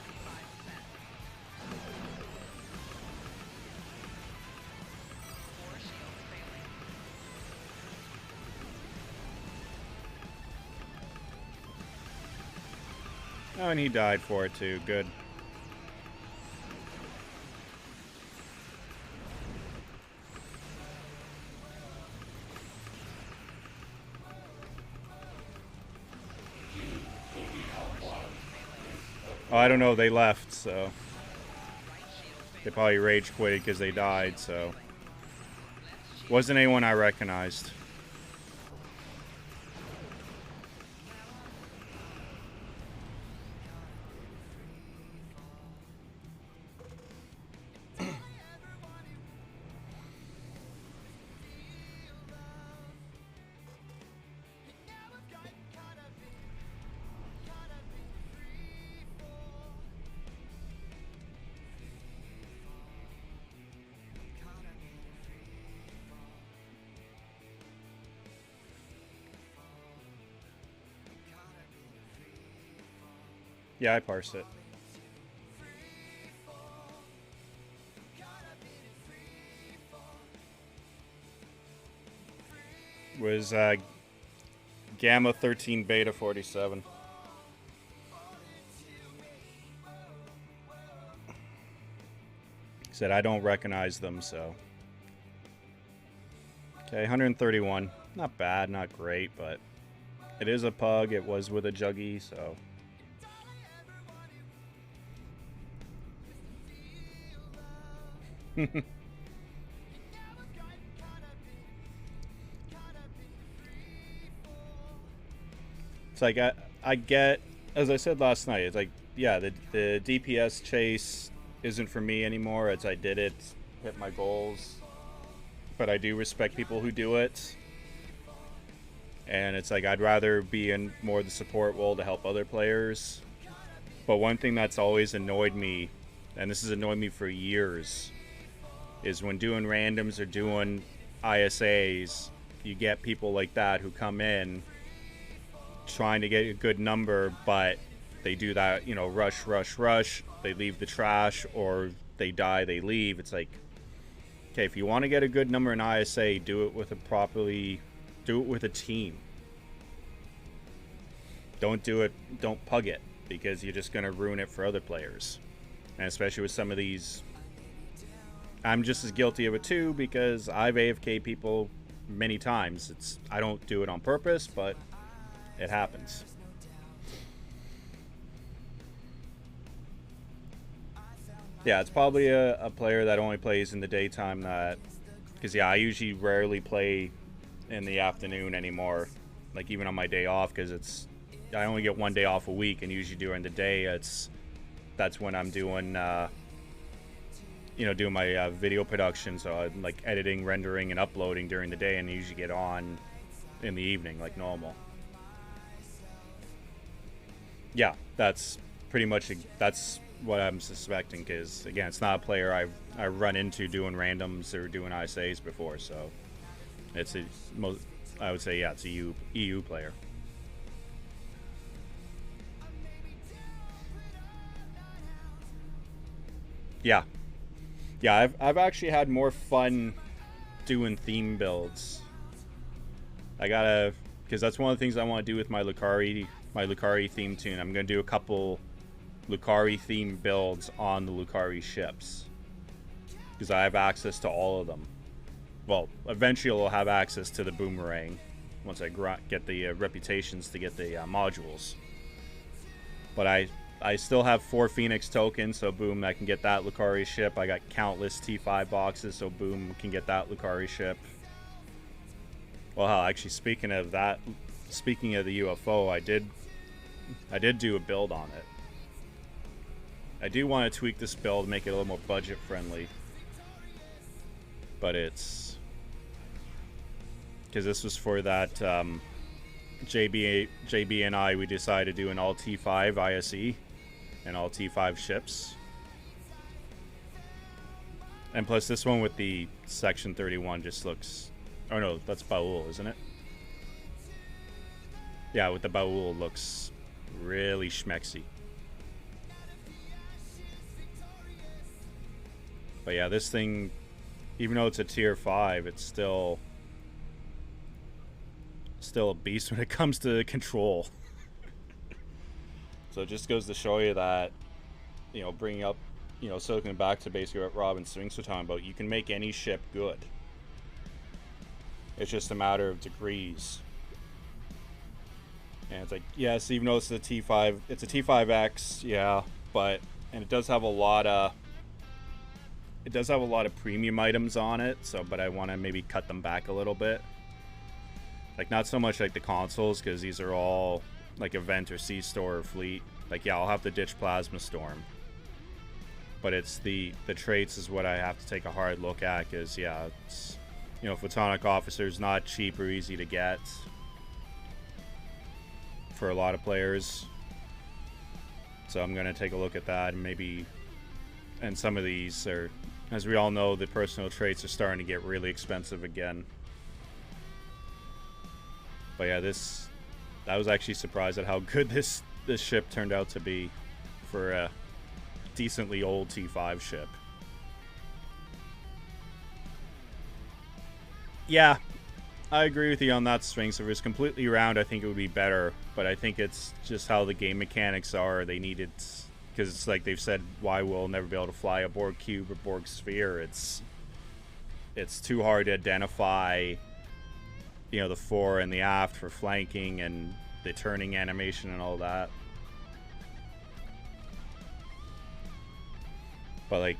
Oh, and he died for it too. Good. Oh, I don't know. They left, so they probably rage quitted because they died. So wasn't anyone I recognized. Yeah, I parsed it. Was Gamma 13 Beta 47. Said I don't recognize them, so. Okay, 131. Not bad, not great, but it is a pug. It was with a juggy, so. It's like I get, as I said last night, it's like, yeah, the DPS chase isn't for me anymore. As I did it, hit my goals, but I do respect people who do it. And it's like I'd rather be in more the support role to help other players. But one thing that's always annoyed me, and this has annoyed me for years, is when doing randoms or doing ISAs, you get people like that who come in trying to get a good number, but they do that, you know, rush, they leave the trash, or they die, they leave. It's like, okay, if you want to get a good number in ISA, do it with a team. Don't pug it, because you're just going to ruin it for other players. And especially with some of these, I'm just as guilty of it too, because I've AFK people many times. I don't do it on purpose, but it happens. Yeah, it's probably a player that only plays in the daytime, because yeah, I usually rarely play in the afternoon anymore, like even on my day off, because I only get one day off a week, and usually during the day that's when I'm doing doing my video production, so I'm like editing, rendering, and uploading during the day, and I usually get on in the evening like normal. Yeah, that's pretty much, that's what I'm suspecting, because again, it's not a player I've run into doing randoms or doing ISAs before, so I would say, yeah, it's a EU player. Yeah. Yeah, I've actually had more fun doing theme builds. Because that's one of the things I want to do with my Lucarii theme tune. I'm going to do a couple Lucarii theme builds on the Lucarii ships, because I have access to all of them. Well, eventually I'll have access to the Boomerang once I get the reputations to get the modules. But I still have 4 Phoenix tokens, so boom, I can get that Lucarii ship. I got countless T5 boxes, so boom, can get that Lucarii ship. Well, hell, actually, speaking of the UFO, I did do a build on it. I do want to tweak this build, make it a little more budget friendly. But it's because this was for that JB and I, we decided to do an all T5 ISE and all T5 ships. And plus this one with the Section 31 just looks Oh no, that's Baul, isn't it? Yeah, with the Baul looks really schmexy. But yeah, this thing, even though it's a tier 5, it's still a beast when it comes to control. So it just goes to show you that, you know, bringing up, you know, circling back to basically what Rob and Sphinx were talking about, you can make any ship good. It's just a matter of degrees. And it's like, yes, even though it's a T5, it's a T5X, yeah, but, and it does have a lot of premium items on it, so, but I want to maybe cut them back a little bit. Like, not so much like the consoles, because these are all like event or C-store or fleet. Like, yeah, I'll have to ditch Plasma Storm. But it's the traits is what I have to take a hard look at, because, yeah, it's, you know, Photonic Officer's not cheap or easy to get for a lot of players. So I'm going to take a look at that, and maybe, and some of these are, as we all know, the personal traits are starting to get really expensive again. But yeah, I was actually surprised at how good this ship turned out to be for a decently old T5 ship. Yeah, I agree with you on that, Sphinx. If it was completely round, I think it would be better. But I think it's just how the game mechanics are. They needed, because it's like they've said, why we'll never be able to fly a Borg Cube or Borg Sphere. It's too hard to identify, you know, the fore and the aft for flanking and the turning animation and all that. But like,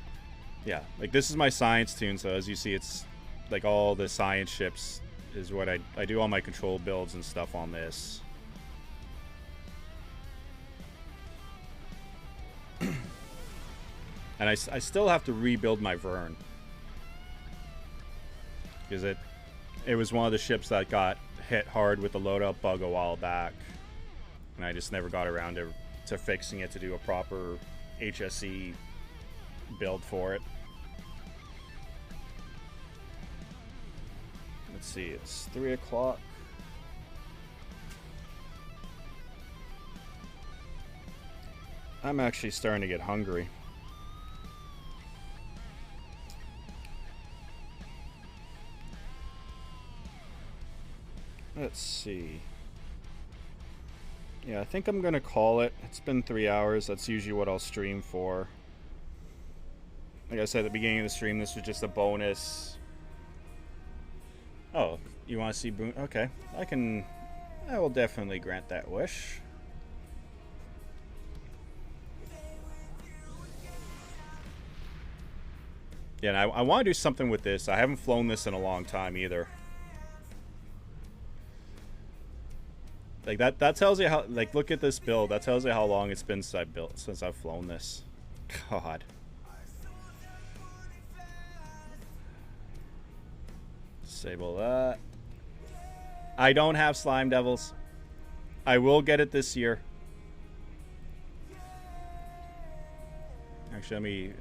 yeah, like this is my science tune, so as you see, it's like all the science ships is what I do all my control builds and stuff on this. And I still have to rebuild my Vern, because it was one of the ships that got hit hard with the loadout bug a while back, and I just never got around to fixing it to do a proper HSE build for it. Let's see, it's 3 o'clock. I'm actually starting to get hungry. Let's see. Yeah, I think I'm gonna call it. It's been 3 hours. That's usually what I'll stream for. Like I said at the beginning of the stream, this was just a bonus. Oh, you want to see Boone? Okay, I will definitely grant that wish. Yeah, and I want to do something with this. I haven't flown this in a long time either. Like that tells you how, like, look at this build. That tells you how long it's been since I've flown this. God. Disable that. I don't have Slime Devils. I will get it this year. Actually, let me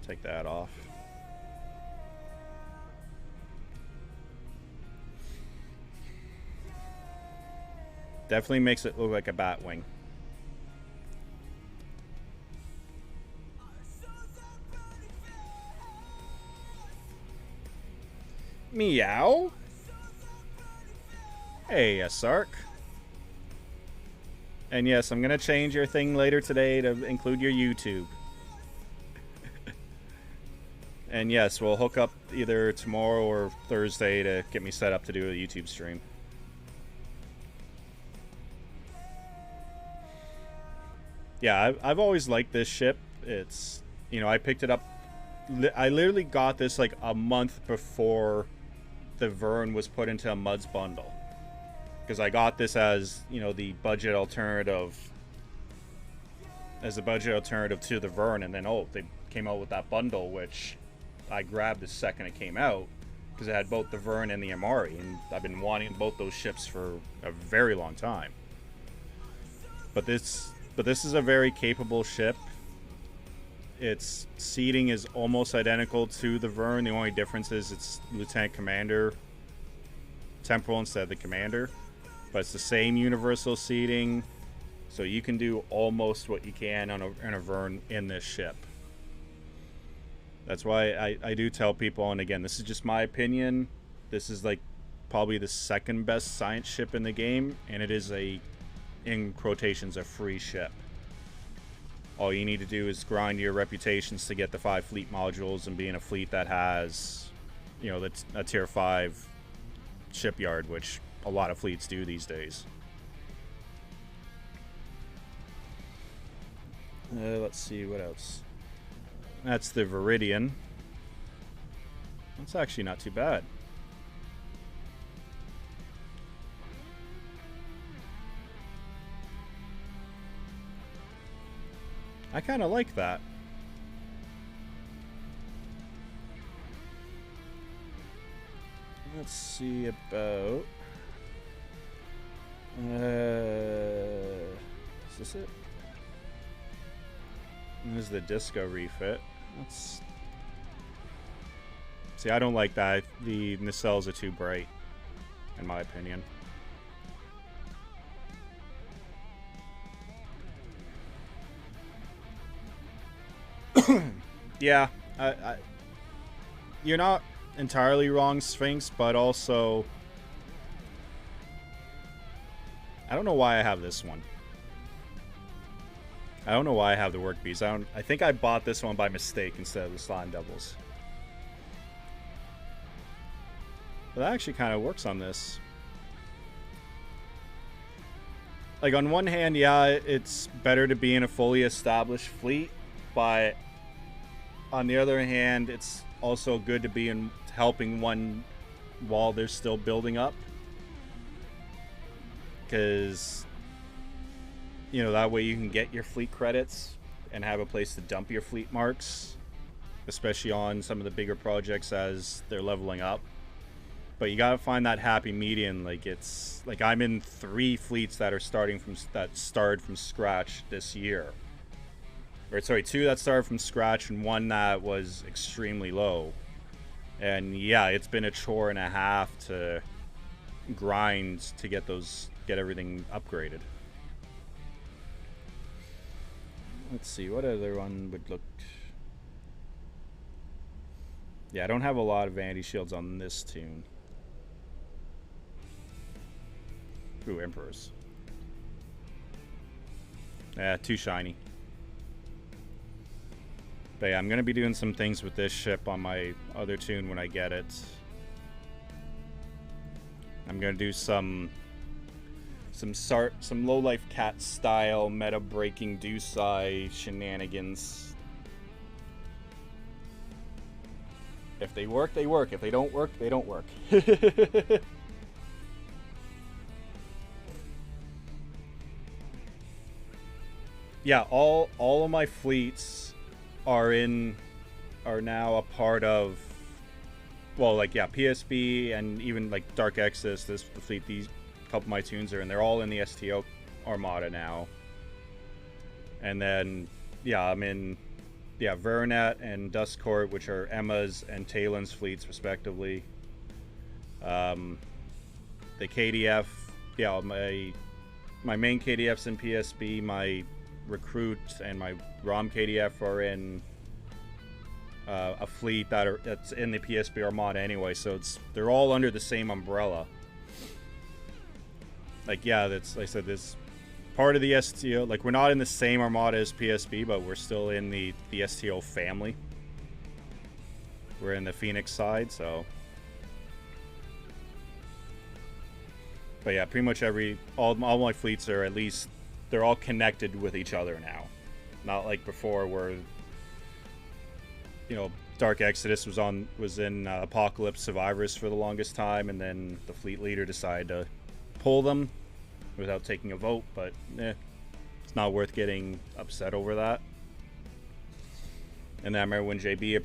take that off. Definitely makes it look like a Batwing. Meow. Hey, Sark. And yes, I'm gonna change your thing later today to include your YouTube. And yes, we'll hook up either tomorrow or Thursday to get me set up to do a YouTube stream. Yeah, I've always liked this ship. It's, you know, I picked it up. I literally got this like a month before the Vern was put into a Muds bundle, because I got this as, you know, the budget alternative, to the Vern, and then they came out with that bundle, which I grabbed the second it came out, because it had both the Vern and the Amari, and I've been wanting both those ships for a very long time. But this is a very capable ship. its seating is almost identical to the Verne. The only difference is it's Lieutenant Commander temporal instead of the Commander. But it's the same universal seating. So you can do almost what you can on a Verne in this ship. That's why I do tell people, and again, this is just my opinion. This is like probably the second best science ship in the game, and it is a, in quotations, a free ship. All you need to do is grind your reputations to get the 5 fleet modules and be in a fleet that has, you know, that's a tier 5 shipyard, which a lot of fleets do these days. Let's see what else. That's the Viridian. That's actually not too bad. I kind of like that. Let's see about... is this it? This is the Disco refit. Let's... See, I don't like that. The nacelles are too bright, in my opinion. Yeah, you're not entirely wrong, Sphinx, but also... I don't know why I have this one. I don't know why I have the work bees. I think I bought this one by mistake instead of the Slime Devils. But that actually kind of works on this. Like, on one hand, yeah, it's better to be in a fully established fleet, but on the other hand, it's also good to be in helping one while they're still building up. Because, you know, that way you can get your fleet credits and have a place to dump your fleet marks, especially on some of the bigger projects as they're leveling up. But you gotta find that happy median. Like, it's like I'm in 3 fleets that are started from scratch this year. Or sorry, 2 that started from scratch and 1 that was extremely low. And yeah, it's been a chore and a half to grind to get everything upgraded. Let's see, what other one would look... Yeah, I don't have a lot of vanity shields on this tune. Ooh, Emperors. Yeah, too shiny. But yeah, I'm going to be doing some things with this ship on my other tune when I get it. I'm going to do some low-life cat style meta breaking Dusai shenanigans. If they work, they work. If they don't work, they don't work. Yeah, all of my fleets are now a part of, well, like, yeah, PSB and even like Dark Exodus, the fleet these couple of my tunes are in. They're all in the STO Armada now. And then, yeah, I'm in, yeah, Vernet and Duskcourt, which are Emma's and Talon's fleets respectively. The KDF, yeah, my main KDF's in PSB, my Recruit and my ROM KDF are in a fleet that's in the PSB Armada anyway, so they're all under the same umbrella. Like, yeah, that's, like I said, this part of the STO, like, we're not in the same Armada as PSB, but we're still in the STO family. We're in the Phoenix side, so. But yeah, pretty much all my fleets are at least, they're all connected with each other now. Not like before where, you know, Dark Exodus was in Apocalypse Survivors for the longest time, and then the fleet leader decided to pull them without taking a vote, but it's not worth getting upset over that. And then I remember when JB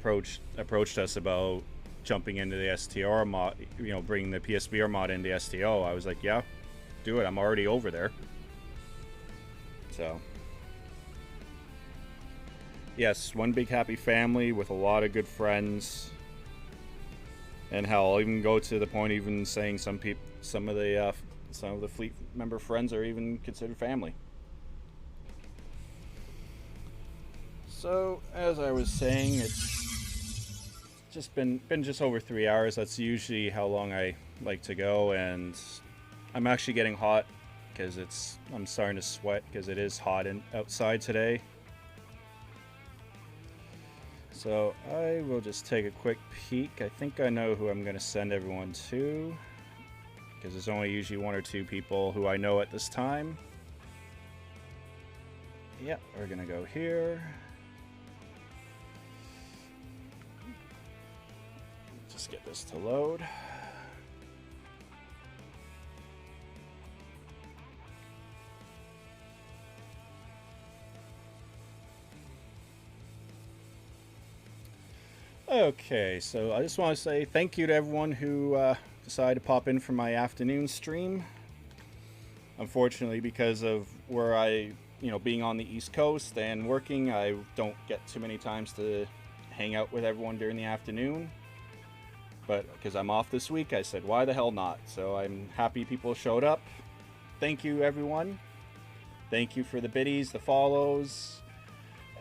approached us about jumping into the STR mod, you know, bringing the PSBR mod into STO, I was like, yeah, do it. I'm already over there. So, Yes, one big happy family with a lot of good friends. And hell, I'll even go to the point even saying some of the fleet member friends are even considered family. So, as I was saying, it's just been just over 3 hours. That's usually how long I like to go, and I'm actually getting hot because I'm starting to sweat because it is hot outside today. So I will just take a quick peek. I think I know who I'm going to send everyone to, because there's only usually 1 or 2 people who I know at this time. Yep, we're going to go here. Just get this to load. Okay, so I just want to say thank you to everyone who decided to pop in for my afternoon stream. Unfortunately, because of where being on the East Coast and working, I don't get too many times to hang out with everyone during the afternoon. But because I'm off this week, I said, why the hell not? So I'm happy people showed up. Thank you, everyone. Thank you for the biddies, the follows.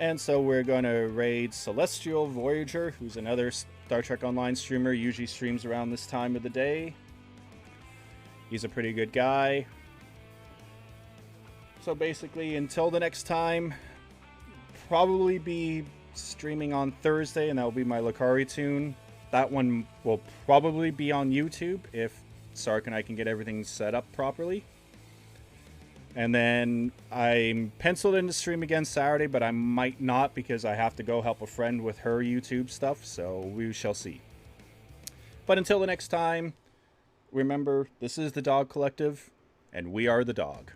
And so we're going to raid Celestial Voyager, who's another Star Trek Online streamer, usually streams around this time of the day. He's a pretty good guy. So basically, until the next time, probably be streaming on Thursday, and that will be my Lakari tune. That one will probably be on YouTube if Sark and I can get everything set up properly. And then I'm penciled in to stream again Saturday, but I might not because I have to go help a friend with her YouTube stuff, so we shall see. But until the next time, remember, this is the Dog Collective, and we are the dog.